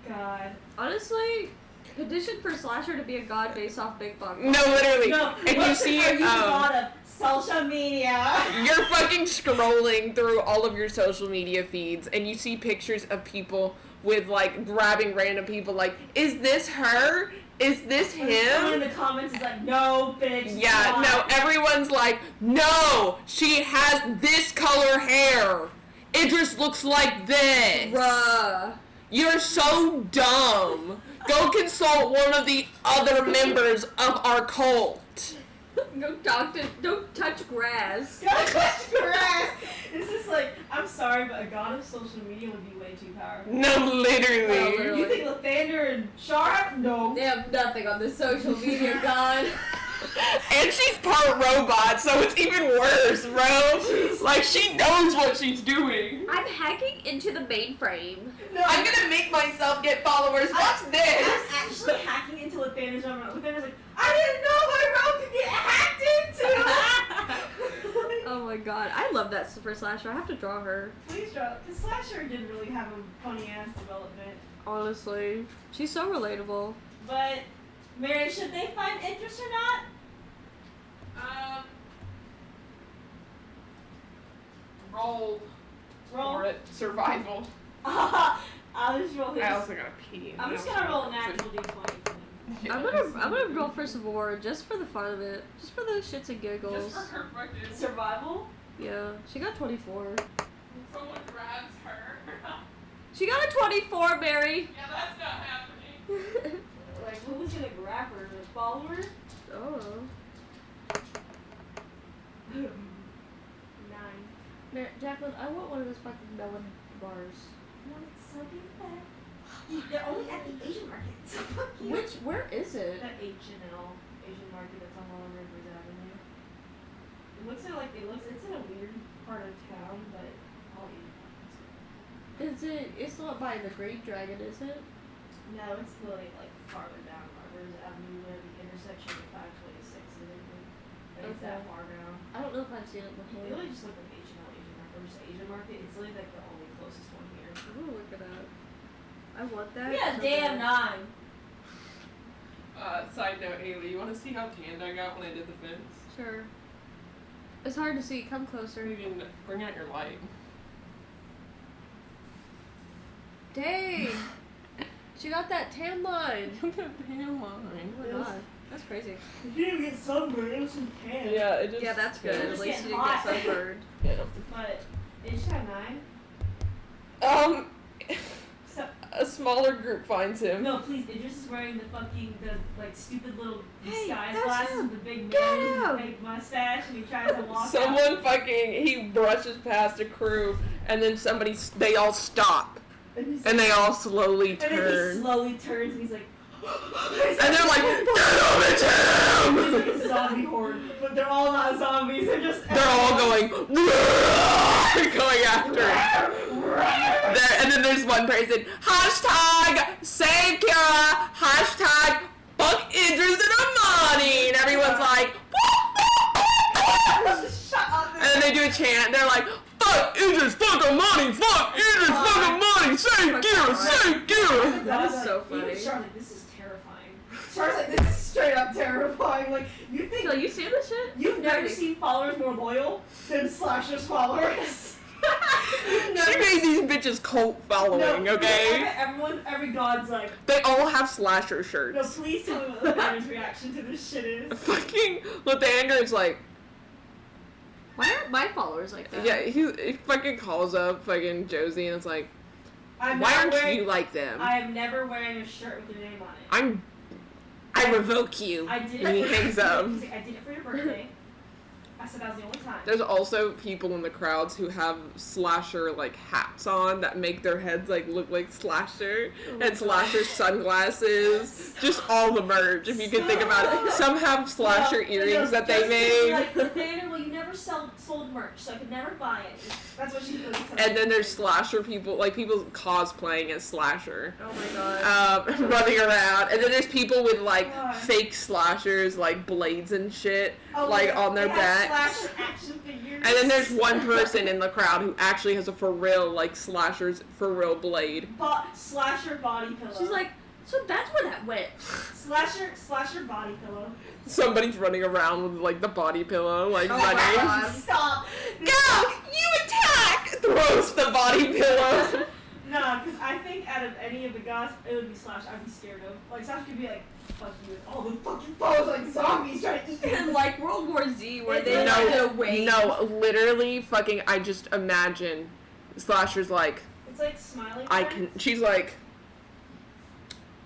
God. Honestly, petition for Slasher to be a god based off Big Box. No, literally. No. And you see are you it, thought of social media? you're fucking scrolling through all of your social media feeds and you see pictures of people with like grabbing random people like, is this her? Is this Someone in him? the comments is like, no, bitch. it's Yeah, no, not." everyone's like, no, she has this color hair. Idris looks like this. Bruh. You're so dumb. Go consult one of the other members of our cult. Don't touch grass. Don't touch grass. It's just like, I'm sorry, but a god of social media would be way too powerful. No, No, literally. literally. You think Lathander and Shara? No. They have nothing on the social media god. And she's part robot, so it's even worse, bro. Like, she knows what she's doing. I'm hacking into the mainframe. No. I'm gonna make myself get followers. Watch I'm this. actually hacking into Lathander's realm. Lathander's like, I didn't know my realm could get hacked into. Oh my god, I love that for Slasher. I have to draw her. Please drop. Because Slasher didn't really have a funny ass development. Honestly, she's so relatable. But, Mary, should they find Idris or not? Roll Roll. for it. Survival. I'll just roll his. I also gotta pee. I'm just gonna roll a natural d20 for him. I'm gonna roll for Savora just for the fun of it, just for the shits and giggles. Just for her fucking. Survival? Yeah, she got 24. Someone grabs her. She got a 24, Mary. Yeah, that's not happening. Like, who was gonna grab her? The follower? Oh. 9. Jacqueline, I want one of those fucking melon bars. Want so bad. They're only at the Asian market, so fuck you. Where is it? That H&L Asian market that's on Long Rivers Avenue. It looks like it's in a weird part of town, but I'll eat it. It's not by the Great Dragon, is it? No, it's like farther down Rivers Avenue where the intersection of 526 is. I think. It's Okay. that far down. I don't know if I've seen it They before. really just look like H&L Asian market or just Asian market. It's really like the only closest one here. I'm gonna look it up. I want that. Yeah, so damn bad. 9. Side note, Haley, you want to see how tanned I got when I did the fence? Sure. It's hard to see. Come closer. You can bring out your light. Dang. She got that tan line. Look at the tan line. Oh my god. That's crazy. You didn't get sunburned, it was in can. Yeah, it just. Yeah, that's good. It's At least getting you didn't get hot. sunburned. Yeah. But it should have 9. So, a smaller group finds him. no, please. Idris is wearing the like stupid little Hey, disguise that's glasses him. with the big Get nose and the him. fake mustache, and he tries to walk out. Someone he brushes past a crew, and then they all stop, and they all slowly And then he turn. slowly turns, and he's like, And they're like, get over to him! It's like a zombie horde, but they're all not zombies. They're just They're all going after him. And then there's one person, hashtag save Kara, hashtag fuck Idris and Amani, and everyone's like, Shut up. and then they do a chant, they're like, fuck Idris, fuck Amani, fuck Idris, fuck Amani, save Kara, save Kara. That is so Even funny. Char's like, this is terrifying. Char's like, this is straight up terrifying. Like, you think So you see this shit? you've never seen followers more loyal than Slasher's followers? You've She made these bitches cult following, okay? Every god's like, They all have slasher no, shirts. please tell me what Lathander's reaction to this shit is. Fucking Lathander is like, Why aren't my followers like that? yeah, he fucking calls up fucking Josie and it's like, I'm why not aren't wearing, you like them? I am never wearing a shirt with your name on it. I revoke you. I did it. And he for- hangs up. He's like, I did it for your birthday. I said that was the only time. There's also people in the crowds who have slasher like hats on that make their heads like look like slasher, and slasher sunglasses. Just all the merch, if you can think about it. Some have slasher earrings that they made. Like, Nathaniel, well, you never sold merch, so I could never buy it. That's what she was telling And then me. there's slasher people, like people cosplaying as slasher, Oh my god. running around. And then there's people with like God. fake slashers, like blades and shit, Oh, like yeah, on their they back. have slasher action figures. And then there's one person in the crowd who actually has a for real, like, slasher's for real blade. Slasher body pillow. She's like, so that's where that went. Slasher body pillow. Somebody's running around with, like, the body pillow, like, Oh my running. God. Stop. Go! You attack! Throws the body pillow. Nah, because I think out of any of the gods, it would be Slash I'd be scared of. Like, Slash could be like, fuck you, with all the fucking foes like zombies trying to eat you. And like World War Z, where It's they like- like to wait. No, literally, fucking, I just imagine Slasher's like, It's like smiling. she's like,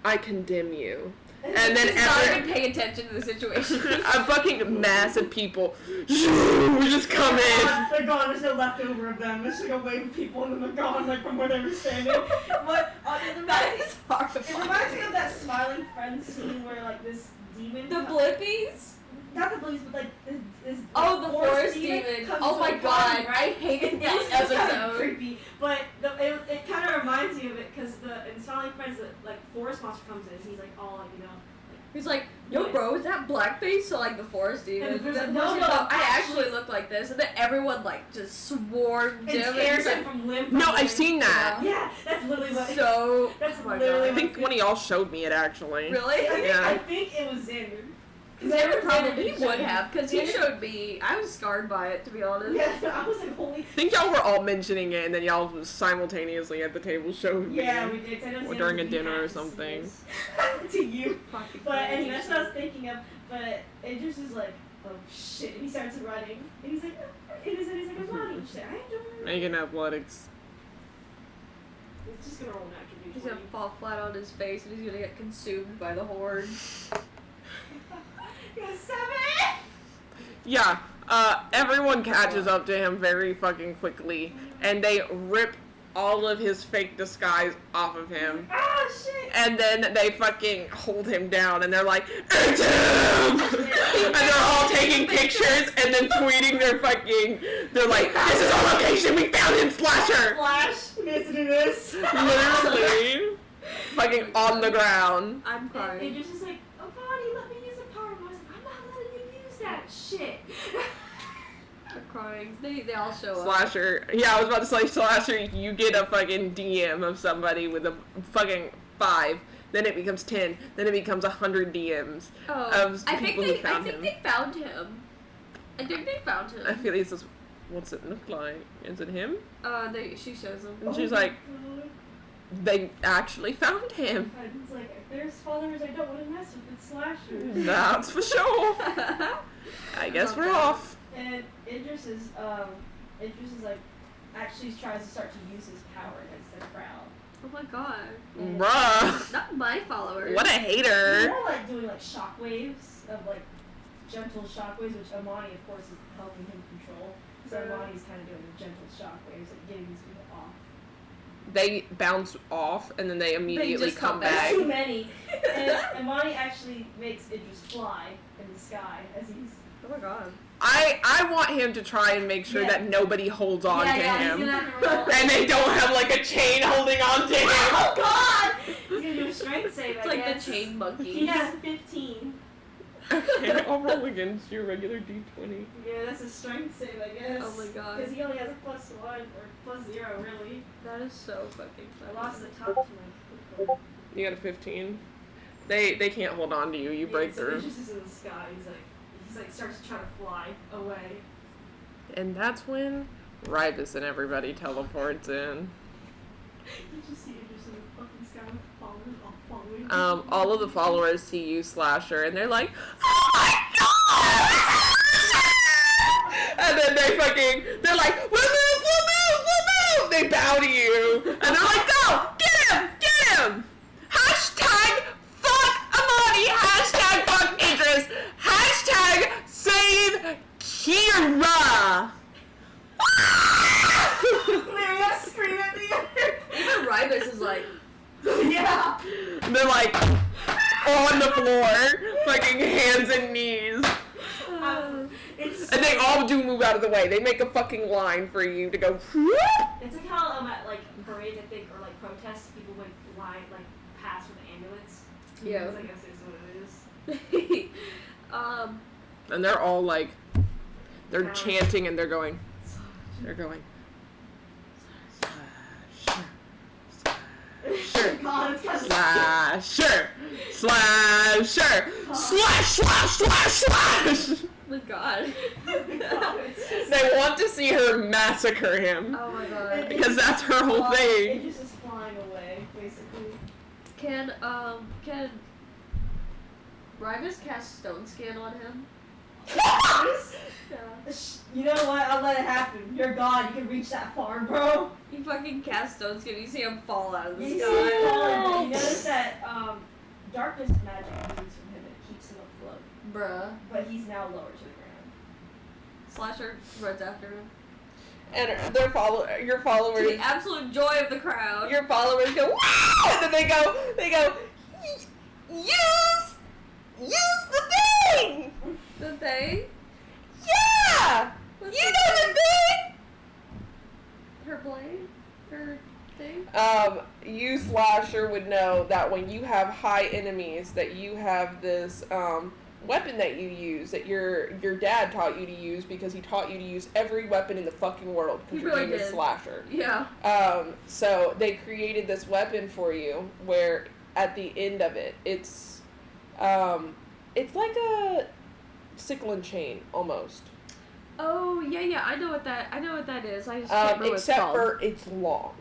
I condemn you. And then She's not every, even paying attention to the situation. a fucking mass of people just come in. They're gone. There's no leftover of them. There's like a wave of people, and then they're gone, like from where they were standing. What? It That reminds, is it horrifying. reminds me of that Smiling Friends scene where like this demon. The blippies? Not the blues, but like this. Oh, the forest demon. comes Oh to my a god, garden, I hated that It's kind of episode. creepy, but it kind of reminds me of it because in Smiling Friends, like forest monster comes in, and he's like all like He's like, yo, bro, is that blackface? So like the forest demon. And there's then no, no, no, I actually- actually look like this, and then everyone like just swarmed and him. tears and him from limb. No, from limb. I've seen that. Yeah, that's literally what. So That's oh my literally I God. think one of y'all showed me it actually. Really? Yeah. I think it was Xander. Xander probably Xander would have, because he Xander- showed me. I was scarred by it, to be honest. Yeah, I was like, holy. I think y'all were all mentioning it, and then y'all simultaneously at the table showed me. Yeah, we did. I know Or Xander during a would dinner be or happy something. to see this. To you. Fucking But crazy anyway, that's what I was shit. thinking of. But it just is like, oh shit. And he starts running. And he's like, he's like, I'm running. She's like, I ain't doing it. Making athletics. It's just gonna roll naturally. He's gonna fall flat on his face, and he's gonna get consumed by the horde. He goes, 7! Yeah, everyone catches up to him very fucking quickly, and they rip all of his fake disguise off of him. Ah, shit! And then they fucking hold him down, and they're like, "It's him!" And they're all taking pictures, and then tweeting their fucking, they're like, "This is our location, we found him, Slasher!" Flash, he has to do this. Literally, fucking on the ground. I'm And crying. just is like, oh, Bonnie, let me use the power. I was like, I'm not letting you use that shit. I'm crying. They all show up. Slasher, yeah, I was about to say, Slasher, you get a fucking DM of somebody with a fucking 5, then it becomes 10, then it becomes 100 DMs Oh, of I think people who they. I found think him. they found him. I think they found I him. feel like this is, what's it look like? Is it him? She shows him. And she's like, they actually found him. And it's like, if there's followers I don't want to mess with, it's Slasher. That's for sure. I guess we're Okay. off. And Idris is like, actually tries to start to use his power against the crowd. Oh my god. Bruh. Not my followers. What a They're hater. more like doing like shockwaves of like gentle shockwaves, which Amani of course is helping him control. So Amani's kind of doing the gentle shockwaves, like getting these people off. They bounce off and then they immediately just come come There's back. too many. And Amani actually makes Idris fly in the sky as he's. Oh my god. I want him to try and make sure Yeah. that nobody holds on to He's him. gonna have to roll. And they don't have like a chain holding on to him. Oh God! He's gonna do a strength save. It's I like guess. the chain monkey. He has 15. Okay, I'll roll against your regular d20. Yeah, that's a strength save, I guess. Oh my god. Because he only has a +1 or +0, really. That is so fucking I funny. lost the top to my. You got a 15. They can't hold on to you. You break so through. Idris is in the sky. He's like starts to try to fly away. And that's when Ribus and everybody teleports in. You just see Idris in the fucking sky with followers all following. All of the followers see you, Slasher, and they're like, "Oh my god!" And then they're like, "We'll move!" They bow to you, and they're like, "Go, get him! Hashtag fuck Amani. Hashtag fuck Idris. Hashtag save Kira." They're gonna scream at the other. Even Ribus is like, Yeah. And they're like on the floor, fucking hands and knees. It's And they all do move out of the way. They make a fucking line for you to go. It's like how at like parades, I think, or like protests, people would line like pass with the ambulance. Yeah. I guess is what it is. And they're all like, they're Yeah. chanting and they're going. Slasher, God, it's kind of slasher, slasher, slash. oh my god. They want to see her massacre him Oh my god. because that's her whole It thing. just is flying away, basically. Can Ribus cast Stone Scan on him? Yeah. You know what? I'll let it happen. You're God. You can reach that far, bro. You fucking cast Stone Scan, you see him fall out of the You see sky. him falling, but you notice that darkness magic moves from him and it keeps him afloat. Bruh. But he's now lower to the ground. Slasher runs after him. And your To followers, the absolute joy of the crowd. your followers go, wow! And then they go, use the thing! The thing? Yeah! What's You the know the thing! Her blade? Her thing? You, Slasher, would know that when you have high enemies, that you have this, weapon that you use, that your dad taught you to use because he taught you to use every weapon in the fucking world because He your really name is did. Slasher. Yeah. So they created this weapon for you where at the end of it, it's like a sickle and chain almost. Oh yeah, I know what that is. I just can't remember what it's Except called. for it's long.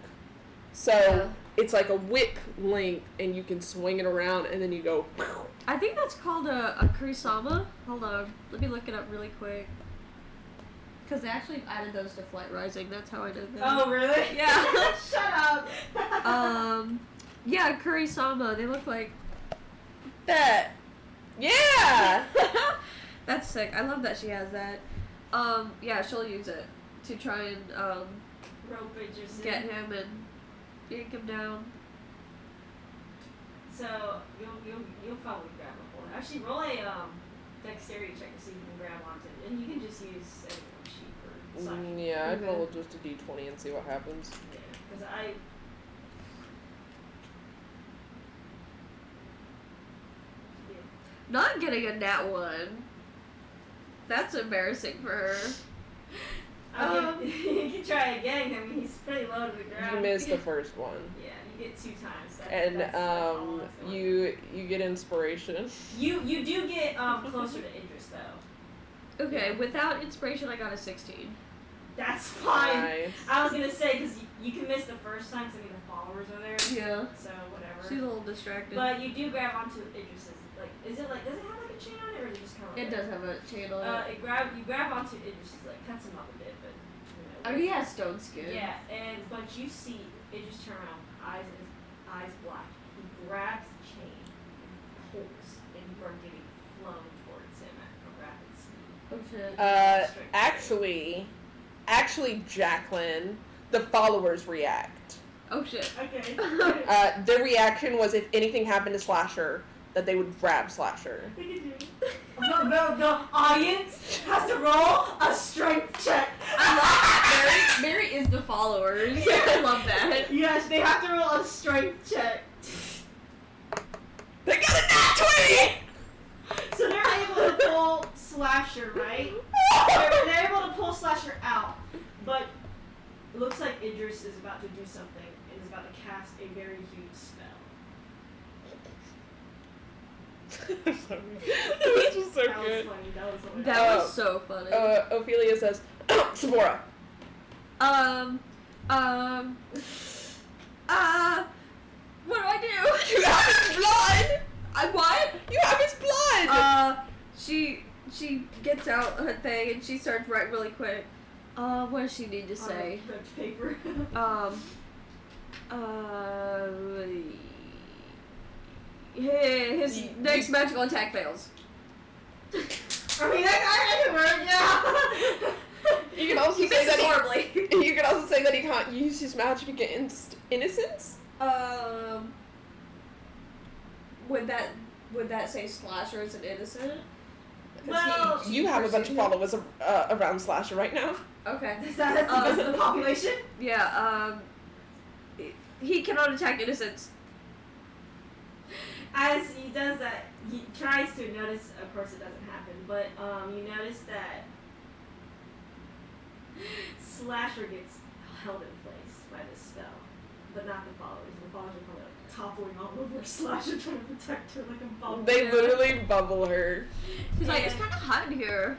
So Yeah. it's like a whip length and you can swing it around and then you go. I think that's called a Kurisama. Hold on, let me look it up really quick. Because they actually added those to Flight Rising. That's how I did that. Oh, really? Yeah. Shut up. Yeah, Kurisama. They look like That. Yeah. That's sick. I love that she has that. Yeah, she'll use it to try and Rope Idris. get him and yank him down. So you'll probably grab a hold. Actually, roll a dexterity check to see if you can grab onto it, and you can just use everyone's sheet for slashing. Yeah, I'd Okay. roll just a d20 and see what happens. Yeah, because I. Yeah. Not getting a nat 1. That's embarrassing for her. You can try again. I mean, he's pretty low to the ground. You missed the first one. Yeah, you get 2 times. And that's all that's going. you get inspiration. You do get closer to Idris though. Okay, without inspiration, I got a 16. That's fine. Nice. I was gonna say because you can miss the first time, so I mean the followers are there. Yeah. So whatever. She's a little distracted. But you do grab onto Idris's like. Is it like? Does it have like a chain on it, or is it just kind of? It does have a channel. You grab onto Idris's like cuts him up a bit, but you know Oh, he has stone skin. Yeah, but you see, it just turned around, eyes black. He grabs the chain and pulls, and you are getting flown towards him at a rapid speed. Oh shit. Actually, Jacqueline, the followers react. Oh shit. Okay. Their reaction was if anything happened to Slasher, that they would grab Slasher. The audience has to roll a strength check. I love that. Mary is the followers. I love that. Yes, they have to roll a strength check. They got a nat 20! So they're able to pull Slasher, right? They're able to pull Slasher out, but it looks like Idris is about to do something and is about to cast a very huge spell. This is so That was good. funny. That was hilarious. That was so funny. Ophelia says, Sabora. What do I do? You have his blood! I what? You have his blood! She gets out her thing and she starts writing really quick. What does she need to say? The paper. His next magical attack fails. I mean, that can work, yeah. You can also He say misses that horribly. you can also say that he can't use his magic against innocence. Would that say Slasher is an innocent? Well, You have a bunch of followers around Slasher right now. Okay. Is that because of the population? Yeah. He cannot attack innocents. As he does that, he tries to notice. Of course, it doesn't happen. But you notice that Slasher gets held in place by this spell, but not the followers. The followers are kind of toppling all over Slasher, trying to protect her like a bubble. They literally bubble her. He's like, it's kind of hot in here.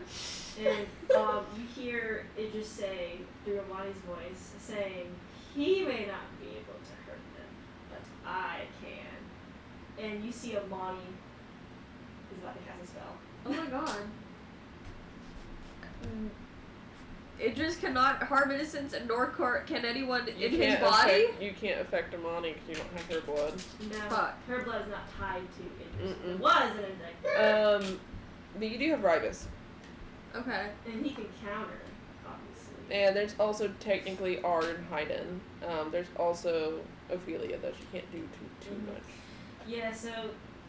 And you hear it just say through Amani's voice, saying, "He may not be able to hurt them, but I can." And you see Amani is about to cast a spell. Oh my god. It just cannot harm innocents, and nor can anyone in his body. You can't affect Amani because you don't have her blood. No, Fuck. her blood is not tied to Idris. Mm-mm. It was an index. But you do have Ribus. Okay. And he can counter, obviously. And there's also technically R and Haydn. There's also Ophelia, though she can't do too much. Yeah, so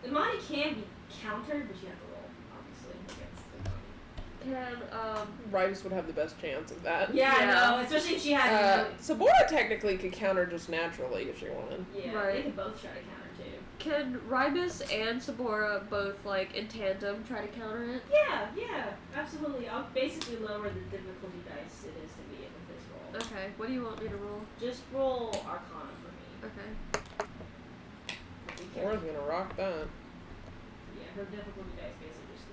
Amani can be countered, but you have to roll, obviously, against Amani. Can Ribus would have the best chance of that. Yeah, Yeah. no, especially if she has. Sabora technically could counter just naturally if she wanted. Yeah, Right. they can both try to counter too. Can Ribus and Sabora both like in tandem try to counter it? Yeah, absolutely. I'll basically lower the difficulty dice it is to be in with this roll. Okay. What do you want me to roll? Just roll Arcana for me. Okay. Sabora's gonna rock that. Yeah, her difficulty dice basically just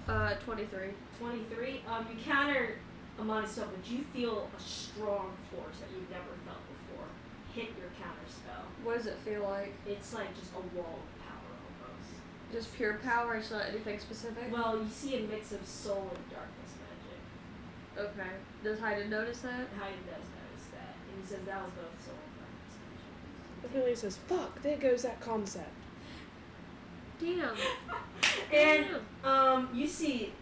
lowers. 23. 23. You counter Amani's spell, but you feel a strong force that you've never felt before hit your counter spell. What does it feel like? It's like just a wall of power almost. Just pure power. It's not anything specific. Well, you see a mix of soul and darkness magic. Okay. Does Haydn notice that? Haydn does notice that, and he says that was both soul and darkness magic. Ophelia says, "Fuck, there goes that concept." Damn. And Damn. you see,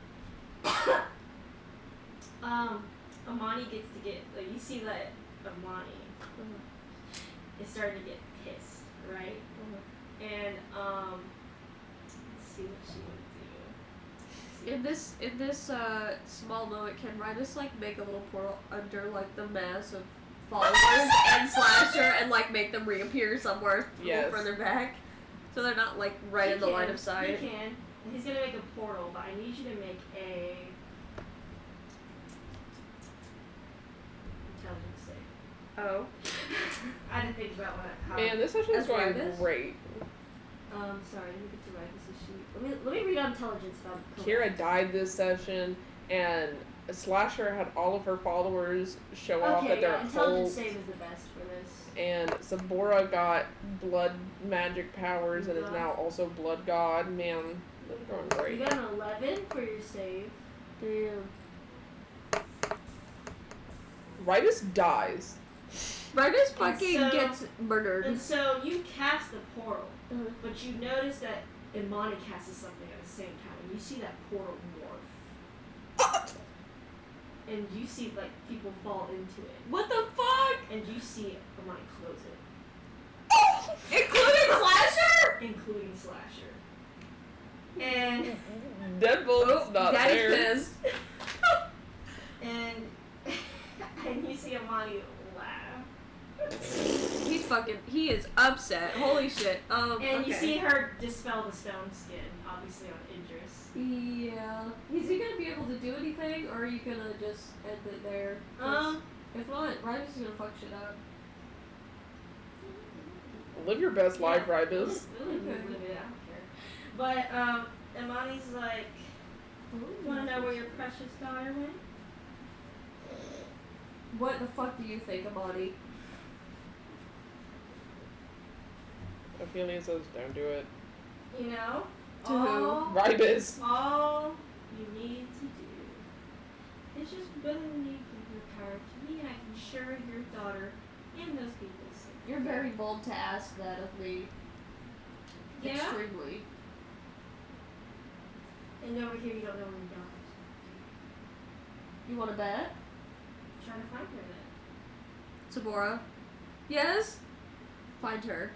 Amani gets to get like you see that Amani is starting to get pissed, right? And let's see what she would do. In this small moment, can Ribus like make a little portal under like the mass of followers and Slasher and like make them reappear somewhere a little further back, so they're not like right in the line of sight? He can. And he's gonna make a portal, but I need you to make a intelligence save. Oh. I didn't think about how. Man, this session is As going Ribus? great. Sorry, let me get to write this sheet. Let me read on intelligence about Kira died this session, and Slasher had all of her followers show off that they're a intelligence cult. save is the best for this. And Sabora got blood magic powers and is now also blood god. Man, this is going great. You got an 11 for your save. Damn. Ribus dies. Ribus fucking so- gets murdered. And so you cast the portal, Mhm. but you notice that Imani casts something at the same time, and you see that portal morph. And you see, like, people fall into it. What the fuck? And you see Imani close it. Including Slasher? Including Slasher. And Deadbolt's not Daddy's there. pissed. and you see Imani laugh. He is upset. Holy shit. And okay. you see her dispel the stone skin, obviously on Idris. Yeah. Is he gonna be able to do anything, or are you gonna just end it there? 'Cause if not, Ribus is gonna fuck shit up. Live your best life, Ribus. Really, Okay. I don't care. But Imani's like, wanna know where your precious daughter went? What the fuck do you think, Amani? Ophelia says, don't do it. You know? To who? Ribus. All you need to do is just willingly give your power to me, and I can assure your daughter and those people safe. You're very bold to ask that of me. Yeah? Extremely. And over here, you don't know where your daughter's. You wanna bet? Trying to find her then. Tabora? Yes? Find her.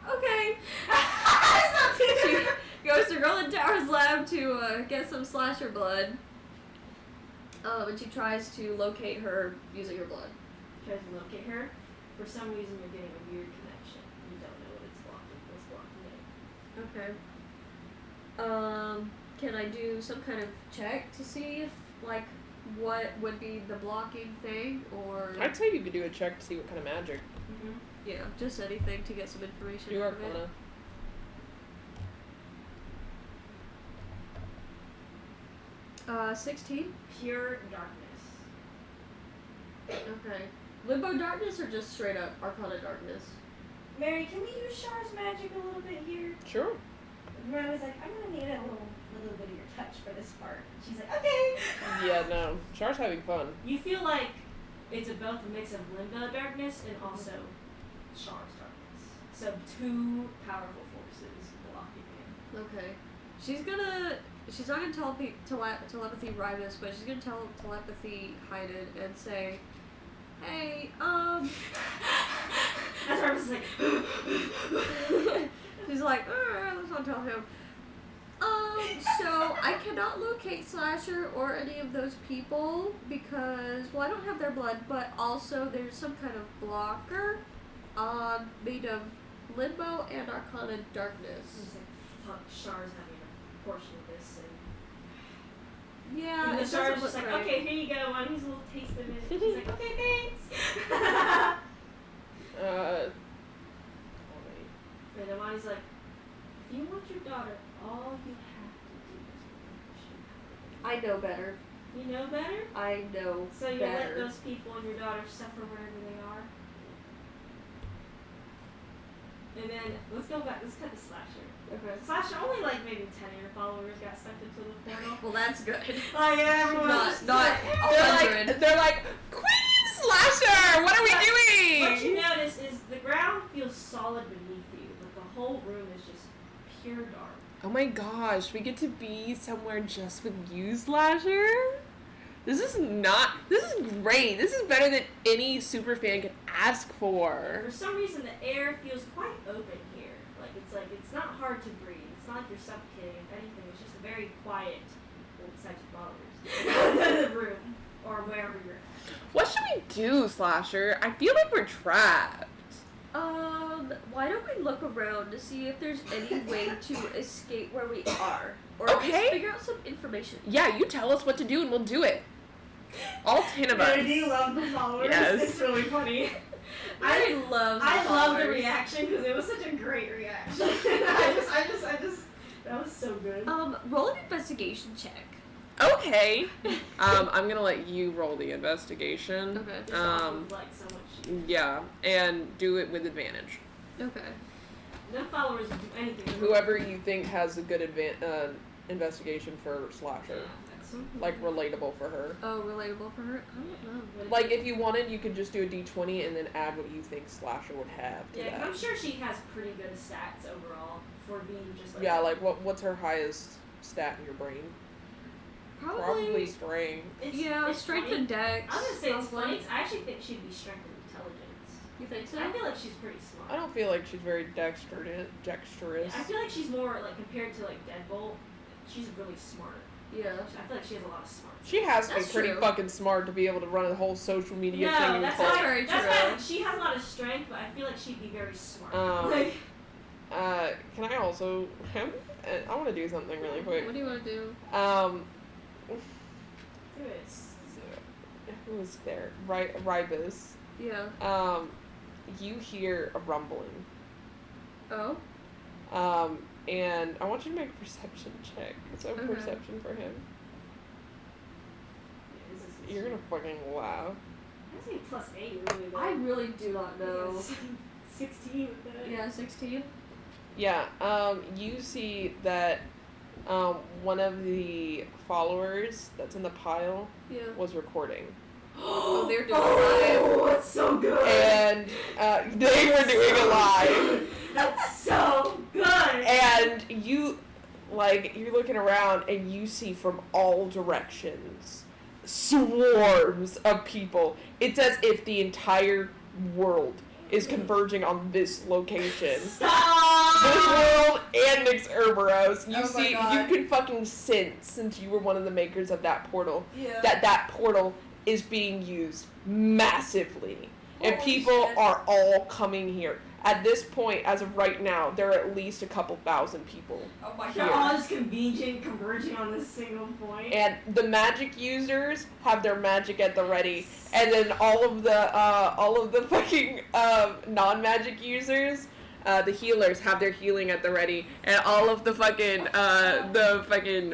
Okay. She goes to Roland Tower's lab to get some slasher blood. And she tries to locate her using her blood. Tries to locate her. For some reason, you're getting a weird connection. You don't know what's blocking it. Okay. Can I do some kind of check to see if, like, what would be the blocking thing, or... I'd say you could do a check to see what kind of magic. Mm-hmm. Yeah, just anything to get some information Do out of it. Arcana. 16? Pure darkness. Okay. Limbo darkness or just straight up Arcana darkness? Mary, can we use Char's magic a little bit here? Sure. Miranda was like, I'm gonna need a little bit of your touch for this part. She's like, okay. Yeah, no. Char's having fun. You feel like it's both a mix of Limbo darkness and also Char's darkness. So two powerful forces blocking you. Okay. She's not gonna telepathy Ribus, but she's gonna telepathy Hyden and say, hey, That's where I was like, she's like, let's not tell him. So I cannot locate Slasher or any of those people because, well, I don't have their blood, but also there's some kind of blocker, made of Limbo and Arcana darkness. She's like, fuck, Char's having a portion of this. And Yeah, the it Char's doesn't just look like, right. okay, here you go, one. Here's a little taste of it. She's like, okay, thanks. And Amani's like, if you want your daughter, all you have to do is worship her. I know better. You know better? I know So you better. let those people and your daughter suffer wherever they are? And then, let's go back, let's cut to Slasher. Okay. Slasher, only like maybe 10 of your followers got sucked into the portal. Well, that's good. Oh yeah, everyone's Not They're like, Queen Slasher! What are we What doing? you notice is the ground feels solid beneath you, but the whole room is just pure dark. Oh my gosh, we get to be somewhere just with you, Slasher? This is great. This is better than any super fan could ask for. For some reason, the air feels quite open here. It's not hard to breathe. It's not like you're suffocating. If anything, it's just a very quiet set of followers in the room or wherever you're at. What should we do, Slasher? I feel like we're trapped. Why don't we look around to see if there's any way to escape where we are? Or at Okay. least figure out some information. Yeah, you tell us what to do and we'll do it. All 10 of us. I do love the followers. Yes. It's really funny. I love I love the followers. reaction because it was such a great reaction. I just, that was so good. Roll an investigation check. Okay. I'm gonna let you roll the investigation. Okay. Just off of, like, so much. Yeah, and do it with advantage. Okay. No followers will do anything. Whoever you think has a good investigation for Yeah, Slasher. that's like relatable for her. Oh, relatable for her? I don't know. Like if you wanted, you could just do a d20 and then add what you think Slasher would have to Yeah, 'cause that. I'm sure she has pretty good stats overall for being just like. Yeah, like what's her highest stat in your brain? Probably strength. It's strength 20. and dex. I was gonna say it's probably. funny. I actually think she'd be strength and intelligence. You think so? I feel like she's pretty smart. I don't feel like she's very dexterous. Yeah, I feel like she's more like compared to like Deadbolt. She's really smart. Yeah. I feel like she has a lot of smarts. She has to be That's pretty true. fucking smart to be able to run a whole social media thing. No, and that's call- why. very That's true. why she has a lot of strength, but I feel like she'd be very smart. Can I also? I want to do something really quick. What do you want to do? Do it. Who was there? Ribus. Yeah. You hear a rumbling. Oh? And I want you to make a perception check. So Okay. perception for him. Yeah, You're gonna fucking laugh. I say +8 really. Though. I really do not know. 16 with that. Yeah, 16. Yeah, you see that one of the followers that's in the pile Yeah. was recording. Oh, they're doing Oh, that's so good. And they were doing a live. That's so good. And you're looking around and you see from all directions swarms of people. It's as if the entire world is converging on this location. Stop. This world and Nick's Cerberus. You Oh my see, God. you can fucking sense, since you were one of the makers of that portal, Yeah. that portal is being used massively. And Holy people shit. are all coming here. At this point, as of right now, there are at least a couple thousand people. Oh my They're all just converging on this single point. And the magic users have their magic at the ready. And then all of the fucking non-magic users, the healers have their healing at the ready, and all of the fucking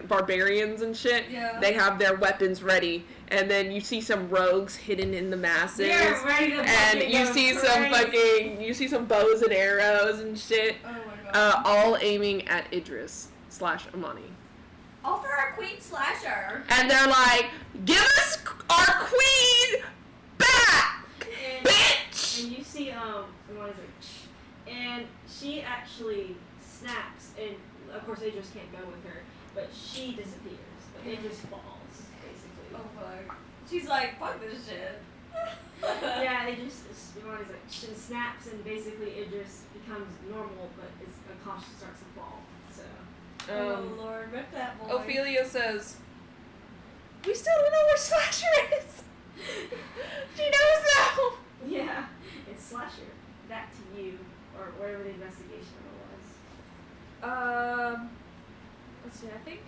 barbarians and shit, Yeah. they have their weapons ready. And then you see some rogues hidden in the masses, They're ready to and fucking you go see some bows and arrows and shit, Oh my god. all aiming at Idris / Amani. All for our Queen Slasher. And they're like, "Give us our queen back, And, bitch!" and you see, what is it? And she actually snaps, and of course Idris can't go with her, but she disappears. But Idris falls, basically. Oh fuck. She's like, fuck this shit. Yeah, Idris, what is it? She snaps, and basically Idris becomes normal, but Akash starts to fall. So. Oh lord, rip that boy. Ophelia says, "We still don't know where Slasher is. She knows now." Yeah, it's Slasher. Back to you, or whatever the investigation was. Let's see, I think.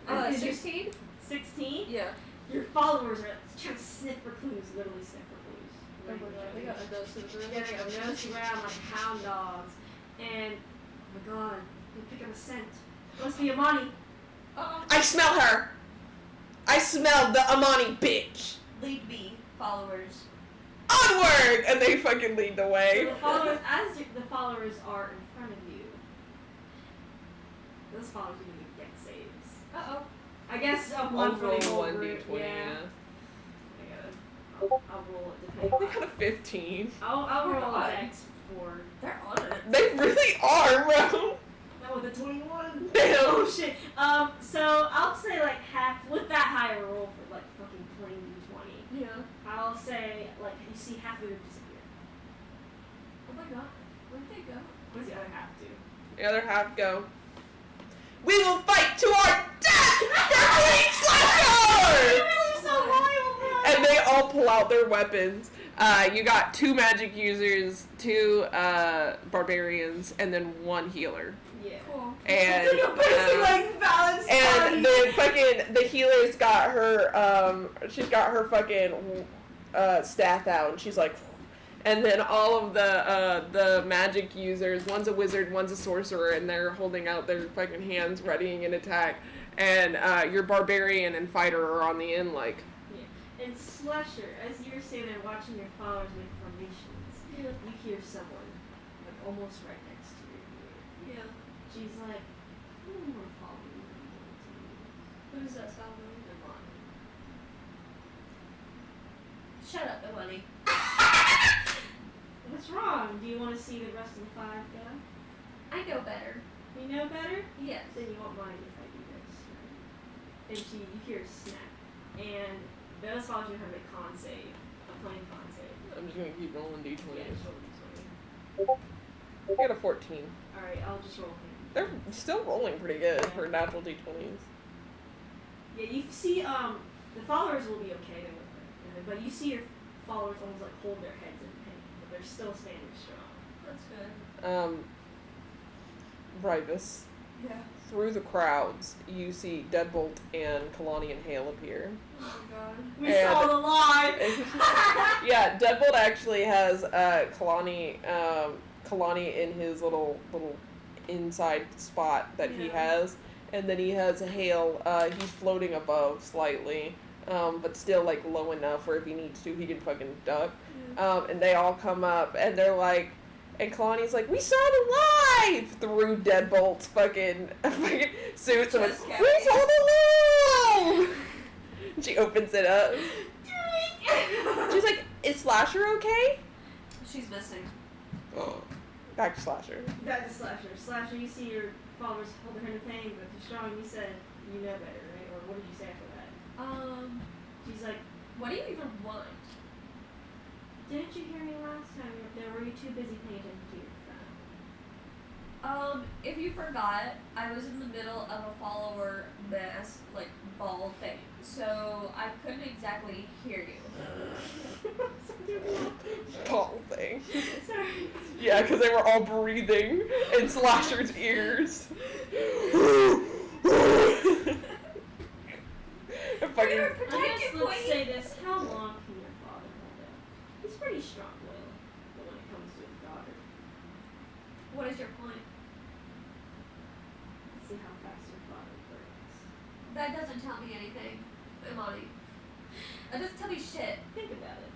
16? 16? 16? Yeah. Your followers are trying to sniff for clues, literally sniff for clues. Oh my god, they got a nose to the Yeah, they got nose around like hound dogs. And, oh my god, they pick up a scent. Must be Amani. I smell her. I smell the Amani bitch. Lead me, followers. Onward! And they fucking lead the So way. the followers, the followers are in front of you, those followers are going to get saves. Uh-oh. I guess I'll one for roll the whole 1d20. group. Yeah. I'll roll it depending. They got a 15. I'll roll God. a dex for. They're on it. They really are, bro. No, with a 21. Damn. Oh shit. So I'll say like half with that higher roll for like fucking plain d20. Yeah. I'll say like you see half of it disappear. Oh my god. Where'd they go? What does the other half do? The other half go, "We will fight to our death for Queen Slasher!" You're so loyal, bro. And they all pull out their weapons. You got 2 magic users, 2 barbarians, and then 1 healer. Yeah. Cool. And It's like a basic um, like balanced and party. the healer's got her she's got her fucking staff out, and she's like, and then all of the magic users, one's a wizard, one's a sorcerer, and they're holding out their fucking hands readying an attack, and your barbarian and fighter are on the end like, Yeah. And Slasher, as you're sitting there watching your followers make formations, you hear someone like almost right next to your ear. Yeah. She's like, "Who more followers Who's that sound? Shut up, Imani. What's wrong? Do you want to see the rest of the five go? I know better. You know better? Yes. Then you won't mind if I do this. And you hear a snap. And the other spot you have a con save. A plain con save. I'm just gonna keep rolling d20s. Yeah, just roll d20. I got a 14. Alright, I'll just roll him. They're still rolling pretty good Yeah. for natural d20s. Yeah, you see, the followers will be okay, they won't hurt. But you see your followers almost like hold their heads in pain, but they're still standing strong. That's good. Rivus. Yeah. Through the crowds, you see Deadbolt and Kalani and Hale appear. Oh my god. We And- saw the lie! Yeah, Deadbolt actually has Kalani in his little inside spot that he Yeah. has, and then he has Hale. He's floating above slightly, but still like low enough where if he needs to, he can fucking duck. And they all come up and they're like, and Kalani's like, we saw the live through Deadbolt's fucking suits and Just like, we saw the live. And she opens it up. She's like, is Slasher okay? She's missing. Back to Slasher. Back to Slasher. Slasher, you see your followers holding her in pain, but you're strong. You said you know better, right? Or what did you say after that? She's like, What do you even want? didn't you hear me last time you were up there? Were you too busy paying attention to your phone? If you forgot, I was in the middle of a follower mass, like, ball thing, so I couldn't exactly hear you. Ball thing. Sorry. Yeah, because they were all breathing in Slasher's ears. And fucking, I guess Protective let's queen. say this. How long can your father hold out? He's pretty strong-willed, but when it comes to his daughter, What is your point? let's see how fast your father breaks. That doesn't tell me anything, Imani. That doesn't tell me shit. Think about it.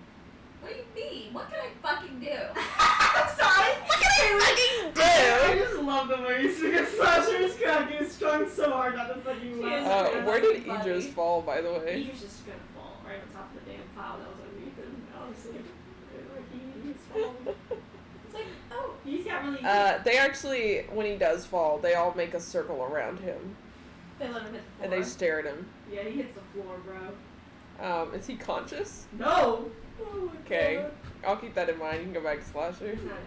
What do you mean? What can I fucking do? I'm sorry. what can I fucking I do? just love the way you speak. Slasher is cracking. It's strong so hard not to fucking laugh. Where did Buddy. Idris fall, by the way? He's just gonna fall right on top of the damn pile that was underneath him. Honestly, like he's falling. It's like, oh, he's got really. They actually, when he does fall, they all make a circle around him, They let him hit the floor. and they stare at him. Yeah, he hits the floor, bro. Is he conscious? No. Okay, I'll keep that in mind. You can go back to Slasher. He's not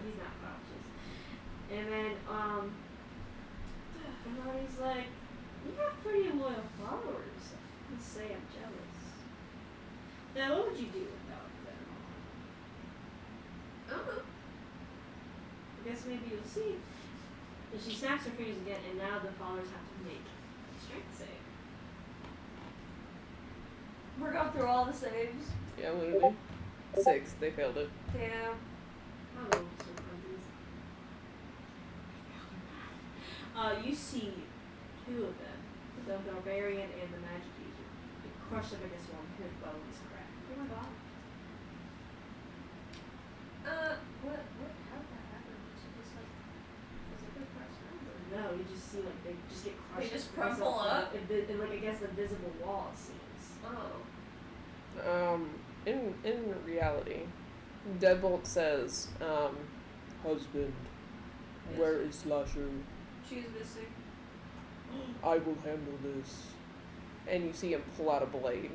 conscious. And then he's like, you have pretty loyal followers. Let's say I'm jealous. Now, what would you do without them? I don't know. I guess maybe you'll see. And she snaps her fingers again, and now the followers have to make a strength save. We're going through all the saves. Yeah, literally. 6, they failed it. Damn. How old is her you see two of them, the barbarian and the magic user. They crush them against one, and their bones crack. Oh my god. How did that happen? Was it just like, was it good press? No, you just see like they just get crushed. They just against crumple up? and like against the visible wall, it seems. Oh. In reality, Deadbolt says, husband, Yes. where is Slasher? She's missing. I will handle this. And you see him pull out a blade,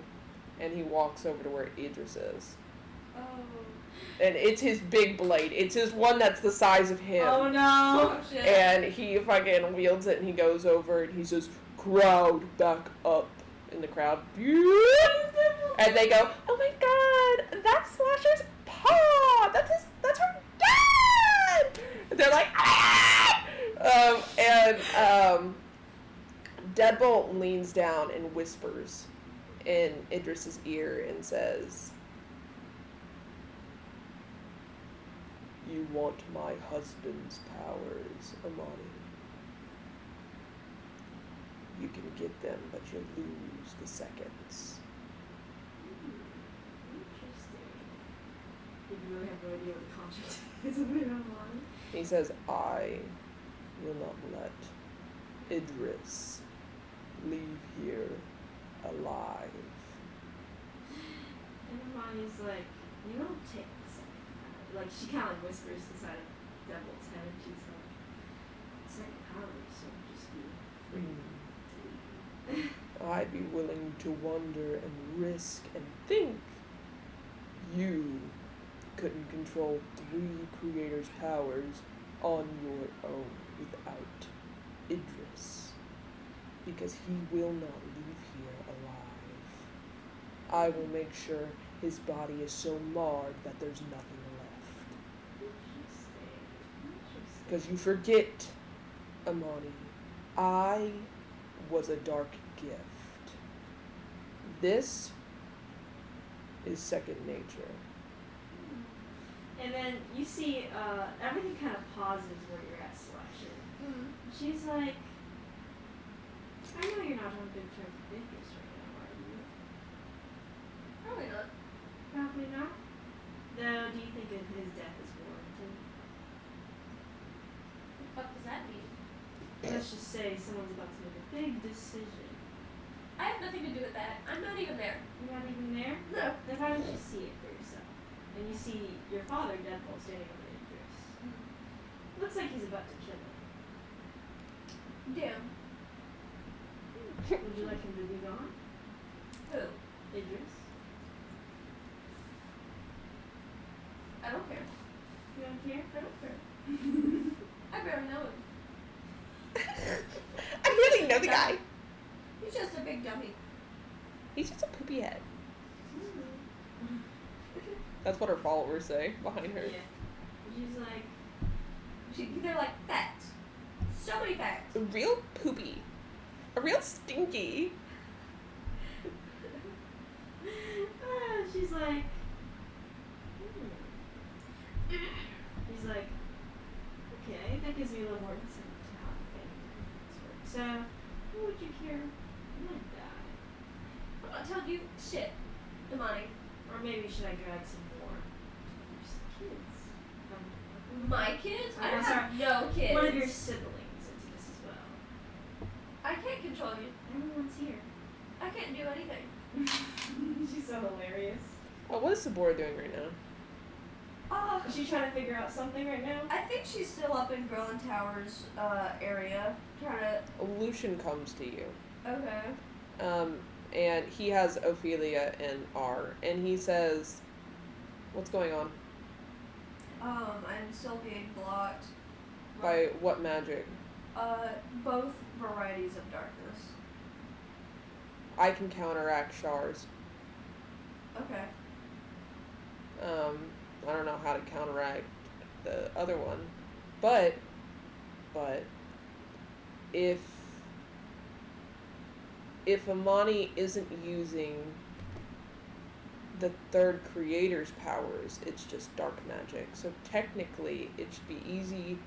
and he walks over to where Idris is. Oh. And it's his big blade. It's his one that's the size of him. Oh no! Oh shit. And he fucking wields it, and he goes over, and he says, crowd, back up. In the crowd, and they go, oh my god, that's Slasher's paw! That's her dad! And they're like, ah! Deadbolt leans down and whispers in Idris's ear and says, you want my husband's powers, Amani. You can get them, but you'll lose the seconds. Interesting. You really have no idea what the contract is of it online. He says, I will not let Idris leave here alive. And Hermione's like, you don't take the second power. Like, she kind of whispers inside of Devil's head, and she's like, second power, so just be free. I'd be willing to wonder and risk and think you couldn't control 3 creators' powers on your own without Idris, because he will not leave here alive. I will make sure his body is so marred that there's nothing left. Interesting. Because you forget, Amani, I was a dark gift. This is second nature. And then you see everything kind of pauses where you're at, Slasher. She's like, I know you're not on good terms with Idris right now, are you? Probably not. Probably not. Though, do you think that his death is warranted? What the fuck does that mean? Let's just say someone's about to make a big decision. I have nothing to do with that. I'm not even there. You're not even there? No. Then why don't you see it for yourself? And you see your father, Deadpool, standing over Idris. Looks like he's about to kill him. Damn. Would you like him to be gone? Who? Idris? I don't care. You don't care? I don't care. I barely know him. I really know the guy. He's just a big dummy. He's just a poopy head. That's what her followers say behind her. Yeah. She's like, They're like facts. So many facts. A real poopy. A real stinky. she's like, He's like, okay, that gives me a little more insight to how the family dynamics work. So, who would you care would die? I'm not telling you shit, Imani. Or maybe should I drag some more? There's kids. My kids? I I'm don't sorry. have no kids. One of your siblings into this as well. I can't control you. Everyone's here. I can't do anything. She's so hilarious. Well, what is Sabora doing right now? Oh, Is she trying to figure out something right now? I think she's still up in Growling Towers area, trying to. Lucian comes to you. Okay. And he has Ophelia and R, and he says, "What's going on? I'm still being blocked. By what magic? Both varieties of darkness. I can counteract Shar's. Okay. I don't know how to counteract the other one, but if Amani isn't using the third creator's powers, it's just dark magic. So technically, it should be easy-ish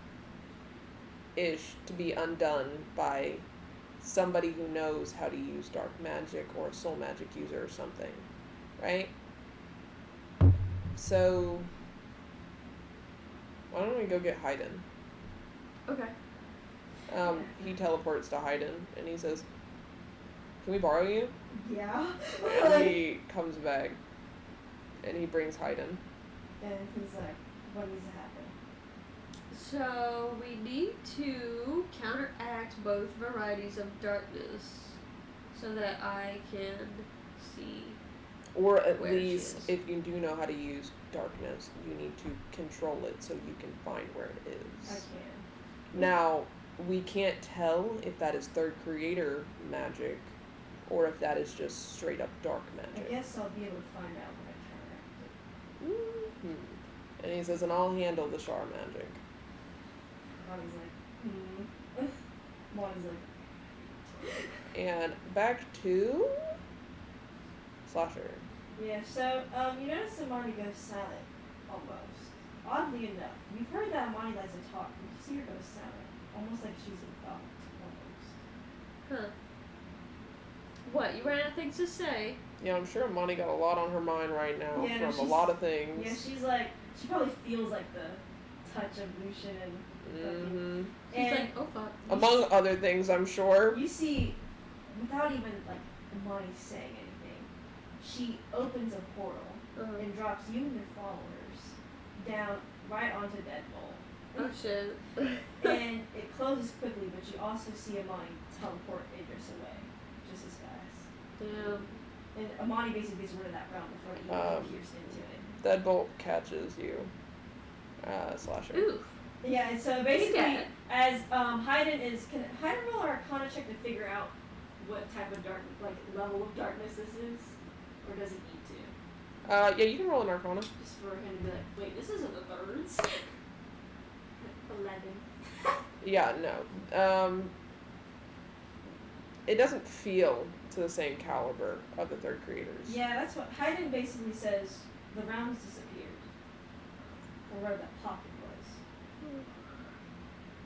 to be undone by somebody who knows how to use dark magic or a soul magic user or something, right? So, why don't we go get Haydn? Okay. He teleports to Haydn, and he says, "Can we borrow you?" Yeah. And he comes back, and he brings Haydn. And he's like, what needs to happen? So we need to counteract both varieties of darkness, so that I can see. Or at Where she least, is. if you do know how to use darkness, you need to control it so you can find where it I is. can. Now, we can't tell if that is third creator magic, or if that is just straight up dark I magic. guess I'll be able to find out when I counteract it. And he says, "And I'll handle the Shar magic." Bonnie's like, Bonnie's like, And back to Slasher. yeah, so, you notice that Marnie goes silent, almost. Oddly enough, you've heard that Marnie likes to talk, but you see her go silent, almost like she's in thought, almost. Huh. What? You ran out of things to say? Yeah, I'm sure Monty got a lot on her mind right now Yeah, no, from a she's- lot of things. Yeah, she's like, she probably feels like the touch of Lucian and fucking, He's and like, oh fuck. Among other things, I'm sure. you see, without even like Imani's saying anything, she opens a portal and drops you and your followers down right onto Deadbolt. Oh shit. And it closes quickly, but you also see Imani teleport Idris away just as fast. Damn. And Imani basically gets rid of that realm before it even pierced into it. Deadbolt catches you. Slasher. Oof. Yeah, and so basically, as Hayden can Hayden roll an Arcana check to figure out what type of level of darkness this is, or does he need to? Yeah, you can roll an Arcana. Just for him to be like, wait, this isn't the birds. 11. Yeah, no. It doesn't feel to the same caliber of the third creators. Yeah, that's what Hayden basically says. The rounds disappeared, or where that pocket was.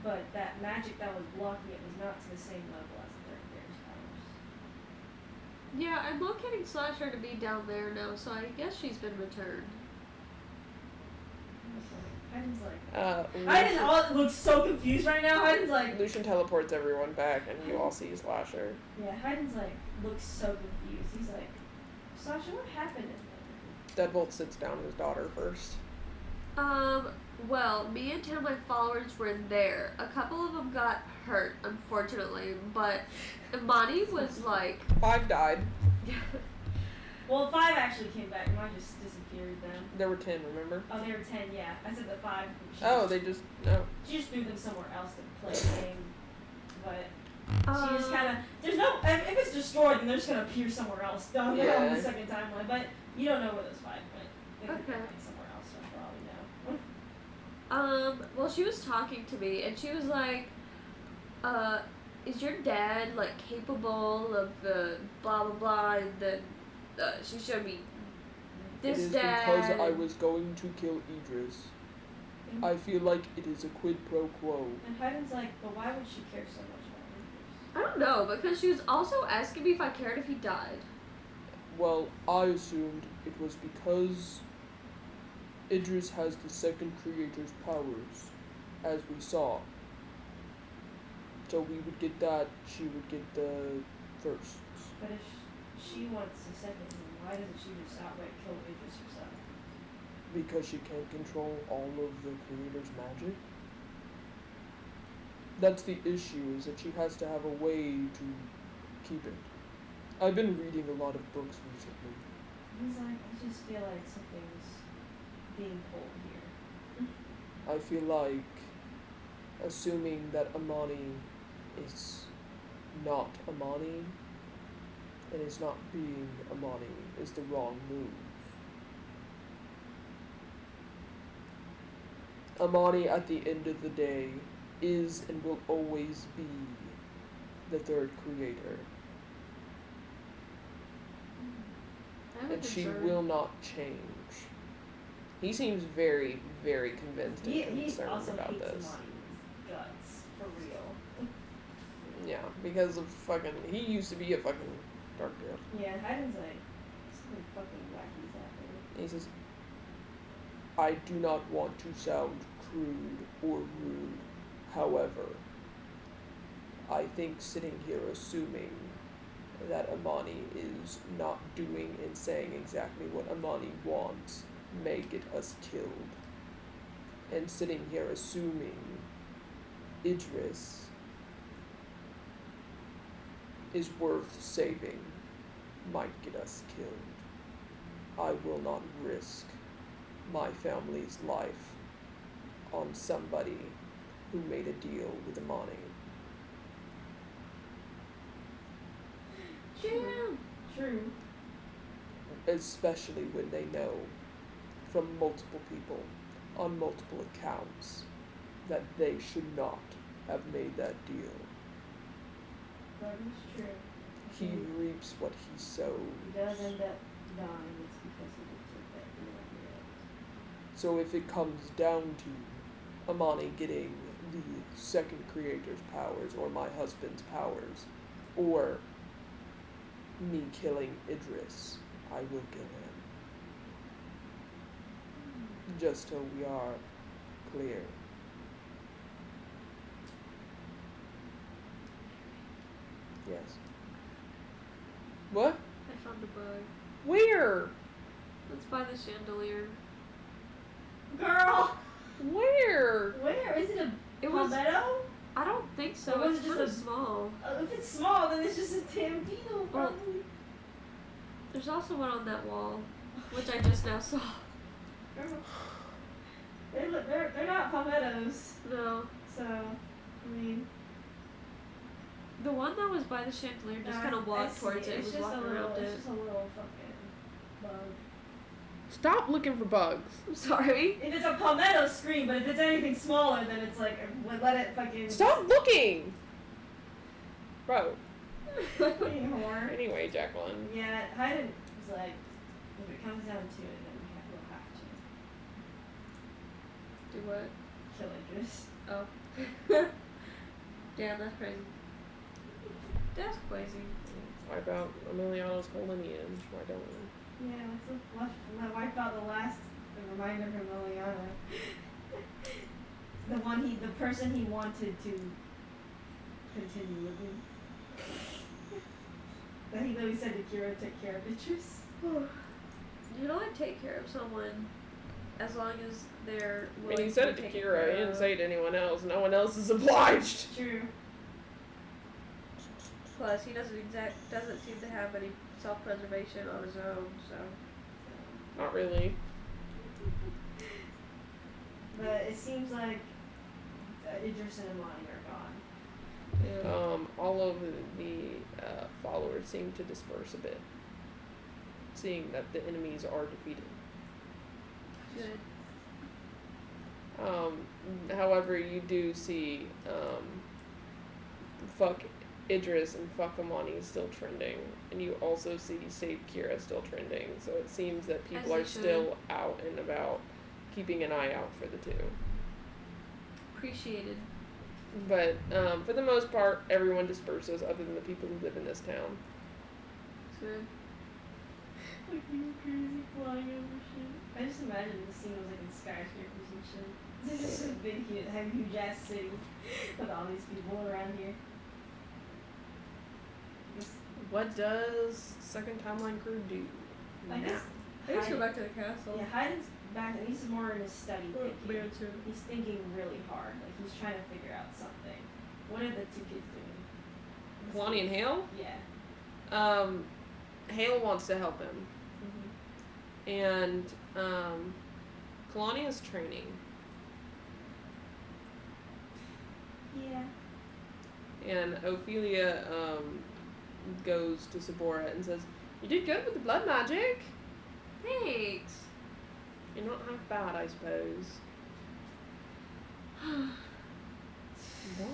But that magic that was blocking it was not to the same level as the third creator's powers. Yeah, I'm locating Slasher to be down there now, so I guess she's been returned. Hayden's like, Lucian, Hayden looks so confused right now. Hayden's like, Lucian teleports everyone back, and you all see Slasher. yeah, Hayden's like, looks so confused. He's like, Sasha, what happened in there? Deadbolt sits down his daughter first. Well, me and 10 of my followers were there. A couple of them got hurt, unfortunately, but Imani was like... 5 died. Well, 5 actually came back. Mine just disappeared then. There were 10, remember? Oh, there were 10, yeah. I said the 5. No. She just threw them somewhere else to play the game. But she just kind of... There's no... If it's destroyed, then they're just going to appear somewhere else down there on the second timeline. But you don't know where those 5 went. They could be somewhere else, for all we know. Well, she was talking to me, and she was like, is your dad, like, capable of the blah, blah, blah, and then, she showed me this dad. It is because I was going to kill Idris. I feel like it is a quid pro quo. And Hayden's like, but why would she care so much about Idris? I don't know, because she was also asking me if I cared if he died. Well, I assumed it was because Idris has the second creator's powers, as we saw. So we would get that, she would get the first. But if she wants the second, then why doesn't she just outright kill Idris herself? Because she can't control all of the creator's magic. That's the issue, is that she has to have a way to keep it. I've been reading a lot of books recently. He's like, I just feel like something's being pulled here. I feel like assuming that Amani is not Amani and is not being Amani is the wrong move. Amani, at the end of the day, is and will always be the third creator. And she will not change. He seems very, very convinced and concerned about this. He also hates Amani's guts, for real. Yeah, because of fucking... He used to be a fucking dark girl. Yeah, Hayden's like, something fucking wacky's happening. He says, I do not want to sound crude or rude. However, I think sitting here assuming that Amani is not doing and saying exactly what Amani wants may get us killed. And sitting here assuming Idris is worth saving might get us killed. I will not risk my family's life on somebody who made a deal with Amani. True. Especially when they know from multiple people on multiple accounts that they should not have made that deal. That is true. He reaps what he sowed. He does end up dying, it's because he did take that deal. So if it comes down to Amani getting the second creator's powers, or my husband's powers, or me killing Idris, I will kill him. Just so we are clear. Yes. What? I found a bug. Where? Let's buy the chandelier. Girl! Where? Where? Is it a It was. palmetto? I don't think so. Or was It's it just kind of a- small. If it's small, then it's just a Tampino, probably. There's also one on that wall, which I just now saw. Girl. They're not palmettos. No. So, I mean. The one that was by the chandelier just kind of walked towards it. It was walking around It's it. just a little fucking bug. Stop looking for bugs. I'm sorry. If it's a palmetto, scream, but if it's anything smaller, then it's like, let it fucking. Stop looking! Bro. Fucking whore. Anyway, Jacqueline. Yeah, Hayden was like, if it comes down to it, then we'll have to Do what? kill Idris. Oh. Damn, that's crazy. That's crazy. Why about Emiliano's whole lineage? Why don't we? Yeah, let's wipe out the reminder from Liliana. The person he wanted to continue with him. That he literally said to Kira, take care of Idris. You don't take care of someone as long as they're I willing mean, he said to it be to taken Kira. care He didn't of. say it to anyone else. No one else is obliged. True. Plus, he doesn't seem to have any self-preservation on his own, so. Not really. But it seems like Idris and Imani are gone. Yeah. All of the followers seem to disperse a bit, seeing that the enemies are defeated. Good. However, you do see fuck Idris and fuck Amani still trending, and you also see Save Kira still trending. So it seems that people As are they should. still out and about, keeping an eye out for the two. Appreciated. But for the most part, everyone disperses, other than the people who live in this town. Good. Like you crazy flying over shit. I just imagine the scene was like in skyscrapers and shit. This is just a big, huge ass city with all these people around here. What does Second Timeline Crew do I now? guess Let's go Hayden- back to the castle. Yeah, Hayden's back and he's more in his study thinking. He's thinking really hard. Like he's trying to figure out something. What are the two kids doing? Kalani and Hale? Yeah. Hale wants to help him. Mm-hmm. And Kalani is training. Yeah. And Ophelia goes to Sabora and says, "You did good with the blood magic. Thanks. You're not half bad, I suppose."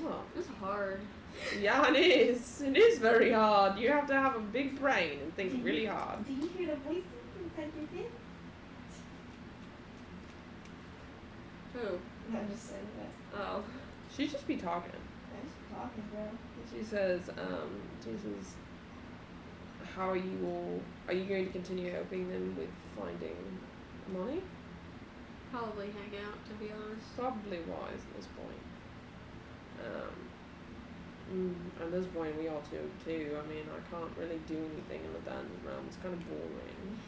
What? It's hard. Yeah, it is. It is very hard. You have to have a big brain and think really hard. Do you hear the voices inside your head? Who? I'm just saying that. Oh. She'd just be talking. I'm just talking, bro. She says, "How are you going to continue helping them with finding money?" Probably hang out, to be honest. Probably wise at this point. At this point, we all do too. I mean, I can't really do anything in the dungeon realm. It's kind of boring.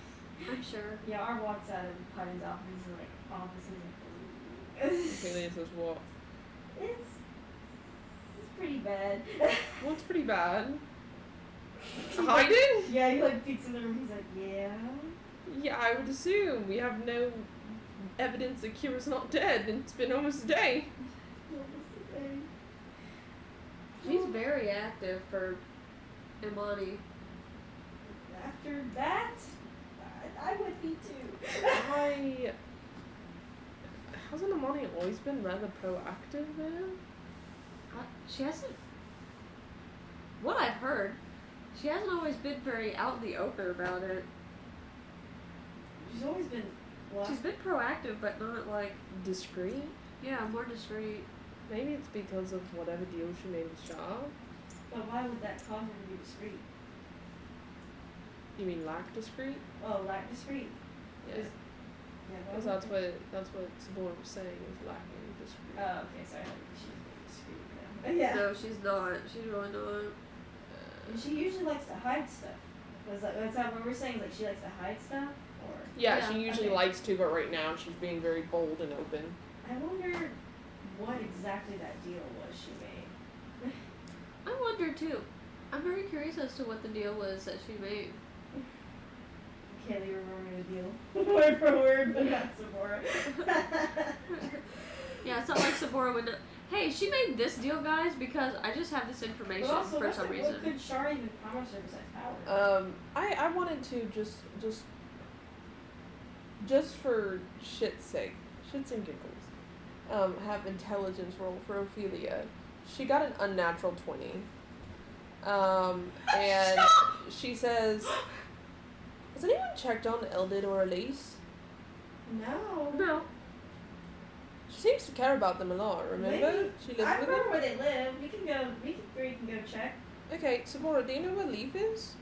I'm sure. Yeah, our walks out of Putty's office are like offices. Ophelia says, "What? It's pretty bad. Well, it's pretty bad." Hiding? Yeah, he like peeks in the room. He's like, yeah. Yeah, I would assume. We have no evidence that Kira's not dead, and it's been almost a day. She's very active for Imani. After that, I would be too. Hasn't Amani always been rather proactive there? She hasn't. What I've heard, she hasn't always been very out in the open about it. She's always been. What? She's been proactive, but not like. Discreet? Yeah, more discreet. Maybe it's because of whatever deal she made with Shaw. But why would that cause her to be discreet? You mean lack discreet? Oh, like discreet. Yeah. Yeah. Why Because would that's what Sabora was saying, is lacking discreet. Oh, okay. Sorry, I thought she was being discreet. Yeah. Yeah. No, she's not. She's really not. And she usually likes to hide stuff. That's that what we're saying? Like she likes to hide stuff, or Yeah, Yeah, she usually okay. likes to, but right now she's being very bold and open. I wonder what exactly that deal was she made. I wonder too. I'm very curious as to what the deal was that she made. Can't even remember the deal word for word, but not Sephora. Yeah, it's not like Sephora would know. Hey, she made this deal, guys, because I just have this information But also, for some reason. what could Shar even promise her besides power? I wanted to just for shit's sake, shits and giggles, have intelligence roll for Ophelia. She got an unnatural 20. And she says, has anyone checked on Eldid or Elise? No. No. She seems to care about them a lot, remember? Maybe. She lives I with remember them? where they live. We can go check. Okay, Sephora, do you know where Leaf is?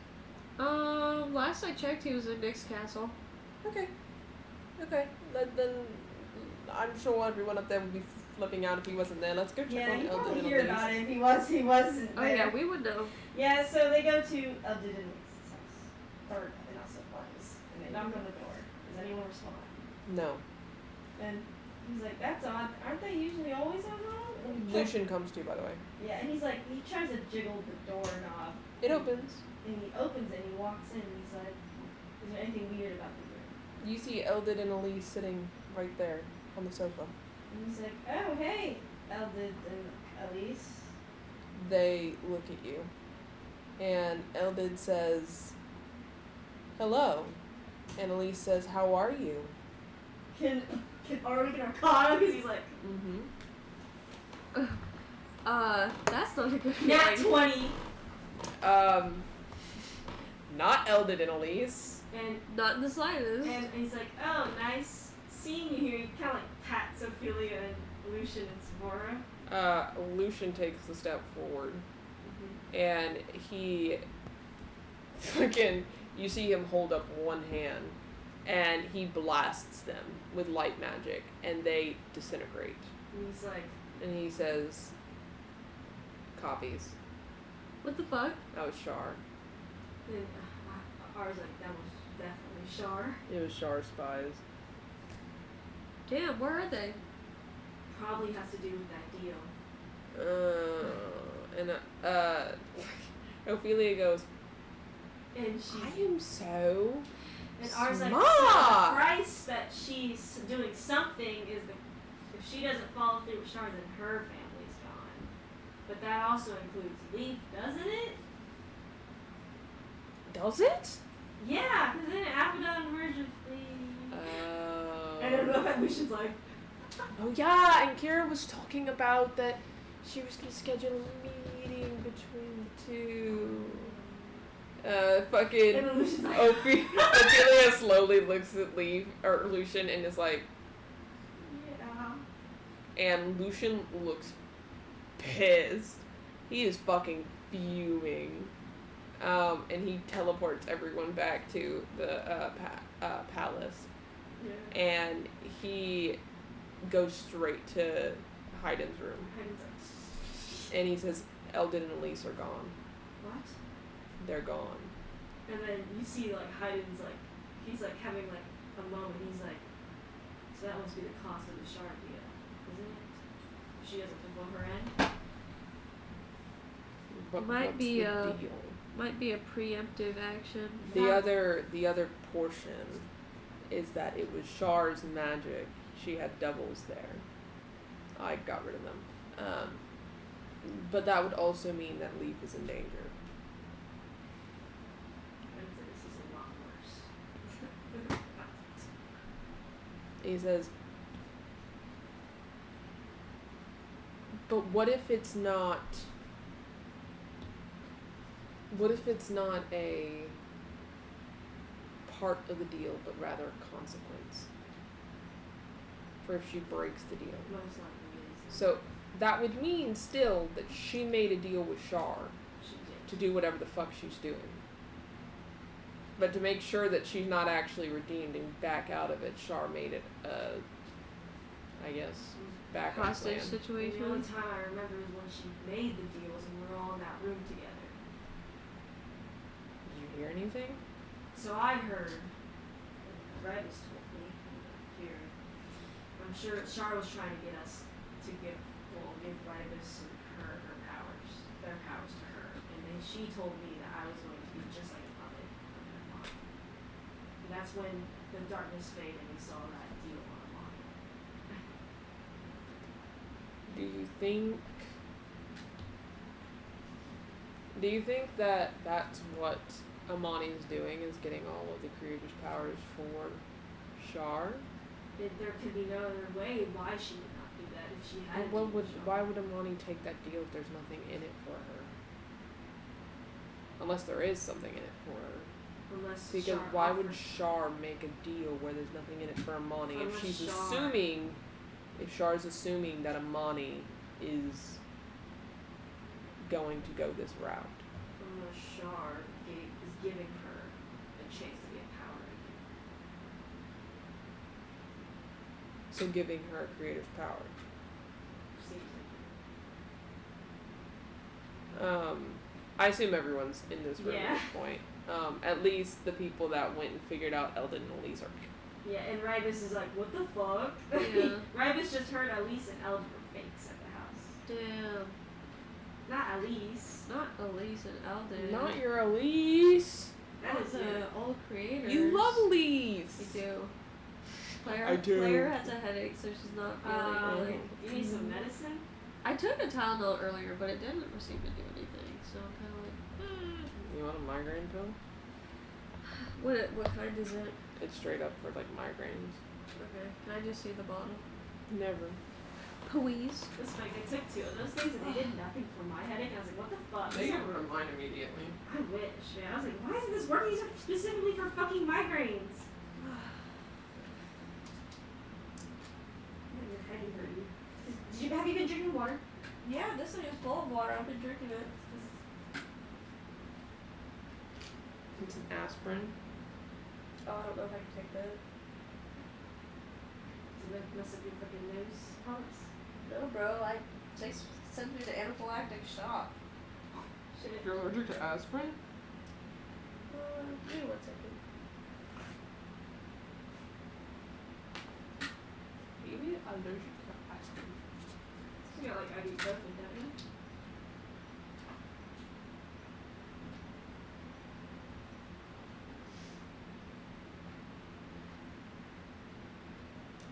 Last I checked, he was in Nick's castle. Okay. Then I'm sure everyone up there would be flipping out if he wasn't there. Let's go check Yeah, on you Eldid probably and hear Elise. about it if he wasn't Oh there. yeah, we would know. Yeah, so they go to Eldid and Lisa's house. Or and also Barnes. And they knock on the door. Does anyone respond? No. And he's like, that's odd. Aren't they usually always on home? And he Lucian comes too, by the way. Yeah, and he's like, he tries to jiggle the doorknob. It opens. And he opens it and he walks in and he's like, is there anything weird about the room? You see Eldid and Elise sitting right there on the sofa. And he's like, oh, hey, Eldid and Elise. They look at you. And Eldid says, hello. And Elise says, how are you? Can Arwick and Arcana? Because he's like, Mm-hmm. That's not a good nat feeling. 20. Not Eldid and Elise. And Not in the slightest. And he's like, oh, nice seeing you here. He kind of like pats Ophelia and Lucian and Sephora. Lucian takes a step forward. And he you see him hold up one hand and he blasts them with light magic and they disintegrate. And he's like, And he says, copies. What the fuck? That was Shar. and Ar's like, that was definitely Shar. It was Shar's spies. Damn, where are they? Probably has to do with that deal. Ophelia goes, And she's I am so and Ar's like, smart. so the price that she's doing something is if she doesn't follow through with Shar, then her family's gone. But that also includes Leaf, doesn't it? Does it? Yeah, because then Abaddon merged with Leaf. I don't know if Lucian's like, Oh yeah, and Kira was talking about that she was gonna schedule a meeting between the two. Fucking and then Lucian's like, Ophelia slowly looks at Lucian and is like, yeah. and Lucian looks pissed. He is fucking fuming. And he teleports everyone back to the palace. Yeah. And he goes straight to Haydn's room. Haydn's like, And he says, Eldin and Elise are gone. what? They're gone. And then you see like Haydn's like, he's like having like a moment. He's like, so that must be the cost of the shard deal, isn't it? If she doesn't fulfill her end. But Might what's be the a- deal? Might be a preemptive action. The other portion is that it was Shar's magic. She had doubles there. I got rid of them. But that would also mean that Leaf is in danger. And so this is a lot worse. He says, but what if it's not a part of the deal, but rather a consequence for if she breaks the deal? Most likely is. So that would mean still that she made a deal with Shar She did. to do whatever the fuck she's doing. But to make sure that she's not actually redeemed and back out of it, Shar made it I guess, backup Hostage plan. The situation. only time I remember is when she made the deals and we were all in that room together. You hear anything? So I heard, Rebus told me here. I'm sure Char was trying to get us to give Rebus and her their powers to her, and then she told me that I was going to be just like a puppet of her mom. And that's when the darkness faded and we saw that deal on her mom. Do you think that that's what Amani's doing, is getting all of the creator's powers for Shar? There could be no other way why she would not do that if she had. Why would Amani take that deal if there's nothing in it for her? Unless there is something in it for her. Because why would Shar make a deal where there's nothing in it for Amani if Shar's assuming that Amani is going to go this route? Unless Shar is giving her a chance to get power again. So giving her creative power. I assume everyone's in this room at this point. At least the people that went and figured out Eldon and Elise are. Yeah, and Rybus is like, what the fuck? Yeah. Rybus just heard Elise and Eldon were fakes at the house. Damn. Not Elise. Not Elise and Eldon. Not your Elise. That is the old creators. You love Elise. I do. Claire, I do. Claire has a headache, so she's not feeling really. You need some medicine? I took a Tylenol earlier, but it didn't seem to do anything, so I'm kind of like, You want a migraine pill? What kind is it? It's straight up for like migraines. Okay, can I just see the bottle? Never. Please. It's like I took 2 of those things and they did nothing for my headache. I was like, what the fuck? They give her mine immediately. I wish, man. I was like, why isn't this working? These are specifically for fucking migraines. Your head hurting. Have you been drinking water? Yeah, this thing is full of water. I've been drinking it. It's an aspirin. Oh, I don't know if I can take that. Does it mess up your fucking nose pumps? No, bro. They sent me the anaphylactic shock. Shit. You're allergic to aspirin? Give me 1 second. Maybe allergic to aspirin. You got like ibuprofen, don't you?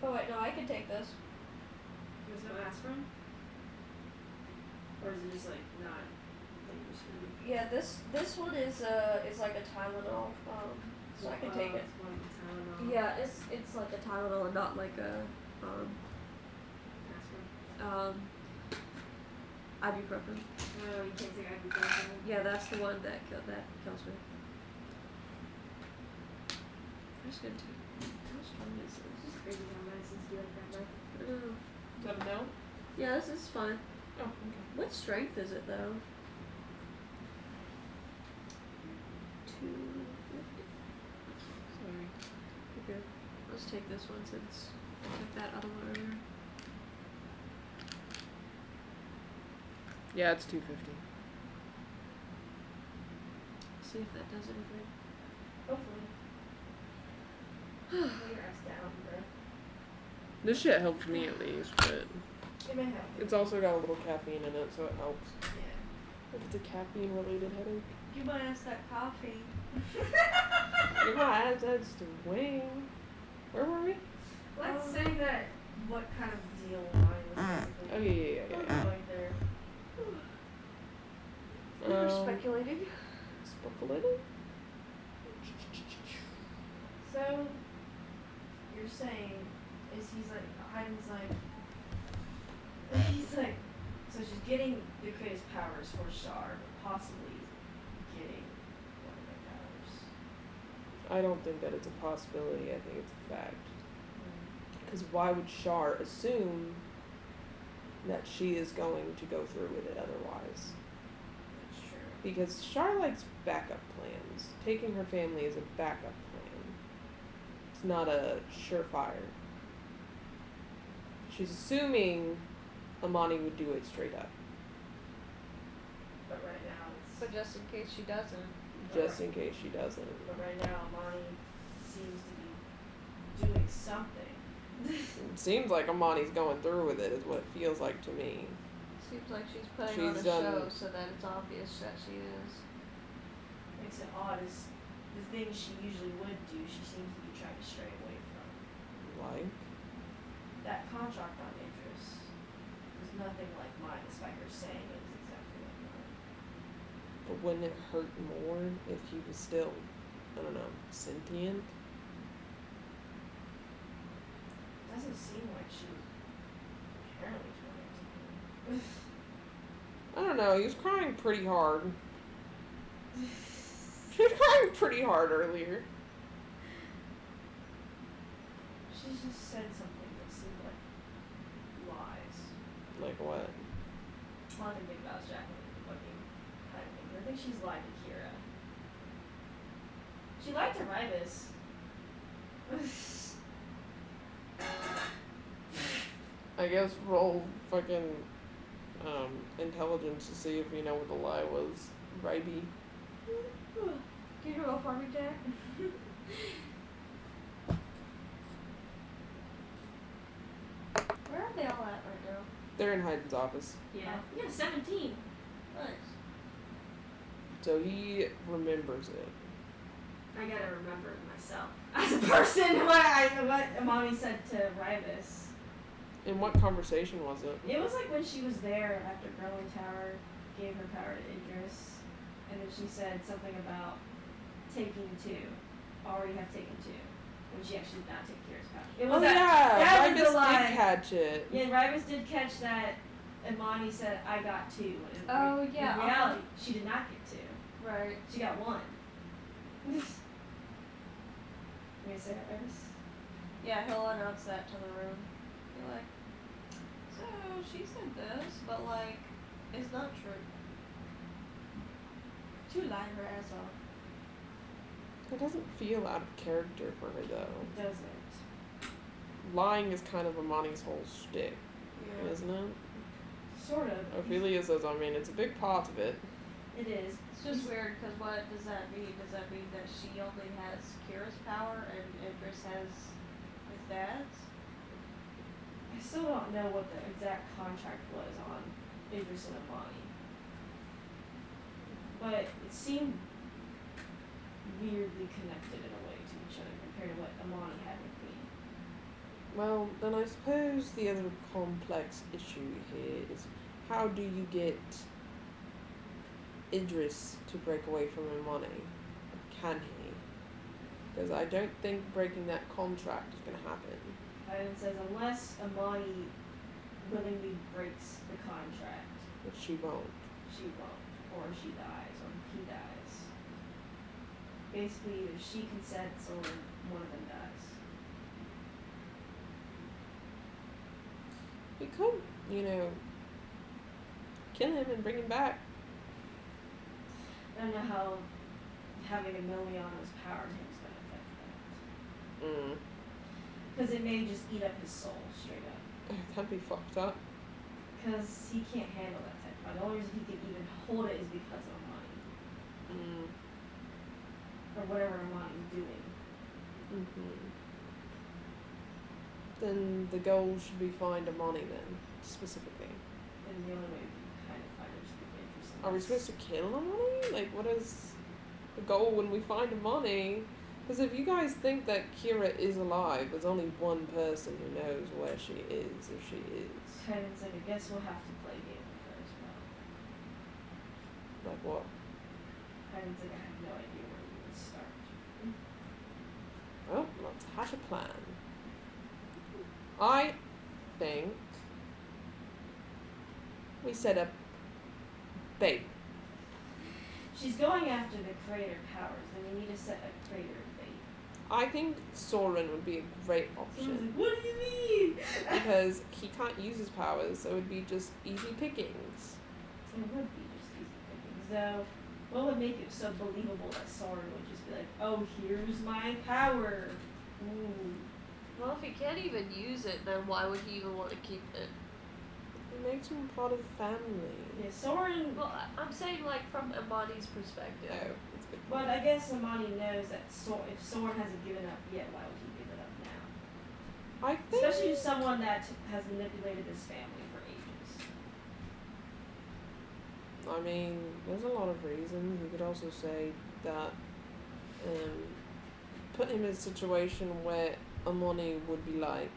Oh wait, no, I can take this. There's no aspirin? Or is it just like not Yeah, this one is like a Tylenol. So I can take it. It's one of the Tylenol. Yeah, it's like a Tylenol and not like a Aspirin. ibuprofen. No, you can't take ibuprofen. Yeah, that's the one that kills me. I'm just gonna take. How strong is this? It's crazy how medicines do like that, right? Is that a no? Yeah, this is fine. Oh, okay. What strength is it though? 250. Sorry. Okay. Let's take this one since I took that other one earlier. Yeah, it's 250. See if that does anything. Hopefully. Lay your ass down, bro. This shit helps me at least, but It may help. it's also got a little caffeine in it, so it helps. Yeah. If it's a caffeine related headache. You might ask that coffee. Give my ass that's the wing. Where were we? Let's say that what kind of deal wine was basically. Oh yeah. Right there. We're speculating. Speculating? So, you're saying, is he's like, Heiden's like, so she's getting the creative powers for Shar, but possibly getting one of the powers. I don't think that it's a possibility. I think it's a fact. Because why would Shar assume that she is going to go through with it otherwise? That's true. Because Shar likes backup plans. Taking her family is a backup plan. It's not a surefire. She's assuming Amani would do it straight up. But right now it's. But just in case she doesn't. just in case she doesn't. But right now, Amani seems to be doing something. It seems like Amani's going through with it, is what it feels like to me. Seems like she's putting on a She's show so that it's obvious that she is. Makes it odd is the things she usually would do, she seems to be trying to stray away from. Like, That contract on Idris was nothing like mine, despite her saying it was exactly like mine. but wouldn't it hurt more if he was still, I don't know, sentient? Doesn't seem like she was apparently trying to. I don't know, he was crying pretty hard. She was crying pretty hard earlier. She just said something that seemed like lies. Like what? All I can think about is Jacqueline fucking hiding. I think she's lied to Kira. She lied to Ribus. I guess roll fucking intelligence to see if you know what the lie was. Riby. Can you roll for me, Jack? Where are they all at right now? They're in Hayden's office. Yeah. You got a 17. Nice. So he remembers it. I gotta remember it myself. As a person, what Amani said to Ribus. And what conversation was it? It was like when she was there after Growing Tower gave her power to Idris, and then she said something about taking two. Already have taken two. When she actually did not take Kira's power. It was that yeah, was the Ribus lie. did catch it. Yeah, Ribus did catch that. Imani said, I got two. And Oh, yeah, In reality, she did not get two. Right. She got one. You gonna say that, Ribus? Yeah, he'll announce that to the room. Be like, so she said this, but like, it's not true. She lied her ass off. It doesn't feel out of character for her though. It doesn't. Lying is kind of Amani's whole shtick, Yeah. isn't it? Sort of. Ophelia says, I mean, it's a big part of it. It is. It's just weird because what does that mean? Does that mean that she only has Kira's power and Idris has his dad's? I still don't know what the exact contract was on Idris and Amani. But it seemed weirdly connected in a way to each other compared to what Amani had with me. Well, then I suppose the other complex issue here is how do you get Idris to break away from Imani? Can he? Because I don't think breaking that contract is going to happen. And it says unless Amani willingly breaks the contract, But she won't. she won't, or she dies, or he dies. Basically, either she consents or one of them dies. We could, kill him and bring him back. I don't know how having Emiliano's power in him is going to affect that. Because it may just eat up his soul straight up. That'd be fucked up. Because he can't handle that type of power. The only reason he can even hold it is because of Amani. Or whatever Amani's doing. Then the goal should be find Amani then, specifically. And the only way we can kind of find her is through interest. Are we supposed to kill Amani? Like, what is the goal when we find Amani? Because if you guys think that Kira is alive, there's only one person who knows where she is, if she is. Tenants, I guess we'll have to play a game with her as well. Like what? Tenants, I have no idea where we would start. Well, let's hatch a plan. I think we set up bait. She's going after the creator powers, and we need to set a creator bait. I think Soren would be a great Someone's option. like, what do you mean? Because he can't use his powers, so it would be just easy pickings. It would be just easy pickings, though. What would make it so believable that Soren would just be like, oh, here's my power. Ooh. Well, if he can't even use it, then why would he even want to keep it? It makes him part of the family. Yeah, Soren. Well, I'm saying like from Imani's perspective. Oh, that's a good But I guess Amani knows that if Soren hasn't given up yet, why would he give it up now? I think. Especially someone that has manipulated his family for ages. I mean, there's a lot of reasons. You could also say that put him in a situation where Amani would be like,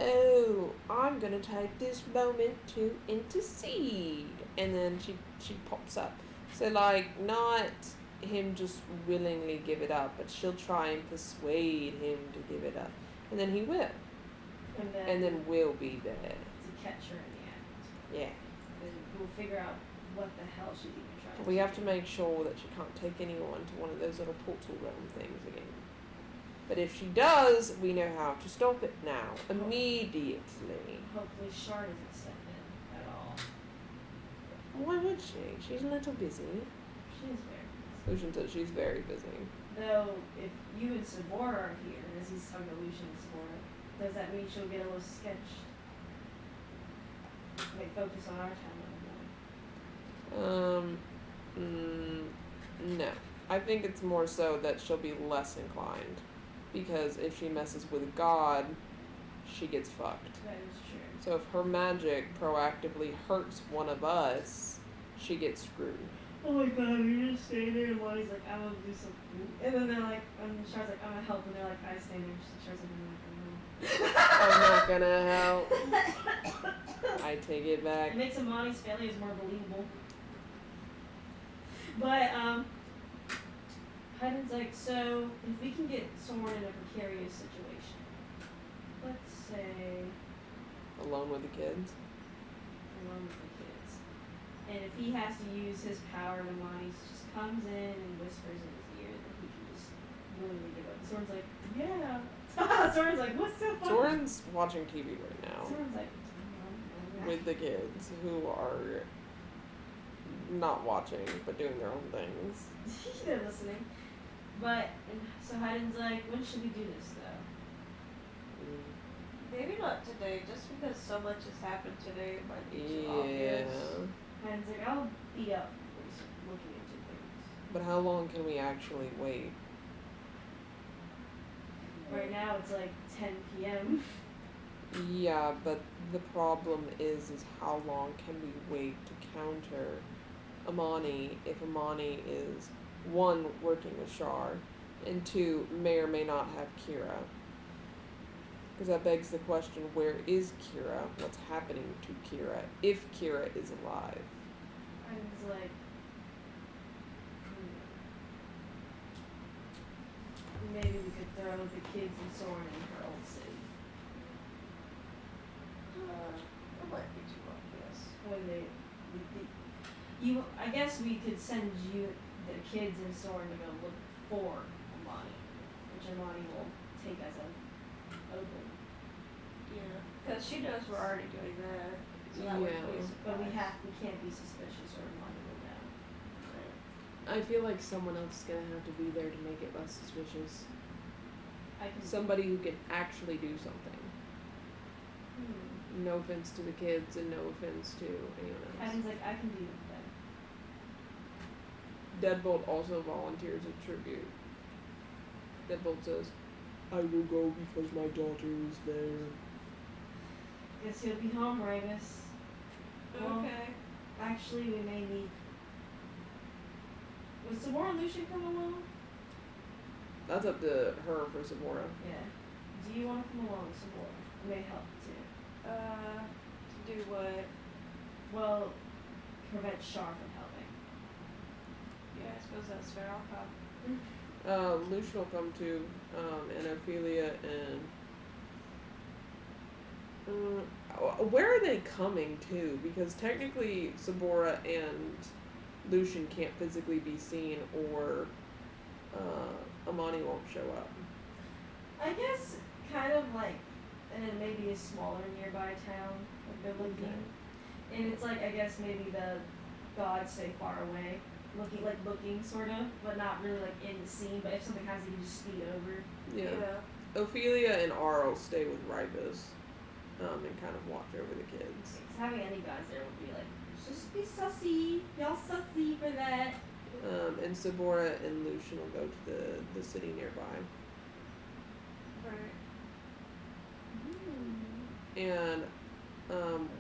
oh, I'm gonna take this moment to intercede, and then she pops up. So like, not him just willingly give it up, but she'll try and persuade him to give it up, and then he will, and then we'll be there. To catch her in the act. Yeah. And we'll figure out what the hell she's even trying to We have to do. make sure that she can't take anyone to one of those little portal realm things again. But if she does, we know how to stop it now, immediately. Hopefully Shar doesn't step in at all. Why would she? She's a little busy. She is very busy. Lucian says she's very busy. Though, if you and Sabora are here, as he's talking to Lucian and Sabora, does that mean she'll get a little sketched? Like, focus on our time a little more. No. I think it's more so that she'll be less inclined. Because if she messes with God, she gets fucked. That is true. So if her magic proactively hurts one of us, she gets screwed. Oh my god, we just stay there and Lonnie's like, I'm gonna do something. And then they're like, Char's like, I'm gonna help. And they're like, I stay there. Char's like, I'm not gonna help. I take it back. It makes Amani's failures more believable. But, Hayden's like, so, if we can get Soren in a precarious situation, let's say, Alone with the kids. alone with the kids, and if he has to use his power, and Amani just comes in and whispers in his ear that he can just willingly give up. And Soren's like, yeah. Soren's like, what's so funny? Soren's watching TV right now. Soren's like, With the kids who are not watching but doing their own things. they're listening. But, and so Hayden's like, when should we do this, though? Maybe not today, just because so much has happened today, it might be too Yeah. obvious. Hayden's like, I'll be up looking into things. But how long can we actually wait? Right now it's like 10 p.m. Yeah, but the problem is how long can we wait to counter Amani if Amani is, one, working with Shar, and two, may or may not have Kira. Because that begs the question, where is Kira? What's happening to Kira, if Kira is alive? Hayden's like, maybe we could throw the kids and Soren in her old city. That might be too obvious. When I guess we could send you, the kids and Soren, to go look for Amani, which Amani will take as a open. Yeah, because she knows we're already doing that. So that Yeah. wouldn't be a But we surprise. can't be suspicious or Amani will know. I feel like someone else is gonna have to be there to make it less suspicious. I can. Somebody who can actually do something. No offense to the kids and no offense to anyone else. Hayden's like, I can be with them. Deadbolt also volunteers a tribute. Deadbolt says, I will go because my daughter is there. Guess he'll be home, Ravis. Well, Okay. actually, we may need. Would Samora and Lucian come along? That's up to her for Samora. Yeah. Do you want to come along, Samora? It may help too. To do what? Well, prevent Shar from helping. Yeah, I suppose that's fair. I'll come. Lucian will come too, and Ophelia and where are they coming to? Because technically Sabora and Lucian can't physically be seen, or Amani won't show up. I guess kind of like, and it may be a smaller nearby town that they're looking. And it's like, I guess maybe the gods stay far away, looking sort of, but not really like in the scene. But if something happens, you can just speed over. Yeah. Ophelia and Arl stay with Ribas, and kind of watch over the kids. Because having any guys there would be like, just be sussy, y'all sussy for that. And Sabora and Lucian will go to the city nearby. Right. And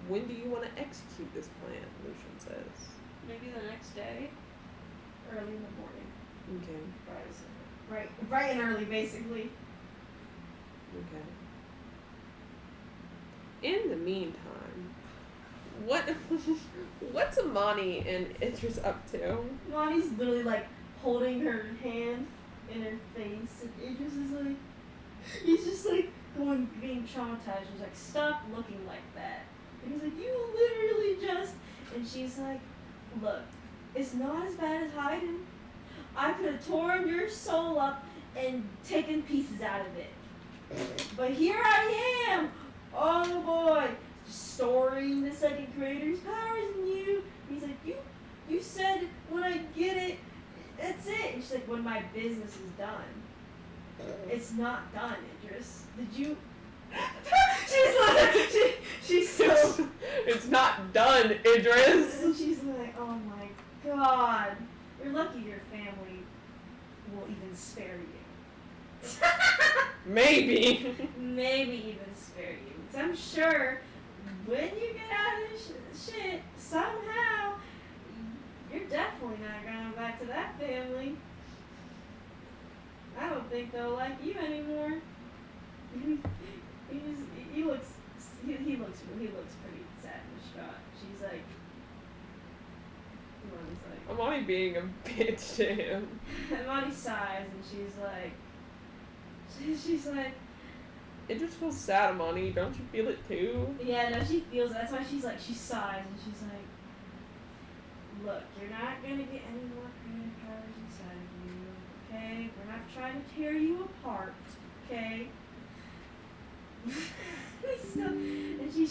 when do you want to execute this plan? Lucian says. Maybe the next day. Early in the morning. Okay. Bright and early, basically. Okay. In the meantime, what's Amani and Idris up to? Lonnie's literally like holding her hand in her face, and Idris is like, he's just like being traumatized. He's like, stop looking like that. And he's like, you literally just. And she's like, look, it's not as bad as hiding. I could have torn your soul up and taken pieces out of it. But here I am! Oh boy! Just storing the second creator's powers in you. He's like, you said when I get it, that's it. And she's like, when my business is done. It's not done, Idris. Did you? She's like, she's so. It's not done, Idris. And she's like, oh my god. You're lucky your family will even spare you. Maybe. Maybe even spare you. 'Cause I'm sure when you get out of this shit, somehow, you're definitely not going back to that family. I don't think they'll like you anymore. He looks pretty sad and distraught. She's like, Amani being a bitch to him. Amani sighs and she's like, It just feels sad, Amani. Don't you feel it too? yeah, no, she feels it. That's why she's like, she sighs and she's like, look, you're not gonna get any more creative powers inside of you, okay? We're not trying to tear you apart, okay? And she